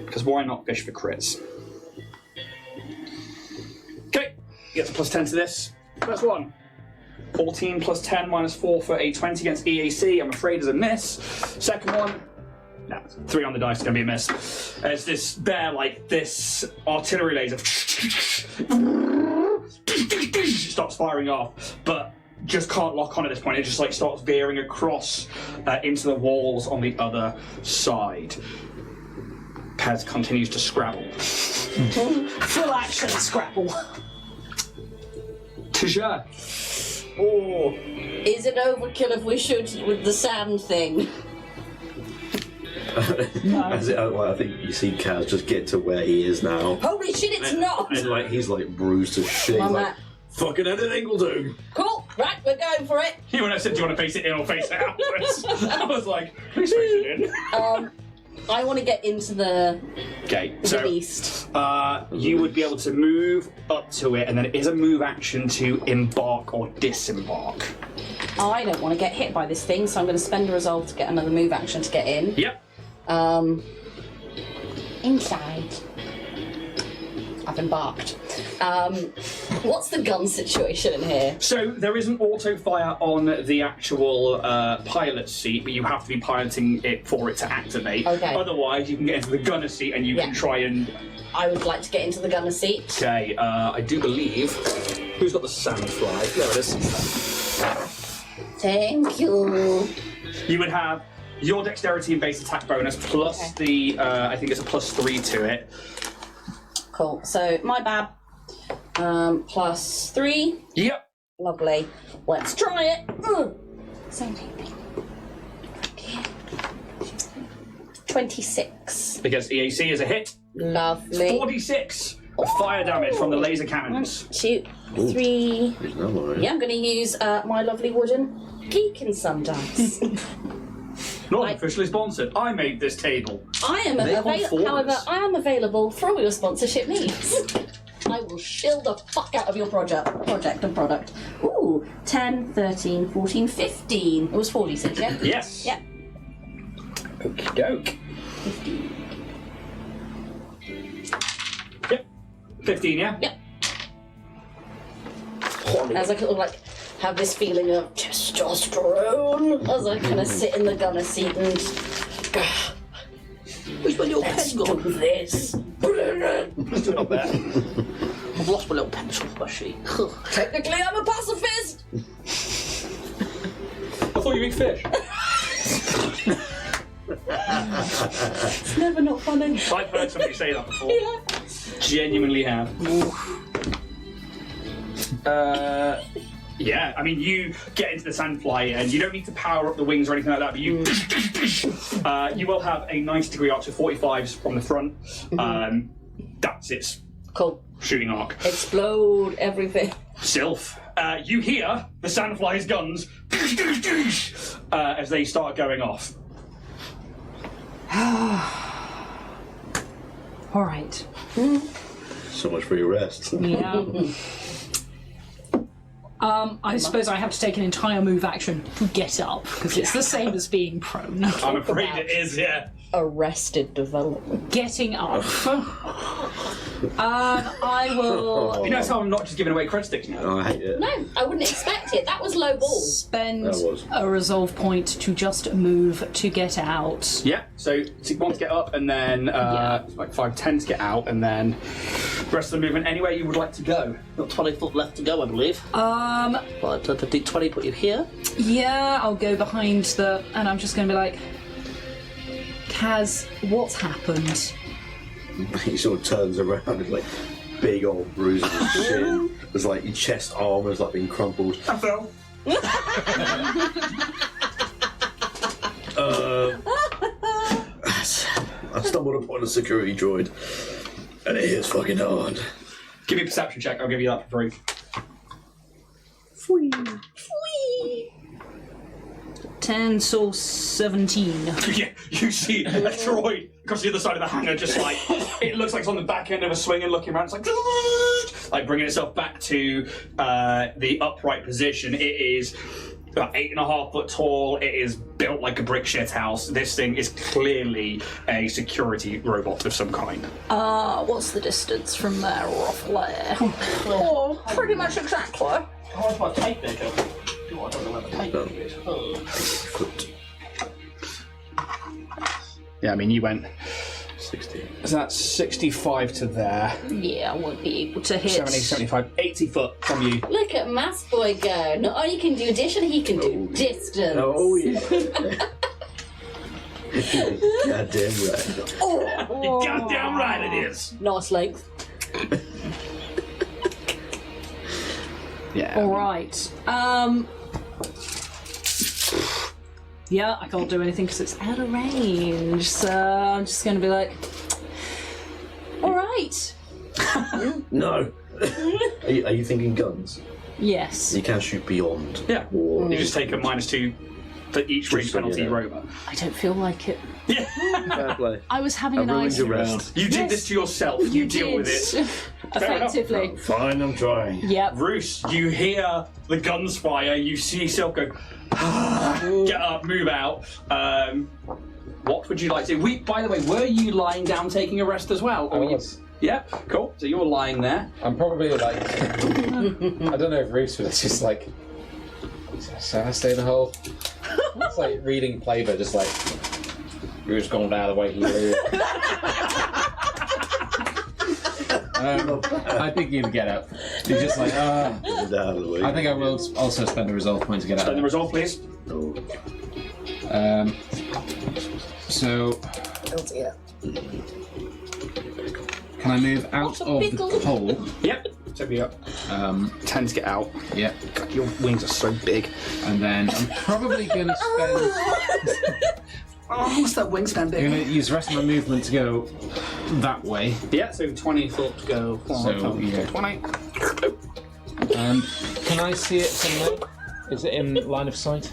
Because why not fish for crits? Okay, gets a +10 to this. First one. 14 plus 10 minus 4 for a 20 against EAC. I'm afraid is a miss. Second one. No, 3 on the dice is going to be a miss. As this bear, like this artillery laser starts firing off, but just can't lock on at this point. It just like starts veering across into the walls on the other side. Pez continues to scrabble. Full action scrabble. Taja. Oh, is it overkill if we shoot with the sand thing? As it, I think you see Kaz just get to where he is now, Holy shit, it's not! and like he's like bruised to shit. He's Mama. like, fucking anything will do. Cool, right, we're going for it. When I said, do you want to face it in or face it outwards? I was like, please face it in. I want to get into the beast. beast. You would be able to move up to it, and then it is a move action to embark or disembark. I don't want to get hit by this thing, so I'm going to spend a resolve to get another move action to get in. Yep. Inside. I've embarked. What's the gun situation in here? So there is an auto fire on the actual pilot seat, but you have to be piloting it for it to activate. Okay. Otherwise, you can get into the gunner seat and you can try and. I would like to get into the gunner seat. Okay. I do believe. Who's got the sandfly? There it is. Thank you. You would have your dexterity and base attack bonus plus the. I think it's a +3 to it. Cool. So my bad. +3. Yep. Lovely. Let's try it. 26. Because EAC is a hit. Lovely. 46 fire damage from the laser cannons. 1, 2, 3. There's no more. Yeah, I'm going to use my lovely wooden geek in some dice. Not officially sponsored. I made this table. I am available. However, I am available for all your sponsorship needs. I will shill the fuck out of your project and product. Ooh, 10, 13, 14, 15. It was 46, yeah? Yes. Yeah. Okie doke. 15. Yep. 15, yeah? Yep. As I kind of like have this feeling of testosterone as I kind of sit in the gunner seat and Which one your let's pen do gone? this. Not bad. I've lost my little pencil mushy. Technically, I'm a pacifist. I thought you eat fish. It's never not funny. I've heard somebody say that before. Yeah. Genuinely have. Yeah, I mean, you get into the sandfly and you don't need to power up the wings or anything like that, but you you will have a 90-degree arc, so 45s from the front. That's its Cool. shooting arc. Explode everything. Sylph, you hear the sandfly's guns as they start going off. All right. So much for your rest. Yeah. I suppose I have to take an entire move action to get up, because it's the same as being prone. I'm afraid it is, yeah. Arrested Development. Getting up. I will You notice how I'm not just giving away cred sticks now? Oh, I hate it. No, I wouldn't expect it. That was low ball. spend That was. a resolve point to just move to get out. Yeah, so 1 to get up, and then like 5, 10 to get out, and then the rest of the movement anywhere you would like to go. Got 20 foot left to go, I believe. But the D20 put you here. Yeah, I'll go behind and I'm just going to be like, Kaz, what's happened? He sort of turns around with like big old bruises on his shin. There's like your chest armor is like being crumpled. I fell. I stumbled upon a security droid, and it is fucking hard. Give me a perception check, I'll give you that for free. 10, so 17. Yeah, you see a droid across the other side of the hangar, just like, it looks like it's on the back end of a swing and looking around, it's like bringing itself back to the upright position. It is about 8.5 foot tall, it is built like a brick shit house. This thing is clearly a security robot of some kind. What's the distance from there, roughly? Oh, pretty much exactly. How much my tape there, Joe? I don't know where the tape is. Foot. Yeah, I mean, you went, 60. so that's 65 to there, Yeah, I won't be able to hit. 70, 75, 80 foot from you. Look at Mass Boy go. Not only can do addition, he can do distance. Oh yeah. Goddamn right. You're goddamn right it is. Nice length. Yeah. Alright. Yeah, I can't do anything because it's out of range, so I'm just going to be like, alright. No. Are you thinking guns? Yes. You can shoot beyond. Yeah. Or You just take a -2 for each range penalty you rover. I don't feel like it. Fair play. I was having I a ruined nice. your rest. You did this to yourself. You deal with it. Effectively. Fine, I'm trying. Yep. Roos, you hear the guns fire. You see yourself go. Get up, move out. What would you like to do? By the way, were you lying down taking a rest as well? I Or was. Yeah, cool. So you were lying there. I'm probably like. I don't know if Reese was just like. Shall I stay in the hole? It's like reading Playboy, just like. You're just going down the way he lives. I think you'd get up. You're just like, I think I will also spend a resolve point to get out. Spend the resolve, please. So. Oh dear. Can I move out of the hole? Yep. So be up. 10 to get out. Yeah. God, your wings are so big. And then I'm probably going to spend. Oh, what's that wingspan I'm big? going to use the rest of my movement to go that way. Yeah, so 20 foot to go. So, yeah. 20. Can I see it from there? Is it in line of sight?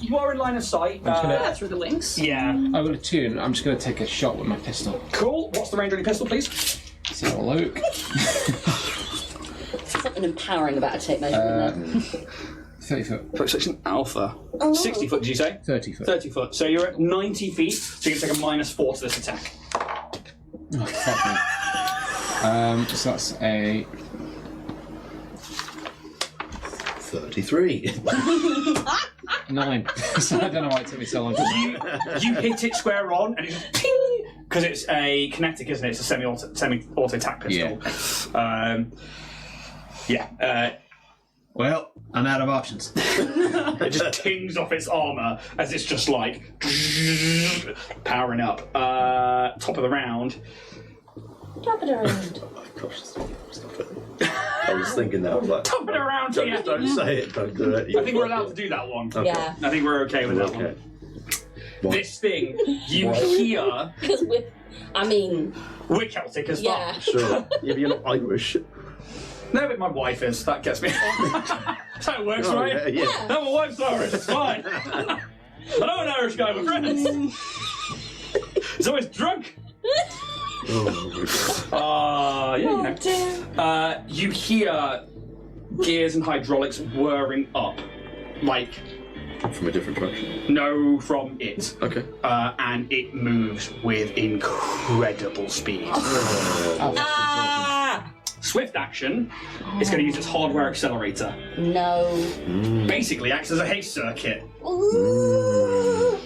You are in line of sight. I'm just gonna- Yeah, through the wings. Yeah. I'm going to tune. I'm just going to take a shot with my pistol. Cool. What's the range on your pistol, please? So have a look. Something empowering about a tape measurement there. 30 foot. Section Alpha. Oh. 60 foot, did you say? 30 foot. 30 foot. So you're at 90 feet, so you can take a -4 to this attack. Oh, fuck me. So that's a 33. 9. So I don't know why it took me so long. You hit it square on, and it's just ping! Because it's a kinetic, isn't it? It's a semi-auto attack pistol. Well, I'm out of options. It just pings off its armour as it's just like powering up. Top of the round. Top it around. Oh, gosh, stop it. I was thinking that. I was like, Top of the round here. don't say it, don't do it. I think we're allowed to do that one. Okay. Yeah. I think we're okay with that Okay. one. This thing, you hear... Because We're Celtic as well. yeah. Sure. Yeah, but you're not Irish. No, but my wife is. That gets me. That's how it works, Oh, right? yeah. No, my wife's Irish. It's fine. I know an Irish guy with friends. He's always drunk. Oh, You hear gears and hydraulics whirring up, like from a different direction. no, from it, Okay. and it moves with incredible speed. Swift action is going to use its hardware accelerator. No. Basically, acts as a haste circuit. Ooh.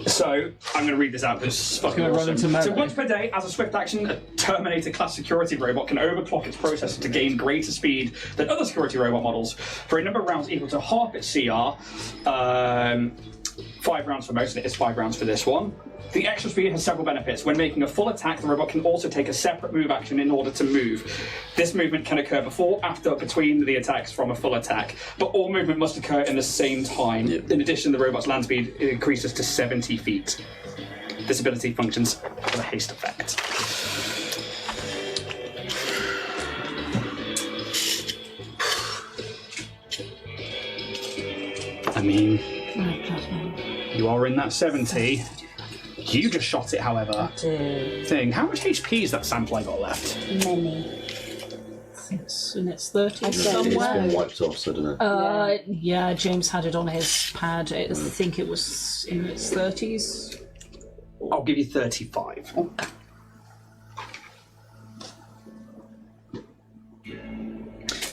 So, I'm going to read this out because it's fucking gonna run awesome. into So melee. once per day, as a swift action, a Terminator class security robot can overclock its processor to gain greater speed than other security robot models for a number of rounds equal to half its CR. 5 rounds for most, and it is 5 rounds for this one. The extra speed has several benefits. When making a full attack, the robot can also take a separate move action in order to move. This movement can occur before, after, between the attacks from a full attack, but all movement must occur in the same time. Yep. In addition, the robot's land speed increases to 70 feet. This ability functions as a haste effect. I mean, you are in that 70. You just shot it, however. Thing. How much HP has that sample I got left? Many. It's in its 30s It's somewhere. been wiped off, so I don't know. Yeah, James had it on his pad. I think it was in its 30s. I'll give you 35.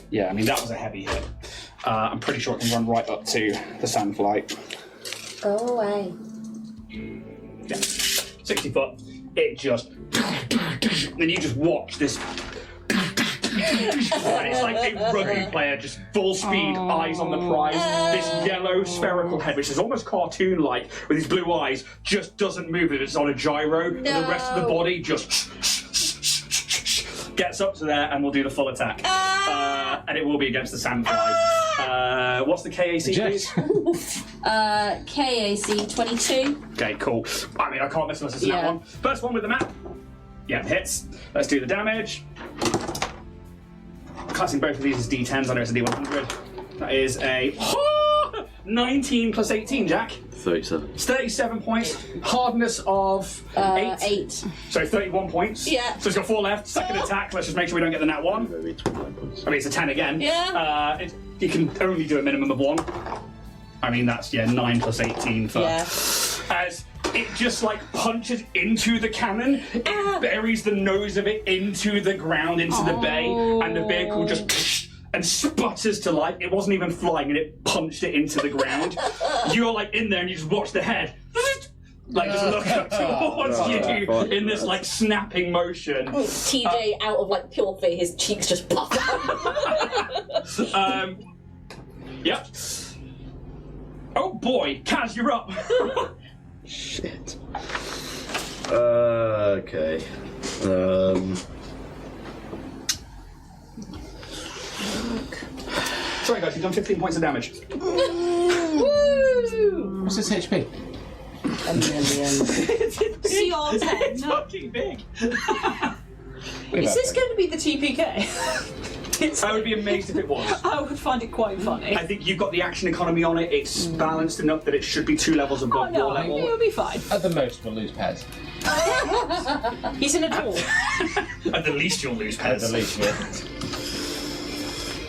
Yeah, I mean, that was a heavy hit. I'm pretty sure it can run right up to the sandflight. Go away. Yeah. 60 foot. It just... and you just watch this... and it's like a rugby player, just full speed, eyes on the prize. This yellow spherical head, which is almost cartoon-like, with his blue eyes, just doesn't move. It's on a gyro, and the rest of the body just gets up to there, and we'll do the full attack. And it will be against the sandfly. What's the KAC, please? KAC 22. Okay, cool. I mean, I can't miss unless it's that one. First one with the map. Yeah, hits. Let's do the damage. Classing both of these as D10s, I know it's a D100. That is a 19 plus 18, Jack. 37. It's 37 points. Hardness of 8. So 31 points. Yeah. So it's got 4 left. Second attack. Let's just make sure we don't get the nat 1. Maybe 29 points. I mean, it's a 10 again. Yeah. You can only do a minimum of 1. I mean, that's, 9 plus 18 for... Yeah. As it just, like, punches into the cannon, it buries the nose of it into the ground, into the bay, and the vehicle just... and sputters to life. It wasn't even flying, and it punched it into the ground. You're, like, in there, and you just watch the head... like, just look up towards you in this, like, snapping motion. TJ, out of, like, pure fear, his cheeks just puff out. Yep. Oh boy, Kaz, you're up. Shit. Okay. Sorry guys, you've done 15 points of damage. Woo! What's this HP? A million. CR10. It's fucking big. Is this going to be the TPK? I would be amazed if it was. I would find it quite funny. I think you've got the action economy on it. It's balanced enough that it should be 2 levels above no, your level. it'll be fine. At the most, we'll lose Pez. He's in a door. At the least you'll lose At Pez. the least, yeah.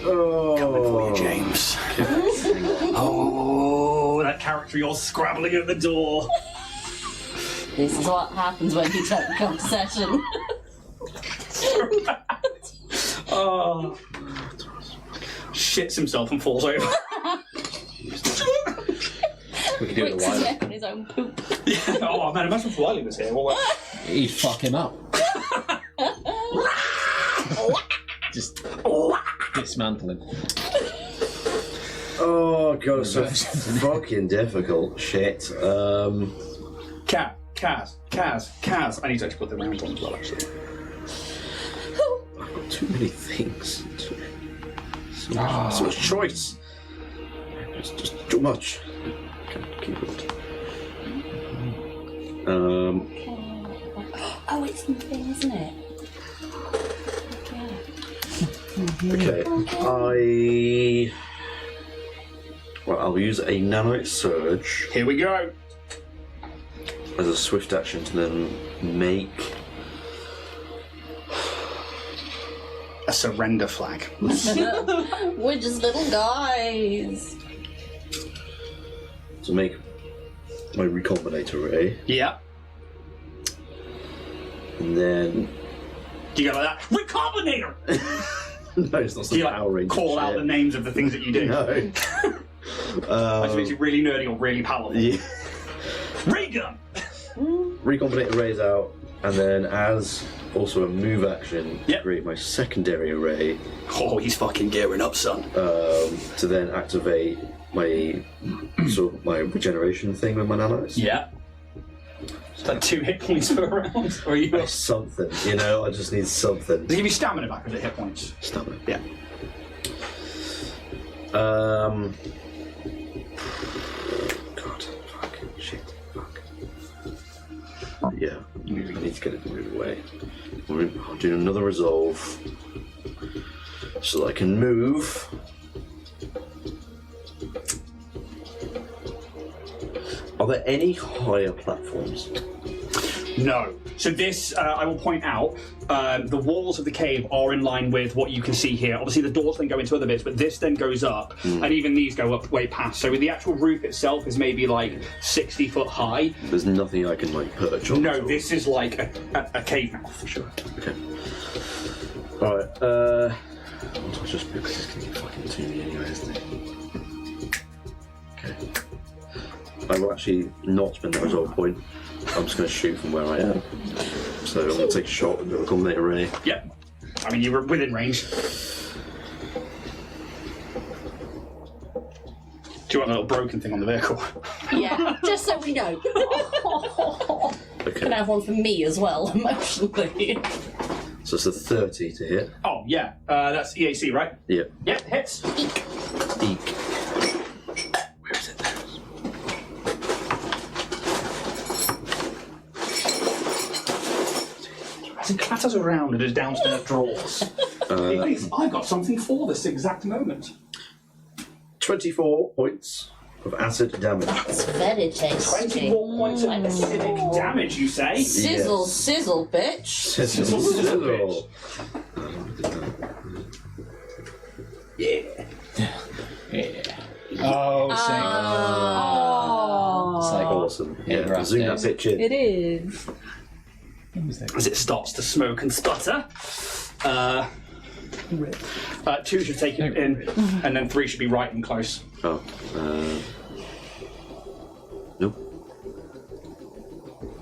Oh, James. Oh, that character you're scrabbling at the door. This is what happens when you take a session. Oh. Shits himself and falls over. We could do it Wicks a his while. neck on his own poop. Oh man, imagine if Wiley was here. Well, He'd fuck him up. Just dismantle him. oh god, it's so fucking difficult. Shit. Kaz. I need to actually put the round on as well, actually. I've got too many things. So much choice. It's just too much. Okay, keep it. Oh, it's the thing, isn't it? Okay, I'll use a nanite surge Here we go. as a swift action to then make A surrender flag. We're just little guys. to make my recombinator array, Yeah. and then Do you go like that? Recombinator! no, it's not Do some you Power Ranger call out shit. the names of the things that you do? No. Which makes you really nerdy or really powerful. Yeah. Ray gun! Recombinate arrays out, and then as also a move action, Yep. create my secondary array Oh, he's fucking gearing up, son. to then activate my my regeneration thing with my nanites. Yeah. Is that 2 hit points per round? Or are you... Something, I just need something. Does it give you stamina back or is it hit points? Stamina. Yeah. God, fuck, shit, fuck. Yeah, I need to get it to move away. I'll do another resolve so that I can move. Are there any higher platforms? No. So this, I will point out, the walls of the cave are in line with what you can see here. Obviously the doors then go into other bits, but this then goes up, and even these go up way past. So the actual roof itself is maybe like 60 foot high. There's nothing I can perch on. No, at all. this is like a cave mouth for sure. Okay. Alright, I'll just because it's gonna get fucking to me anyway, isn't it? Okay. I will actually not spend that resolve point. I'm just going to shoot from where I am. So I'm going to take a shot and do a combinate array. Yeah. I mean, you were within range. Do you want a little broken thing on the vehicle? Yeah, just so we know. Okay. Can I have one for me as well, emotionally? So it's a 30 to hit. Oh, yeah. That's EAC, right? Yep. Yep, hits. Eek. Where is it there? As he clatters around in his downstairs drawers. He thinks, I've got something for this exact moment. 24 points of acid damage. That's very tasty. 24 points of acidic damage, you say? Sizzle, Yes. sizzle, bitch. Sizzle. Yeah. Oh, Oh. it's like Awesome. Yeah, rough zoom that days. bitch in. It is. As it starts to smoke and sputter. 2 should take it in, and then 3 should be right and close. Oh. Nope.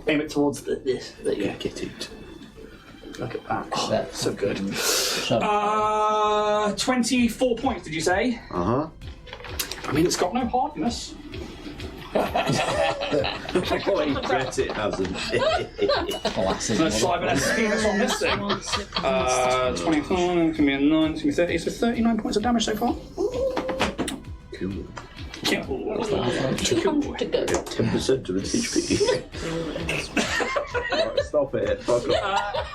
Aim it towards this. There you go. Get it. Look at that. Oh, That's so good. 24 24 points, did you say? Uh-huh. I mean, it's got no hardness. I regret it hasn't. classic. No cybernetic penis on this thing. 25, can be a 9, can be 30. So 39 points of damage so far. Cool. Yeah. 200 to go. 10% of its HP. Right, stop it. Fuck off.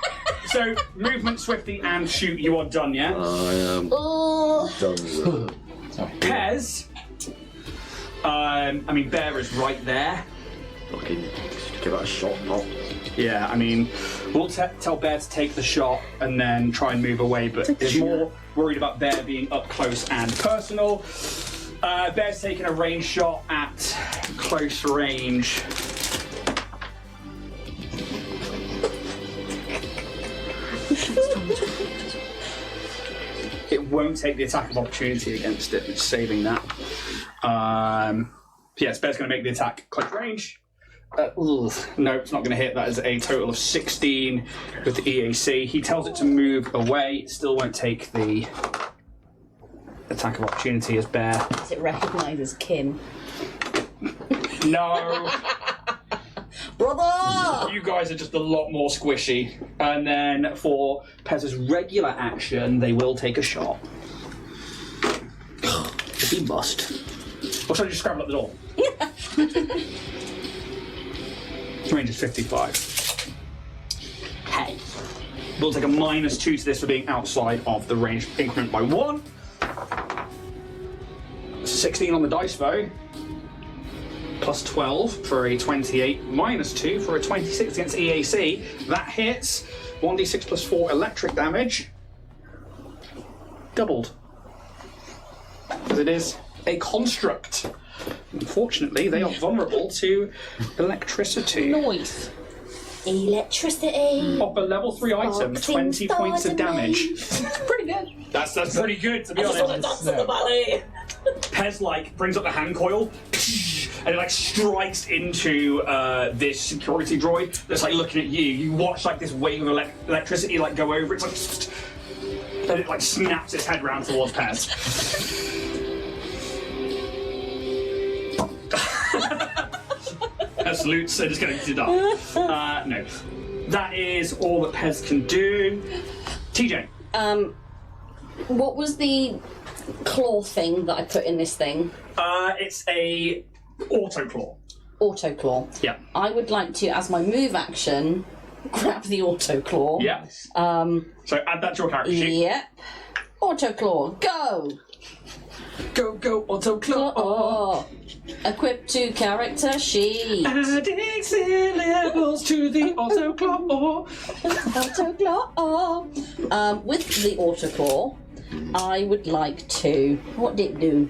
So, movement, swifty, and shoot, you are done, yeah? I am Oh, done with it. Pez. I mean, Bear is right there. Fucking give it a shot, not. Yeah, I mean, we'll tell Bear to take the shot and then try and move away, but is more worried about Bear being up close and personal. Bear's taking a range shot at close range. It won't take the attack of opportunity against it, it's saving that. Yes, Bear's going to make the attack close range. No, it's not going to hit. That is a total of 16 with the EAC. He tells it to move away. It still won't take the attack of opportunity as Bear. does it recognise Kim? No, Brother! you guys are just a lot more squishy. And then for Pez's regular action, they will take a shot. If he must. Or should I just scramble up the door? Range is 55. Hey. We'll take a -2 to this for being outside of the range increment by 1. 16 on the dice though. Plus 12 for a 28, -2 for a 26 against EAC. That hits. 1d6 plus 4 electric damage. Doubled. Because it is a construct. Unfortunately, they are vulnerable to electricity. Noise. Electricity. Off a level 3 item, Boxing 20 points of stars and damage. Pretty good. That's pretty good, to be I just want to honest. dance in the valley. Pez brings up the hand coil and it strikes into this security droid that's looking at you. You watch this wave of electricity go over. It's and it snaps its head round towards Pez. Salute, so just going to it up. No, that is all that Pez can do. TJ. What was the claw thing that I put in this thing? It's a auto claw. Auto claw. Yeah. I would like to, as my move action, grab the auto claw. Yeah. So add that to your character sheet. Yep. Auto claw, go! Go, auto claw. Oh. Equip to character sheet. Adding syllables to the auto claw. Auto claw. With the auto claw, I would like to. What did it do?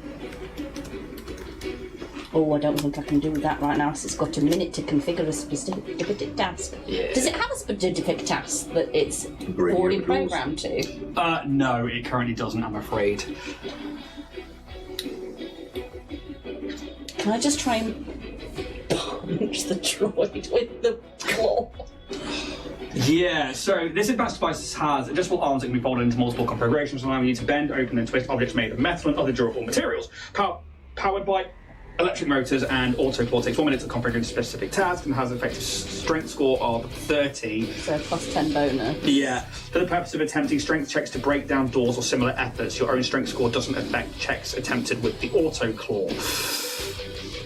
Oh, I don't think I can do that right now. So it's got a minute to configure a specific task. Yeah. Does it have a specific task that it's Bring already your rules. programmed to? No, it currently doesn't, I'm afraid. Can I just try and punch the droid with the claw? Yeah, so this advanced device has adjustable arms that can be folded into multiple configurations, allowing you to bend, open, and twist objects made of metal and other durable materials. Powered by electric motors and auto claw, takes 1 minute to configure a specific task and has an effective strength score of 30. So plus 10 bonus. Yeah. For the purpose of attempting strength checks to break down doors or similar efforts, your own strength score doesn't affect checks attempted with the auto claw.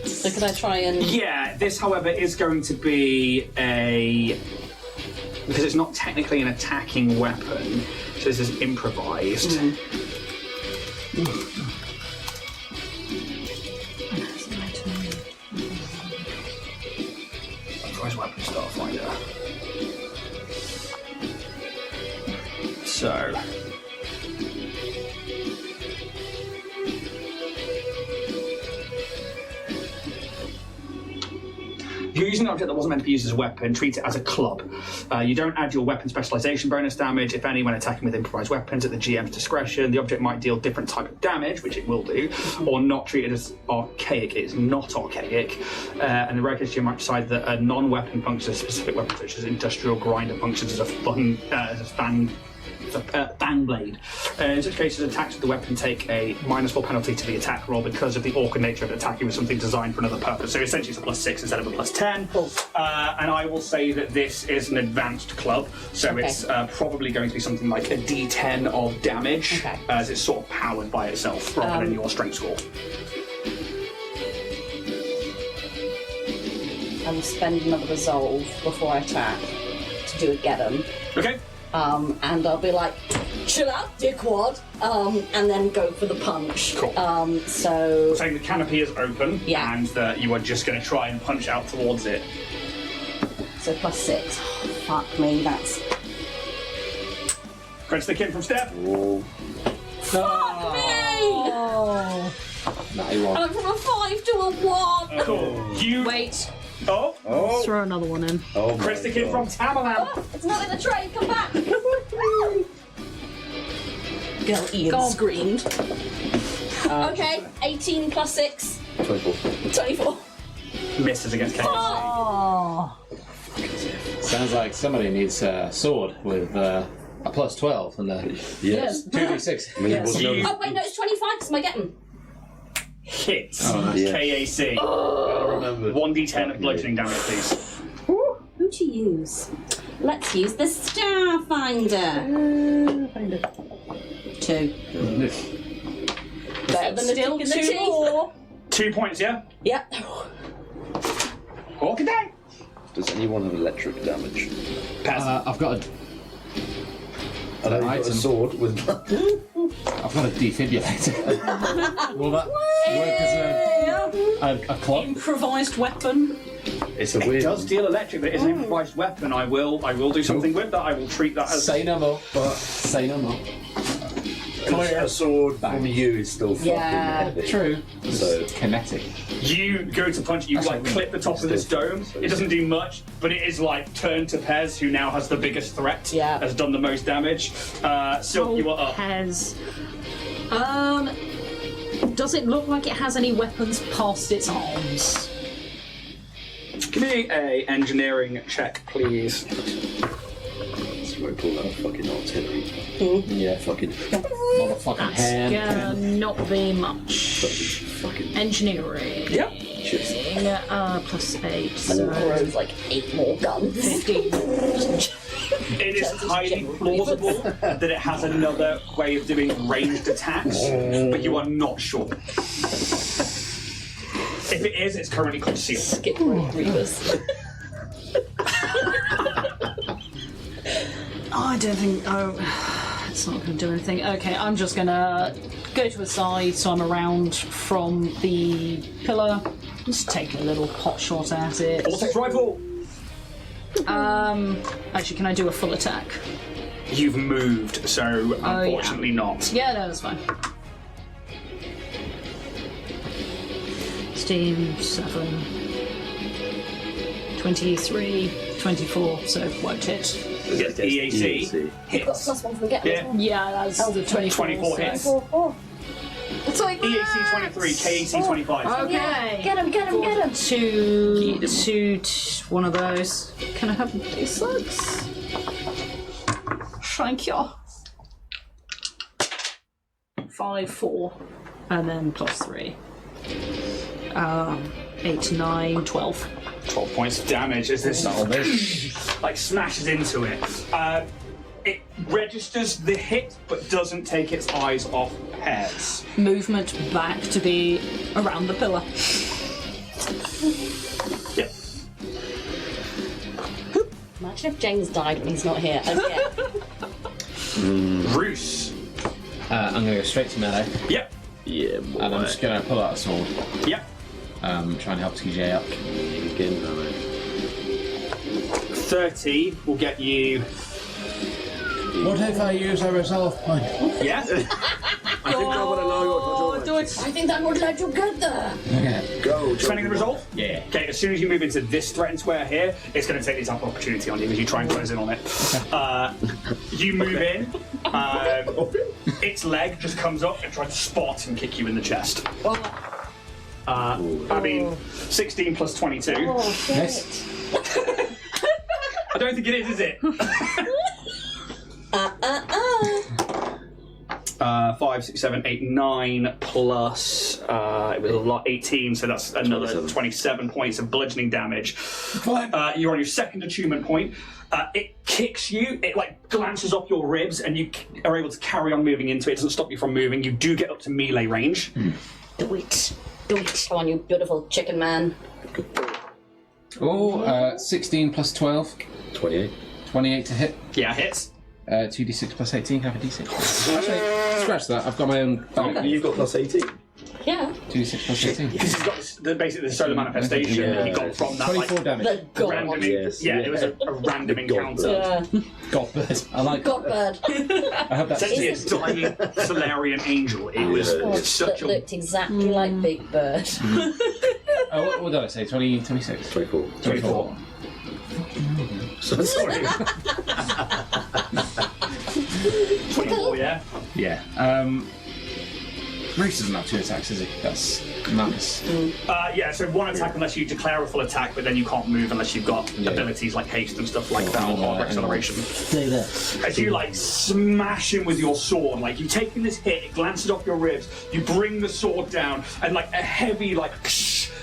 So could I try and... Yeah, this, however, is going to be because it's not technically an attacking weapon, so this is improvised. Starfinder. So. If you're using an object that wasn't meant to be used as a weapon, treat it as a club. You don't add your weapon specialization bonus damage, if any, when attacking with improvised weapons at the GM's discretion. The object might deal different type of damage, which it will do, or not treat it as archaic. It is not archaic. And the rare case GM might decide that a non-weapon functions as a specific weapon, such as industrial grinder functions as a fang blade. In such cases, attacks with the weapon take a -4 penalty to the attack roll because of the awkward nature of attacking with something designed for another purpose. So essentially it's a +6 instead of a +10. And I will say that this is an advanced club, so it's probably going to be something like a D10 of damage, as it's sort of powered by itself rather than your strength score. I will spend another resolve before I attack to do a get 'em. Okay. And I'll be like, chill out, dickwad, and then go for the punch. Cool. So Saying the canopy is open, Yeah. and that you are just going to try and punch out towards it. +6. Oh, fuck me, that's... Credits the kid from Steph. Fuck me! One. I'm from a 5 to a 1! Cool. You Wait, Oh, throw another one in. Oh my Credits the kid from God. Tamerlan. Oh, it's not in the tray, come back! Girl Ian Go on. screamed. Okay, 18 +6, 24. 24. Misses against Kate. Oh, Sounds like somebody needs a sword with a +12 and a Yes. 2d6. I mean, it was no- Oh wait, no, it's 25 because am I getting? Hit. Yeah. KAC. I remember. 1d10 of bludgeoning damage, please. Who to use? Let's use the Starfinder. 2. Better than the Still tick in the 2 teeth. more. 2 points, yeah? Yep. Walk it down. Does anyone have electric damage? Pass. I've got a I know you've got a item. sword with. I've got a defibrillator. Will that work as a club? Improvised weapon. It's a It weird. does deal electric, but it is an improvised weapon. I will do something with that. I will treat that as... Say no more. But say no more. A sword from you is still fucking Yeah, heavy. True. So Kinetic. You go to punch, you like clip the top of this dome. It doesn't do much, but it is like turned to Pez, who now has the biggest threat. Yeah. Has done the most damage. Silk, you are up. has. Does it look like it has any weapons past its arms? Give me a engineering check, please. so I pull out fucking artillery. Yeah. Fucking. Motherfucking That's hand. gonna not be much. Fucking. Engineering. Yep. +8, so grows like 8 more guns. 15. It is highly plausible that it has another way of doing ranged attacks, but you are not sure. If it is, it's currently concealed. Skip Reavers. I don't think. Oh, it's not going to do anything. Okay, I'm just going to go to the side so I'm around from the pillar. Just take a little pot shot at it. Vortex rifle! Actually, can I do a full attack? You've moved, so unfortunately not. Yeah, no, that's fine. Steam 7, 23, 24, so won't hit. Yes, EAC. Hits. +1 from get. Yeah. Yeah, that's the 24. 24 so- hits. It's like EAC 23, KAC 25. Okay. Yeah. Get him. Two, one of those. Can I have D6? Thank you. 5, 4, and then +3. 8, 9, 12. 12 points of damage as this like smashes into it. It registers the hit, but doesn't take its eyes off Pez. Movement back to be around the pillar. Yep. Imagine if James died when he's not here. Okay. Roos. I'm going to go straight to melee, Yep. Yeah, boy. and I'm just going to pull out a sword. Yep. Try and help TJ up. Again, 30 will get you. What if I use a resolve point? Yeah. I think I want to know what Do it. I think that would let you get there. Okay. Go. Spending the resolve? Yeah. Okay, as soon as you move into this threatened square here, it's going to take the attack of opportunity on you as you try and close in on it. You move in, its leg just comes up and tries to spot and kick you in the chest. I mean, 16 plus 22. Oh, shit. Yes. I don't think it is it? 5, 6, 7, 8, 9 plus it was a lot 18, so that's another 27 points of bludgeoning damage. You're on your second attunement point. It kicks you, it like glances off your ribs, and you are able to carry on moving into it. It doesn't stop you from moving. You do get up to melee range. Do it. Do it. Come on, you beautiful chicken man. Oh, 16 plus 12. 28. 28 to hit. Yeah, hits. 2d6 plus 18, have a d6. Actually, scratch that, I've got my own. You've got plus 18. Yeah. 2d6 plus 18. Because he's got basically the solar manifestation that he got from that 24 like, damage. The god. random. Yes, yeah, yeah. it was a random encounter. Yeah. Godbird. I like Godbird. I hope that's Essentially, a dying Solarian angel. It was such That a. looked exactly like Big Bird. what did I say? 20, 26? 24. 24. Sorry. 24, yeah. Yeah. Reese doesn't have 2 attacks, is he? That's madness. Yeah, so 1 attack unless you declare a full attack, but then you can't move unless you've got abilities like haste and stuff like that, or hard acceleration. Stay there. As you like smash him with your sword, like you taking this hit, it glances off your ribs, you bring the sword down, and like a heavy like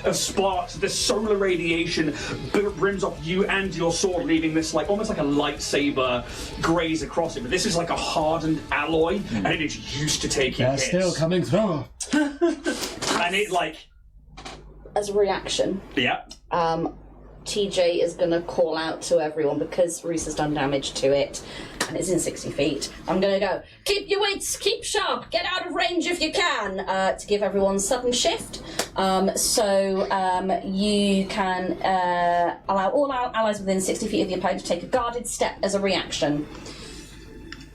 of sparks, this solar radiation brims off you and your sword, leaving this like almost like a lightsaber graze across it. But this is like a hardened alloy, and it is used to taking They're hits. still coming through. And it like, As a reaction, yeah. TJ is going to call out to everyone because Reese has done damage to it and it's in 60 feet. I'm going to go, keep your wits, keep sharp, get out of range if you can, to give everyone sudden shift. So you can allow all our allies within 60 feet of the opponent to take a guarded step as a reaction.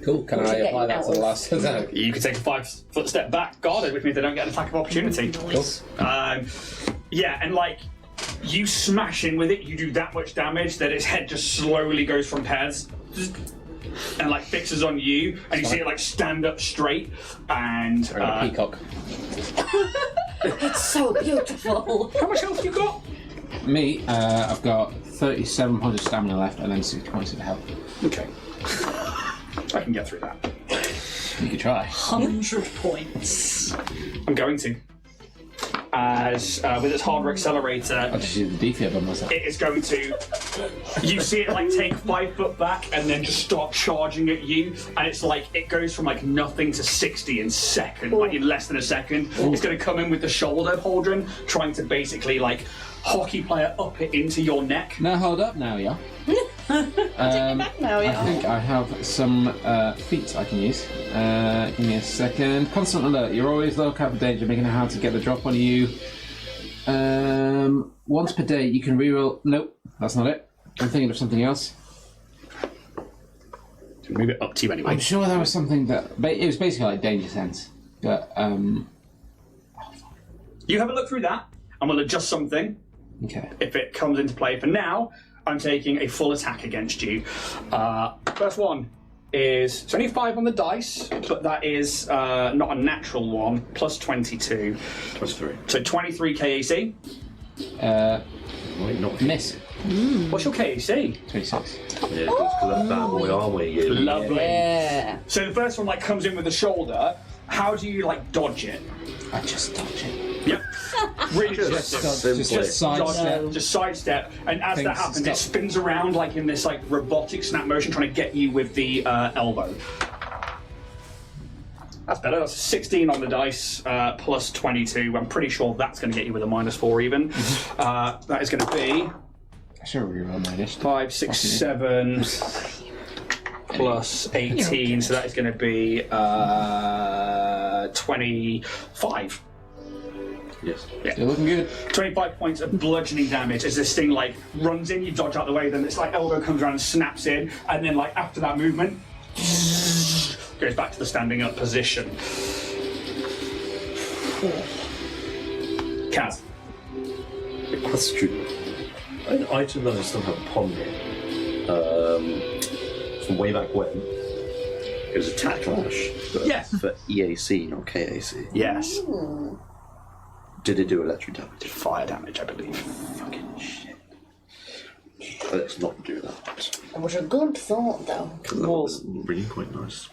Cool. Can Which I will get apply you that to the out. last attack? You can take a 5-foot step back, guarded, which means they don't get an attack of opportunity. Yeah, and like, you smash in with it, you do that much damage that its head just slowly goes from pads and like fixes on you, and you see it like stand up straight, and A peacock. It's so beautiful. how much health you got? Me, I've got 37 points of stamina left and then 6 points of health. Okay. I can get through that. You could try. 100 points. I'm going to. As with its hardware accelerator, I'll just use the defib on myself. it is going to. You see it like take 5 foot back and then just start charging at you, and it's like it goes from like nothing to 60 in second, like in less than a second. It's going to come in with the shoulder pauldron, trying to basically like hockey player up it into your neck. Now hold up now, yeah? Back now, I think I have some feats I can use. Give me a second. Constant alert. You're always low for danger, making it hard to get the drop on you. Once per day, you can reroll. Nope, that's not it. I'm thinking of something else. Move it up to you anyway. I'm sure there was something that it was basically like danger sense, but You have a look through that, and we'll adjust something okay. if it comes into play. For now, I'm taking a full attack against you. First one is it's only 5 on the dice, but that is not a natural one. Plus 22, Plus 3. so 23 KAC. Might not. Miss. What's your KAC? 26. Yeah, because that bad boy armor you. Lovely. Yeah. So the first one like comes in with the shoulder. How do you like dodge it? I just dodge it. Yep. Really Just just simply. Just sidestep. just sidestep, and as that Thinks happens, it's it got- spins around like in this like robotic snap motion, trying to get you with the elbow. That's better. That's 16 on the dice, plus 22. I'm pretty sure that's going to get you with a -4 even. That is going to be I should reroll my dish. 5, 6, 7 plus 18. So that is going to be 25. Yes. You're looking good. 25 points of bludgeoning damage as this thing like runs in, you dodge out the way, then this like elbow comes around and snaps in, and then like after that movement, goes back to the standing up position. Kaz. Question. An item that I still have upon me, from way back when, it was attack clash. Yes. For EAC, not KAC. Yes. Did it do electric damage? Fire damage, I believe. Fucking shit. Let's not do that. It was a good thought, though. Because that was really quite nice.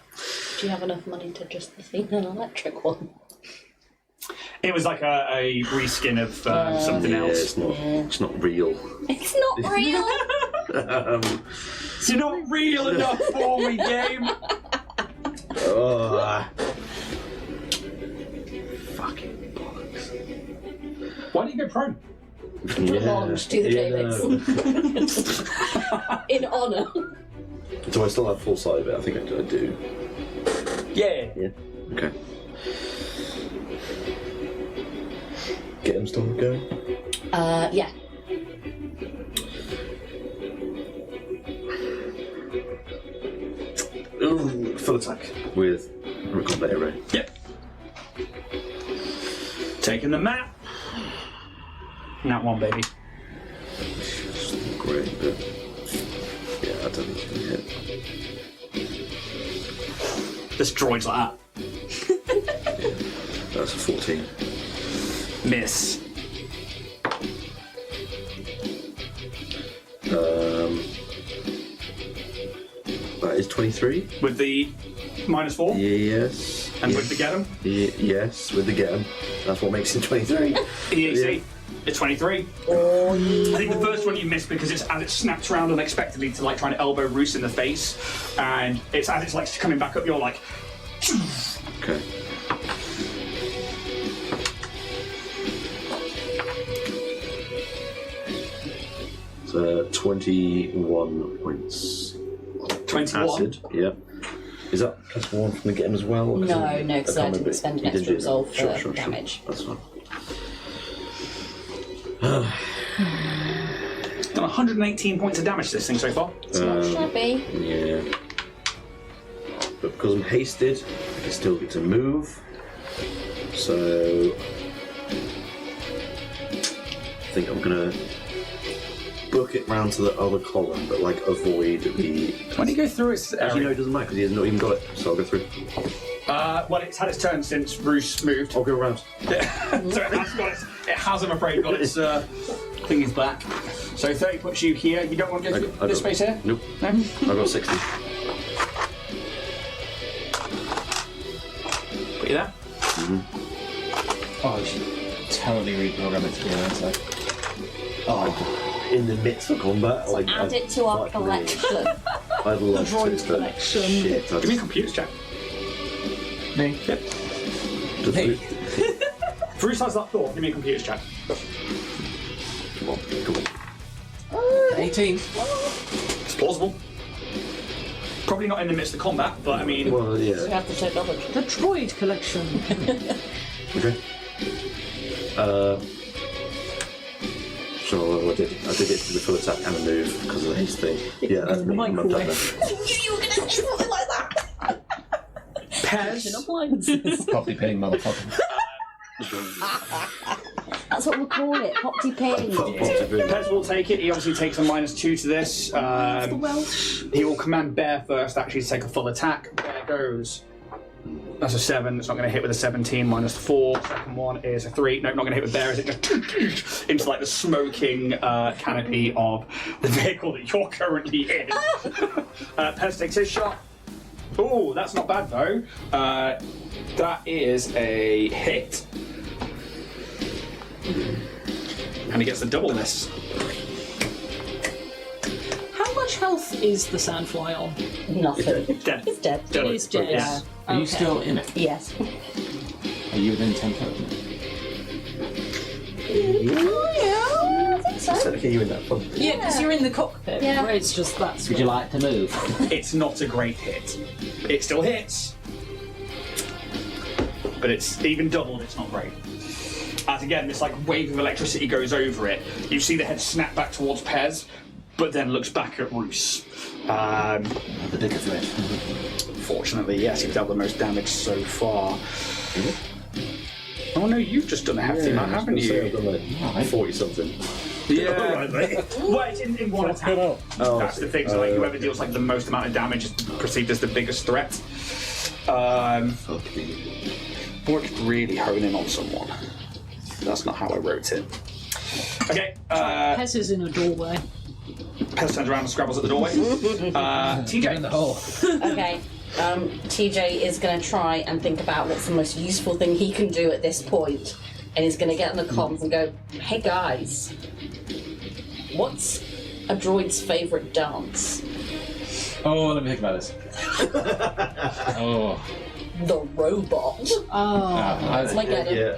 Do you have enough money to just think an electric one? It was like a reskin of something else. It's not real. It's not real! You're not real enough for me, game. Fucking bollocks. Why don't you go prone? Launch to the Davids. In honour. Do I still have full sight of it? I think I do. Yeah. Yeah. Okay. Get him still going? Yeah. Ooh, full attack with combat array. Yep. Taking the map. Not one, baby. Great, but yeah, I don't think you can hit. This droid's like That's a 14. that. Miss. That is 23. With the -4? Yes. And with the get 'em? Yes, with the get 'em. That's what makes it 23. EAC. Yeah. It's 23. I think the first one you missed because it's as it snaps around unexpectedly to like trying to elbow Roos in the face, and it's as it's like coming back up, you're like. Okay. So 21 points. 21. Acid. Yep. Is that +1 from the get 'em as well? No, because I didn't spend an extra resolve for Sure. damage. That's fine. Done 118 points of damage to this thing so far. It's not shabby. Yeah. But because I'm hasted, I can still get to move. So I think I'm gonna book it round to the other column, but like avoid the. When you go through its Actually, no, it doesn't matter because he has not even got it. So I'll go through. well, it's had its turn since Roos moved. I'll go around. So it has got its. It has, I'm afraid, got its thingies back. So 30 puts you here. You don't want to go through this space here? Nope. No? I've got 60. Put you there? Oh, I should totally reprogram it to be honest. In the midst of combat, like Add it to our like, really, collection. I'd love droid to, but collection. shit. Give me a computers check. Me? Yep. Hey. Bruce has that thought. Give me a computers check. Come on. 18. It's plausible. Probably not in the midst of combat, but I mean. Well, We yeah. have to take double. The droid collection. Okay. So I did get to the full attack and the move because of the haste thing. Yeah, that's me. I'm done then. I knew you were going to say something like that. Pez. Probably pinning motherfucker. That's what we'll call it. Popty ping. Pez will take it. He obviously takes a -2 to this. Welsh. He will command Bear first, actually, to take a full attack. Bear goes. That's a 7. It's not going to hit with a 17. -4. Second one is a 3. No, not going to hit with Bear. Is it just into like the smoking canopy of the vehicle that you're currently in? Pez takes his shot. Oh, that's not bad though. That is a hit. And he gets a double miss. How much health is the sandfly on? Nothing. Dead. It's dead. Dead. It is dead. Yeah. Are you Okay. still in it? Yes. Are you within 10 foot? Yeah, I think so. So okay, you in that fun. Yeah, because you're in the cockpit. Yeah. Where it's just that. Would you like to move? It's not a great hit. It still hits. But it's even doubled, it's not great. as again this like wave of electricity goes over it, you see the head snap back towards Pez, but then looks back at Roos. The bigger threat. Fortunately, yes, you've dealt the most damage so far. Oh no, you've just done a hefty amount, haven't you? I've done like 40 something. Yeah. Well, it's in one attack. That's the thing. So like, whoever deals like the most amount of damage is perceived as the biggest threat. Fuck me. Or it's really hone in on someone. That's not how I wrote it. Okay. Pez is in a doorway. Pez turns around and scrabbles at the doorway. TJ in the hole. Okay. TJ is going to try and think about what's the most useful thing he can do at this point, and he's going to get on the comms and go, "Hey guys, what's a droid's favourite dance?" Oh, let me think about this. Oh. The robot. That's my get him.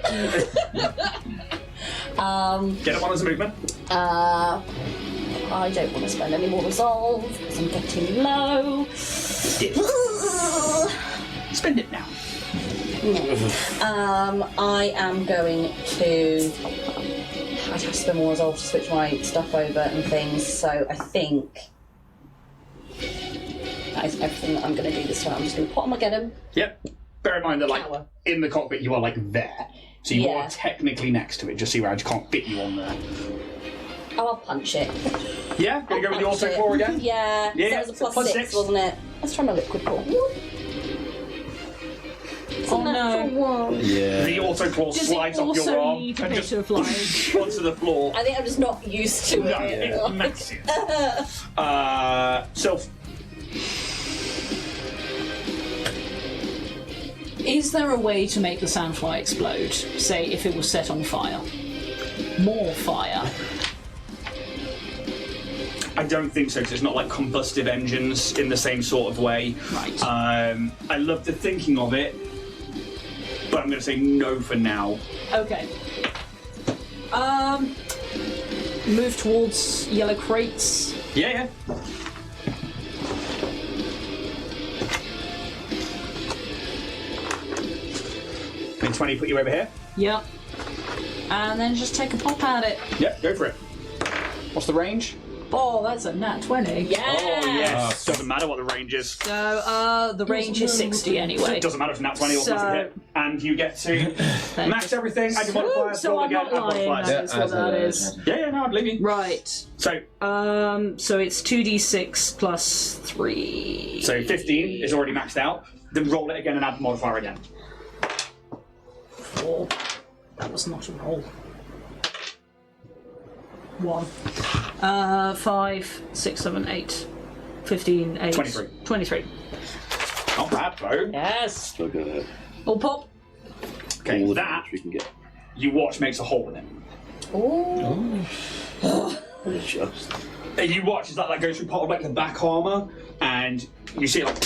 get up on as a movement. I don't want to spend any more resolve because I'm getting low. Spend it now. I am going to. I'd have to spend more resolve to switch my stuff over and things, so I think that is everything that I'm going to do this time. I'm just going to put on my get him. Yep. Bear in mind that like Tower. in the cockpit you are like there. So you Yeah. are technically next to it, just see where I just can't fit you on there. Oh, I'll punch it. Yeah? Gonna go with the auto claw again? Yeah. Yeah, That was a plus plus 6, six. wasn't it? Let's try my liquid claw. It's a Oh, no. natural one. Yeah. The auto claw Does slides it off your also arm need a and bit just of like? onto the floor. I think I'm just not used to No, it. it's massive. Sylph. Is there a way to make the sandfly explode? Say if it was set on fire. More fire. I don't think so, because it's not like combustive engines in the same sort of way. Right. I love the thinking of it, but I'm going to say no for now. Okay. Move towards yellow crates. Yeah. Then 20 put you over here. Yep. And then just take a pop at it. Yep, go for it. What's the range? Oh, that's a nat 20. Yeah. Oh, yes. Doesn't matter what the range is. So, the range is 60 anyway. Doesn't matter if nat 20 or So- plus a hit. And you get to max everything, add your modifiers, So roll I'm again, not add lying, modifiers. that is what that is. Yeah, no, I believe you. Right. So, So it's 2d6 plus 3. so 15 is already maxed out. Then roll it again and add the modifier again. 4. That was not a roll. 1. 5, 6, 7, 8, 15, 8. 23. 23. Not bad, though. Yes. Look at that. All pop. Okay, All the that damage we can get. you watch makes a hole in it. Ooh. Just. And you watch as that goes through part of like the back armor, and you see it like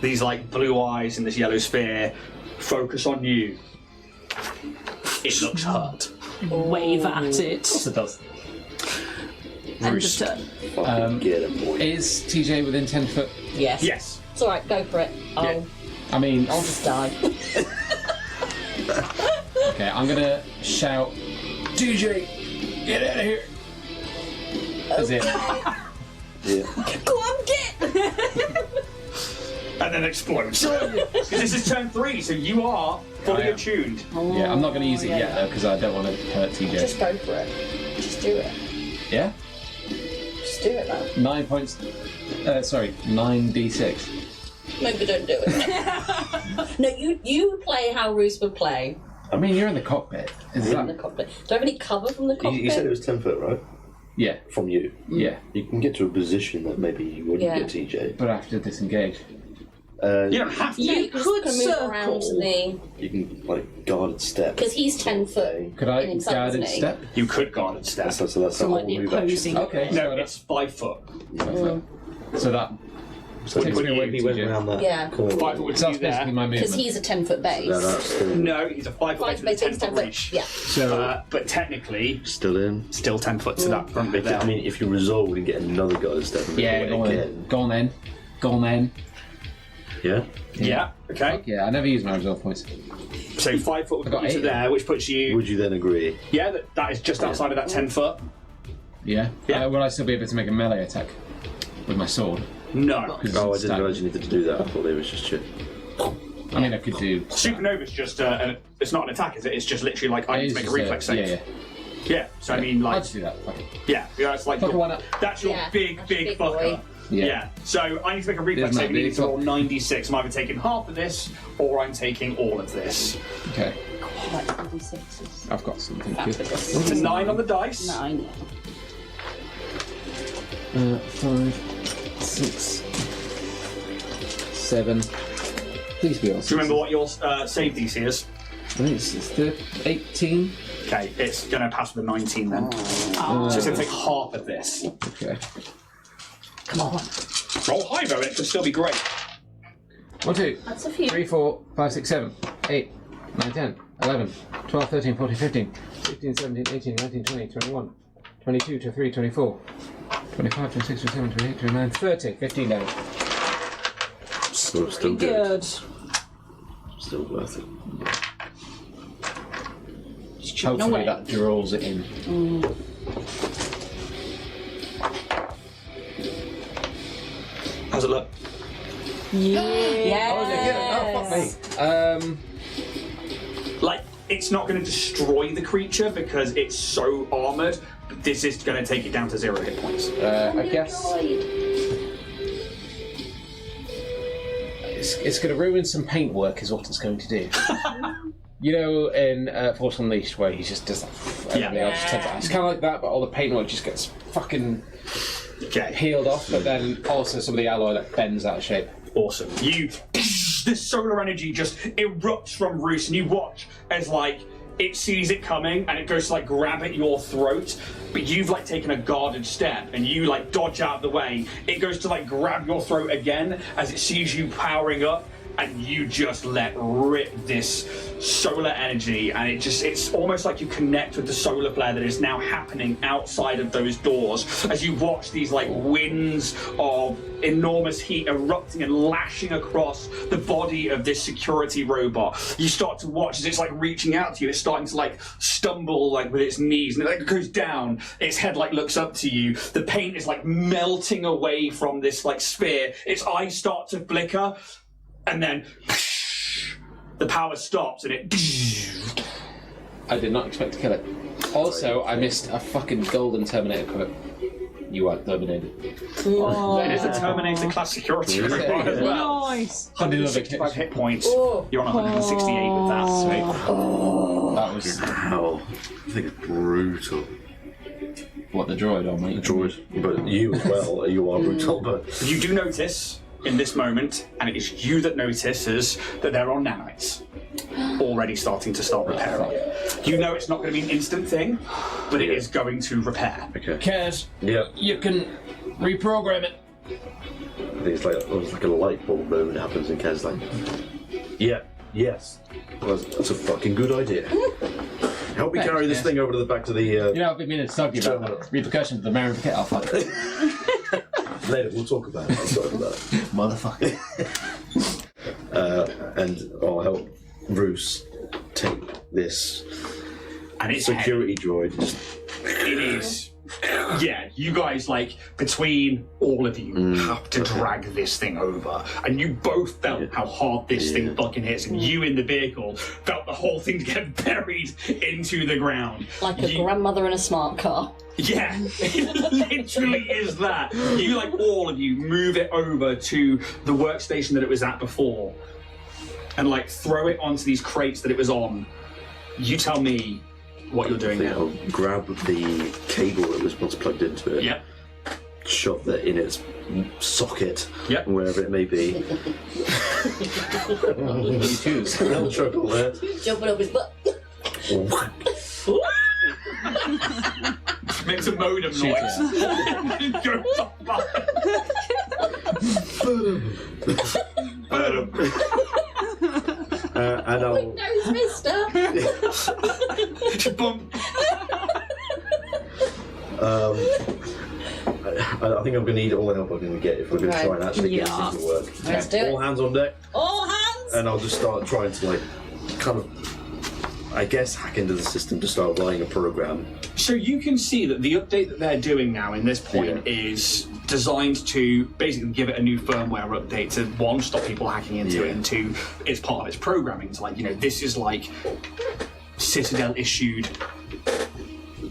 these like blue eyes in this yellow sphere focus on you. It looks hurt. Wave at it. It does. End of turn. Fucking get him, boy. Is TJ within 10 foot? Yes. Yes. It's alright, go for it. I'll I mean, I'll just die. okay, I'm gonna shout, TJ, get out of here. That's it. Yeah. Go on, get! And then explodes. Because this is turn 3, so you are fully I am. attuned. Yeah, I'm not gonna use it yeah, yet though, because I don't want to hurt TJ. Just go for it. Just do it. Yeah? Just do it, man. 9 points. 9d6. Maybe don't do it. No, you play how Roos would play I mean, you're in the cockpit. Is in the that? cockpit. Do I have any cover from the cockpit? You said it was 10 foot, right? Yeah, From you. yeah. You can get to a position that maybe you wouldn't Yeah. get TJ. But I have to disengage. You don't have to. You Just could move around circle. the... You can, like, guarded step. Because he's 10 foot. Could I in himself, guarded isn't he? step? You could guard and step. So that's So a like whole the move action. opposing. Okay. No, so it's 5 foot. So that So takes me away if he from went TJ. around that Yeah. corner. 5 foot would So be that's there. basically my Because movement. he's a 10 foot base. No, that's still, No, he's a 5 foot Five base with a base, 10 10 foot foot. reach. Yeah. So But technically, still in. still 10 foot to that front bit there. I mean, if you resolve and get another guarded step and yeah, make go it on again. then. Go on then. Go on then. Yeah? Yeah. Okay. Yeah, I never use my resolve points. So 5 foot would got put you to 8. there, which puts you. Would you then agree? Yeah, that is just outside of that 10 foot. Yeah? Yeah. Will I still be able to make a melee attack with my sword? No. Oh, I didn't realise you needed to do that. I thought they was just shit. I mean, I could do... Supernova's just it's not an attack, is it? It's just literally like I need to make a reflex save. Yeah. Yeah. So I mean, I'll like, just do that. Fuck it. yeah, it's like Fuck it, why not? that's your Yeah, big that's big big fucker. boy. Yeah. So I need to make a reflex There's save. my You need to big roll 96. I'm either taking half of this or I'm taking all of this. Okay. Like 46s. I've got something. That's Good. It's a 9 on the dice. 9. 5, 6, 7. Please be awesome. Do you remember what your save DC is? I think it's 18. Okay, it's going to pass with a 19 then. So it's going to take half of this. Okay. Come on. Roll high though, and it could still be great. 1, 2, That's a few. 3, 4, 5, 6, 7, 8, 9, 10, 11, 12, 13, 14, 15, 16, 17, 18, 19, 20, 21, 22, 23, 24, 25, 26, 27, 28, 29, 30, 15 damage. So still good. Good. Still worth it. Just chipping Hopefully away. that draws it in. How's it look? Yes. Like, it's not going to destroy the creature because it's so armoured, but this is going to take it down to 0 hit points. I guess it's going to ruin some paintwork, is what it's going to do. You know, in Force Unleashed, where he just does that, everything else just turns out. It's kind of like that, but all the paintwork just gets fucking Okay. peeled off, but then also some of the alloy that bends out of shape. Awesome. This solar energy just erupts from Roos, and you watch as like it sees it coming, and it goes to like grab at your throat, but you've like taken a guarded step, and you like dodge out of the way. It goes to like grab your throat again as it sees you powering up, and you just let rip this solar energy, and it's almost like you connect with the solar flare that is now happening outside of those doors as you watch these like winds of enormous heat erupting and lashing across the body of this security robot. You start to watch as it's like reaching out to you, it's starting to like stumble like with its knees, and it like goes down, its head like looks up to you, the paint is like melting away from this like sphere, its eyes start to flicker, and then the power stops and it. I did not expect to kill it. Also, I missed a fucking golden Terminator quote. You are terminated. It is a Terminator class security robot as well. Nice. 165 hit points. You're on 168 with that. Sweet. That was Wow. I think it's brutal. what the droid on me. Droid. But you as well. You are brutal, but. You do notice in this moment, and it is you that notices that they're on nanites, already starting to start repairing. You know it's not going to be an instant thing, but it is going to repair. Okay. Kaz, Yeah. you can reprogram it. I think it's like a light bulb moment happens in Kez like, yeah, yes, well, that's a fucking good idea. Help me carry this thing over to the back to the. You know, I've been meaning to talk to you about the repercussions of the Marin Pit Alpha. Later, we'll talk about it. Motherfucker. And I'll help Bruce take this And it's security droid. It is. Yeah, you guys, like, between all of you, have to drag this thing over. And you both felt how hard this thing fucking hits. And you in the vehicle felt the whole thing get buried into the ground. Like a grandmother in a smart car. Yeah, it literally is that. You, like, all of you, move it over to the workstation that it was at before. And, like, throw it onto these crates that it was on. You tell me what you're doing now. I'll grab the cable that was once plugged into it. Yep. Shove that in its socket, Yep. wherever it may be. You choose. No trouble there. Jumping up his butt. Makes a modem noise. Goes off. And I'll. Nose mister. Boom. I think I'm going to need all the help I'm going to get if we're going to try and actually get this to work. Let's do it. All hands on deck. All hands! And I'll just start trying to, like, kind of, I guess, hack into the system to start running a program. So you can see that the update that they're doing now in this point is designed to basically give it a new firmware update to, one, stop people hacking into it, and two, it's part of its programming. It's like, this is like Citadel issued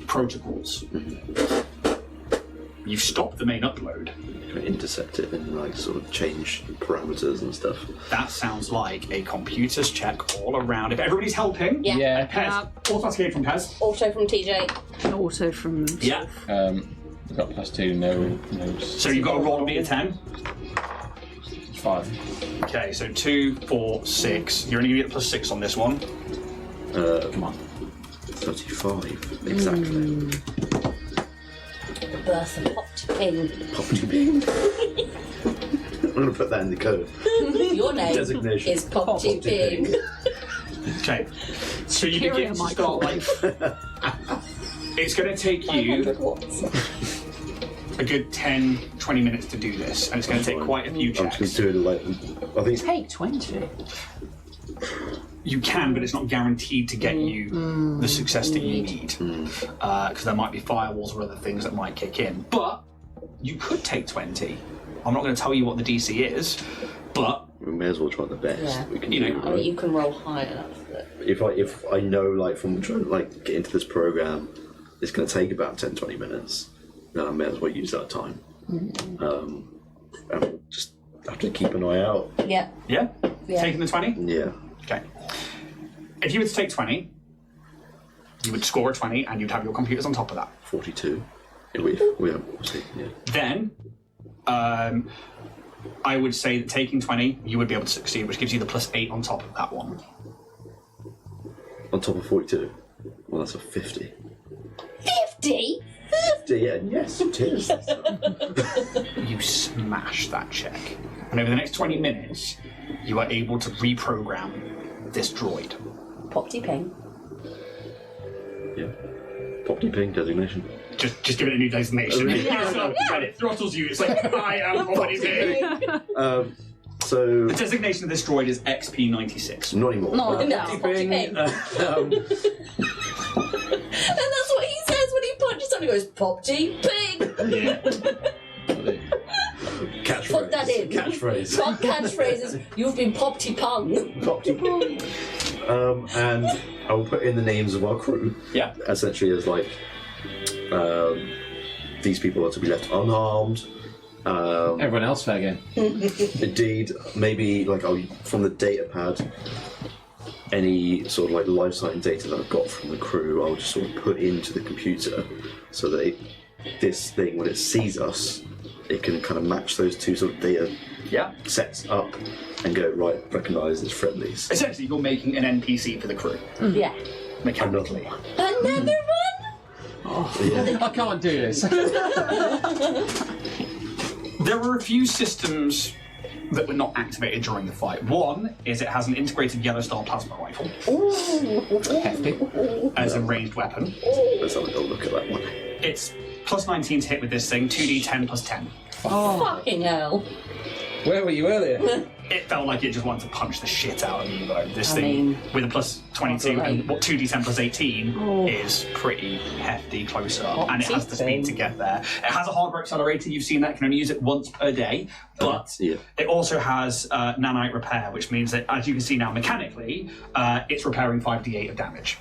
protocols. You've stopped the main upload. Intercept it and like sort of change parameters and stuff. That sounds like a computer's check all around. If everybody's helping, Yeah. Pez, automatic aid from Pez. Auto from TJ. Also from. Yeah. We've got +2, no. So you've got to roll me a 10. 5. Okay, so 2, 4, 6. You're only going to get +6 on this one. Come on. 35, exactly. The birth of Popty Ping. Popty Ping. I'm going to put that in the code. Your name Designation. is Popty Ping. Okay, so you Carrier begin to start like. It's going to take you 500 watts. a good 10, 20 minutes to do this, and it's going to take quite a few I'm just checks. going to do it like, I think Take 20. You can, but it's not guaranteed to get you the success that you need, because there might be firewalls or other things that might kick in. But you could take 20. I'm not going to tell you what the DC is, but we may as well try the best Yeah. we can You do. know, I mean, you can roll high enough. But... If I know, like, from trying to like get into this program, it's going to take about 10-20 minutes, then I may as well use that time. And we'll just have to keep an eye out. Yeah. yeah, Yeah. taking the 20. Yeah. Okay. If you were to take 20, you would score a 20, and you'd have your computers on top of that. 42. We'll see. Yeah. Then, I would say that taking 20, you would be able to succeed, which gives you the +8 on top of that one. On top of 42. Well, that's a 50. 50? 50, yeah, yes, it is. You smash that check. And over the next 20 minutes, you are able to reprogram this droid. Popty Ping. Yeah. Popty Ping designation. Just give it a new designation. Yeah. And it throttles you. It's like, I am Popty Ping. So, The designation of this droid is XP96. not anymore. No, Popty Popty Ping. And that's what he says when he punches someone. He goes, Popty Ping. Catchphrase. Put that in. Catchphrase. Top catchphrases. You've been Popty Pung. Popty Ping. And I will put in the names of our crew. Yeah. Essentially as like, these people are to be left unharmed. Everyone else fair game. Indeed, maybe like from the data pad, any sort of like life sign data that I've got from the crew, I'll just sort of put into the computer so that this thing, when it sees us, it can kind of match those two sort of data sets up and go, right, recognise as friendlies. Essentially, you're making an NPC for the crew, Yeah. mechanically. Another one? I can't do this. There were a few systems that were not activated during the fight. One is it has an integrated yellow star plasma rifle Hefty. as a ranged weapon. Let's have a little look at that one. It's +19 to hit with this thing, 2d10 +10. Fucking hell. Where were you earlier? It felt like it just wanted to punch the shit out of you, though. This I thing mean, with a +22 and what 2d10 +18 is pretty hefty close up, and it has the speed to get there. It has a hardware accelerator. You've seen that. It can only use it once per day, but it also has nanite repair, which means that, as you can see now mechanically, it's repairing 5d8 of damage.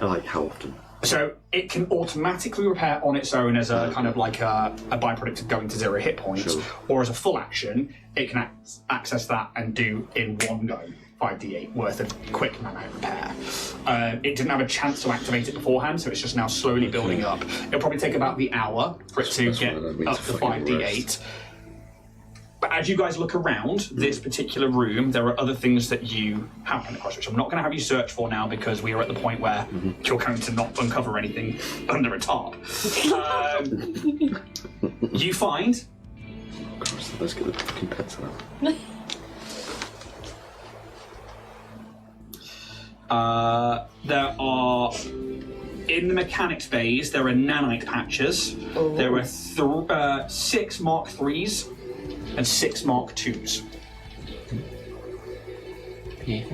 Like how often? So it can automatically repair on its own as a kind of like a byproduct of going to 0 hit points, or as a full action, it can access that and do in one go 5d8 worth of quick nanite repair. It didn't have a chance to activate it beforehand, so it's just now slowly building up. It'll probably take about the hour for it to get up to 5d8. But as you guys look around this particular room, there are other things that you have come across, which I'm not going to have you search for now because we are at the point where you're going to not uncover anything under a tarp. You find... Christ, let's get the fucking pets out. There are In the mechanics bays, there are nanite patches. Oh. There are 6 Mark IIIs and 6 Mark IIs. Yeah.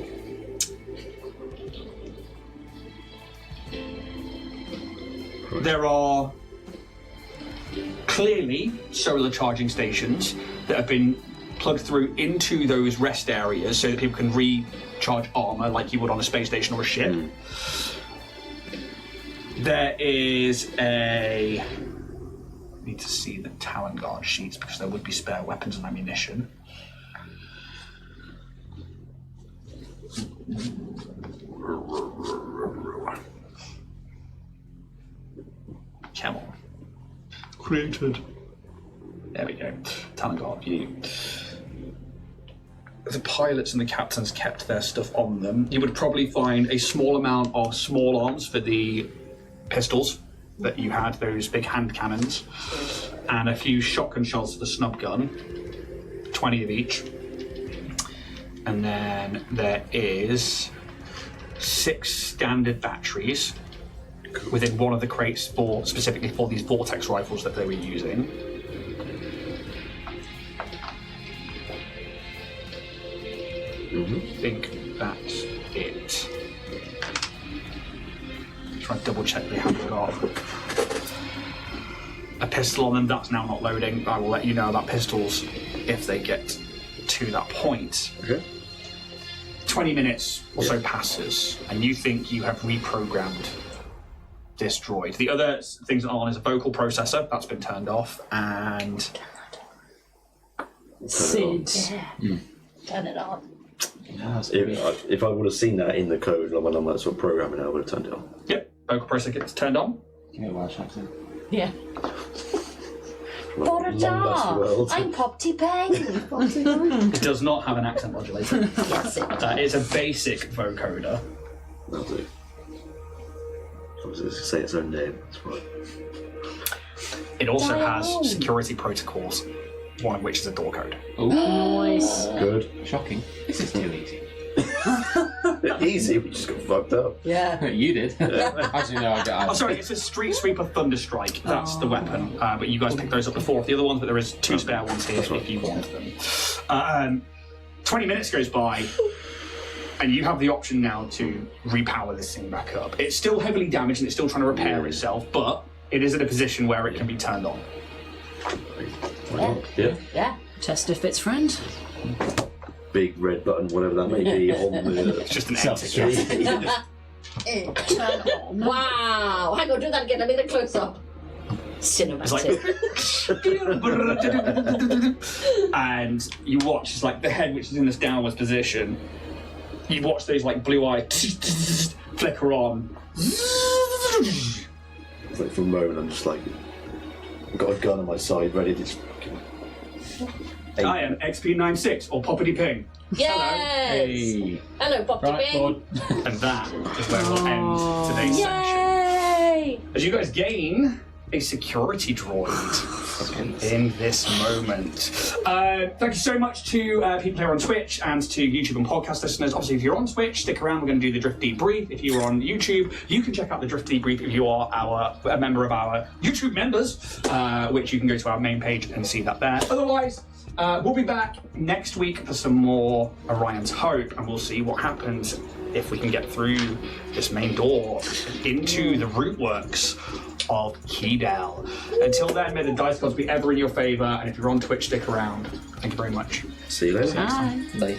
There are clearly solar charging stations that have been plugged through into those rest areas so that people can recharge armor like you would on a space station or a ship. There is a... I need to see the Talon Guard sheets because there would be spare weapons and ammunition. Come on. Created. There we go. Talon Guard view. The pilots and the captains kept their stuff on them. You would probably find a small amount of small arms for the pistols that you had, those big hand cannons, and a few shotgun shells for the snub gun, 20 of each. And then there is 6 standard batteries within one of the crates specifically for these vortex rifles that they were using. I think that's it. Try and double check they haven't got a pistol on them. That's now not loading. I will let you know about pistols if they get to that point. Okay. 20 minutes or so passes, and you think you have reprogrammed this droid. The other things that are on is a vocal processor that's been turned off, and Sid. Turn it on. If I would have seen that in the code when I'm sort of programming, I would have turned it on. yep, vocal processor gets turned on. Yeah, Welsh accent. Yeah. Long lost world. I'm Popty Peng. It does not have an accent modulator. Yes, it does. It's a basic vocoder. That'll do. I was going to say its own name. That's right. It also Dial. has security protocols, one of which is a door code. Nice. Good. Shocking. This is too easy. Easy. We just got fucked up. Yeah. You did. Actually, no, I got Oh, sorry, it's a Street Sweeper Thunderstrike. That's the weapon. But you guys picked those up before. The other ones, but there is 2 spare ones here if you want them. 20 minutes goes by, and you have the option now to repower this thing back up. It's still heavily damaged and it's still trying to repair itself, but it is in a position where it can be turned on. Yeah. Yeah. Test if it's friend. Big red button, whatever that may be, on the. It's just an empty. Turn on. Wow. Hang on, do that again. Let me get a close up. Cinematic. It's like, and you watch, it's like the head, which is in this downwards position. You watch those like blue eyes flicker on. It's like for a moment, I'm just like, I've got a gun on my side, ready to just fucking. I am XP96 or Poppity Ping. Yes. Hey. Hello, Popty Right, Peng. Lord. And that is where we'll end today's section. Yay! As you guys gain a security droid in this moment. Thank you so much to people here on Twitch and to YouTube and podcast listeners. Obviously, if you're on Twitch, stick around. We're going to do the Drift Debrief. If you're on YouTube, you can check out the Drift Debrief if you are a member of our YouTube members, which you can go to our main page and see that there. Otherwise, we'll be back next week for some more Orion's Hope, and we'll see what happens if we can get through this main door into the root works of Keydell. Until then, may the dice gods be ever in your favour, and if you're on Twitch, stick around. Thank you very much. See you later. Bye. Bye.